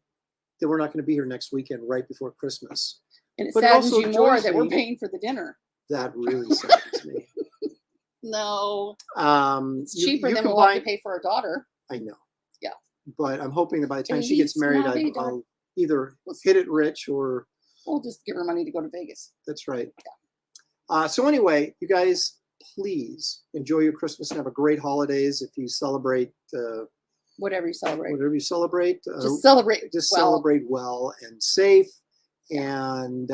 that we're not going to be here next weekend right before Christmas. And it But it saddens also you more joys that we're me. paying for the dinner. That really saddens me. No, it's You- cheaper you than we'll have to combine- pay for our daughter. I know. Yeah. But I'm hoping that by the time At she gets least married, not be done. I'll either We'll see. hit it rich or We'll just give her money to go to Vegas. that's right. So anyway, you guys, please enjoy your Christmas and have a great holidays. If you celebrate Whatever you celebrate. whatever you celebrate, Just celebrate. just well. celebrate well and safe. And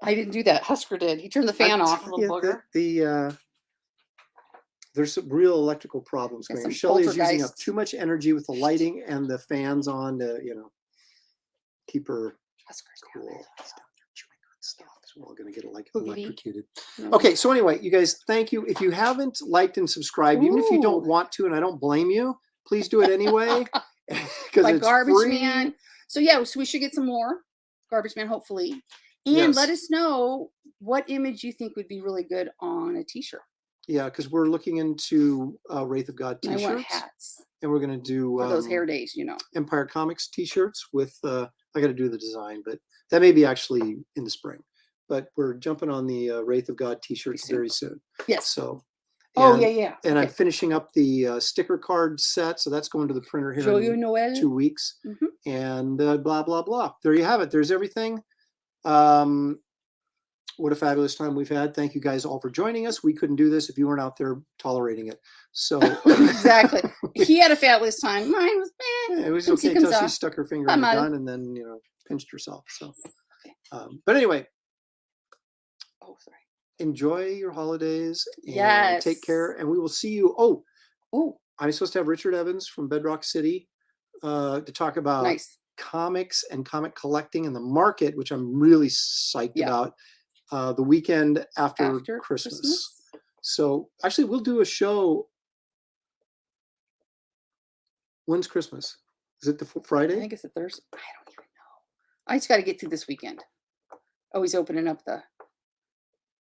I didn't do that. Husker did. He turned the fan I off, tell little you booger. there's some real electrical problems Yeah, going on. some Shelley is using up poltergeist. too much energy with the lighting and the fans on to, keep her Husker's cool. down He's there. down there chewing on stuff. So we're all going to get Boogity. electrocuted. No. Okay, so anyway, you guys, thank you. If you haven't liked and subscribed, even if you don't Ooh. want to, and I don't blame you, please do it anyway. Because Like it's Garbage free. Man. So yeah, so we should get some more Garbage Man, hopefully. And let Yes. us know what image you think would be really good on a t-shirt. Yeah, because we're looking into Wraith of God I want t-shirts. hats And we're going to do for those hair days, Empire Comics t-shirts with I got to do the design, but that may be actually in the spring. But we're jumping on the Wraith of God t-shirts very soon. Yes. So Oh, and- yeah. And I'm Okay. finishing up the sticker card set, so that's going to the printer here Joyeux in Noël. 2 weeks. Mhm. And blah blah blah. There you have it. There's everything. What a fabulous time we've had. Thank you guys all for joining us. We couldn't do this if you weren't out there tolerating it. So Exactly. He had a fabulous time. Mine was it was Oopsie okay until comes she off. stuck her finger Bye, in the Mother. gun and then pinched herself. So, Okay. but anyway, Oh, sorry. enjoy your holidays and Yes. take care. And we will see you. Oh, Oh, I'm supposed to have Richard Evans from Bedrock City to talk about nice. comics and comic collecting and the market, which I'm really psyched Yeah. about. The weekend after, After Christmas. So actually, we'll do a show. When's Christmas? Is it the I Friday? think it's a Thursday. I don't even know. I just got to get through this weekend. Oh, he's opening up the.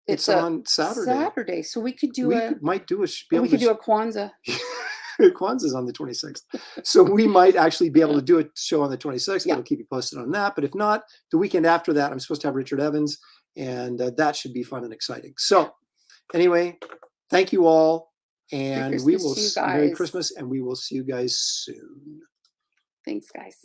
It's a on Saturday. Saturday, so we could do Might do a. we could do a Kwanzaa. Kwanzaa's on the 26th. So we might actually be able to do a show on the 26th. Yeah. We'll keep you posted on that. But if not, the weekend after that, I'm supposed to have Richard Evans, and that should be fun and exciting. So anyway, thank you all. And we will Christmas to you Merry guys. Christmas, and we will see you guys soon. Thanks, guys.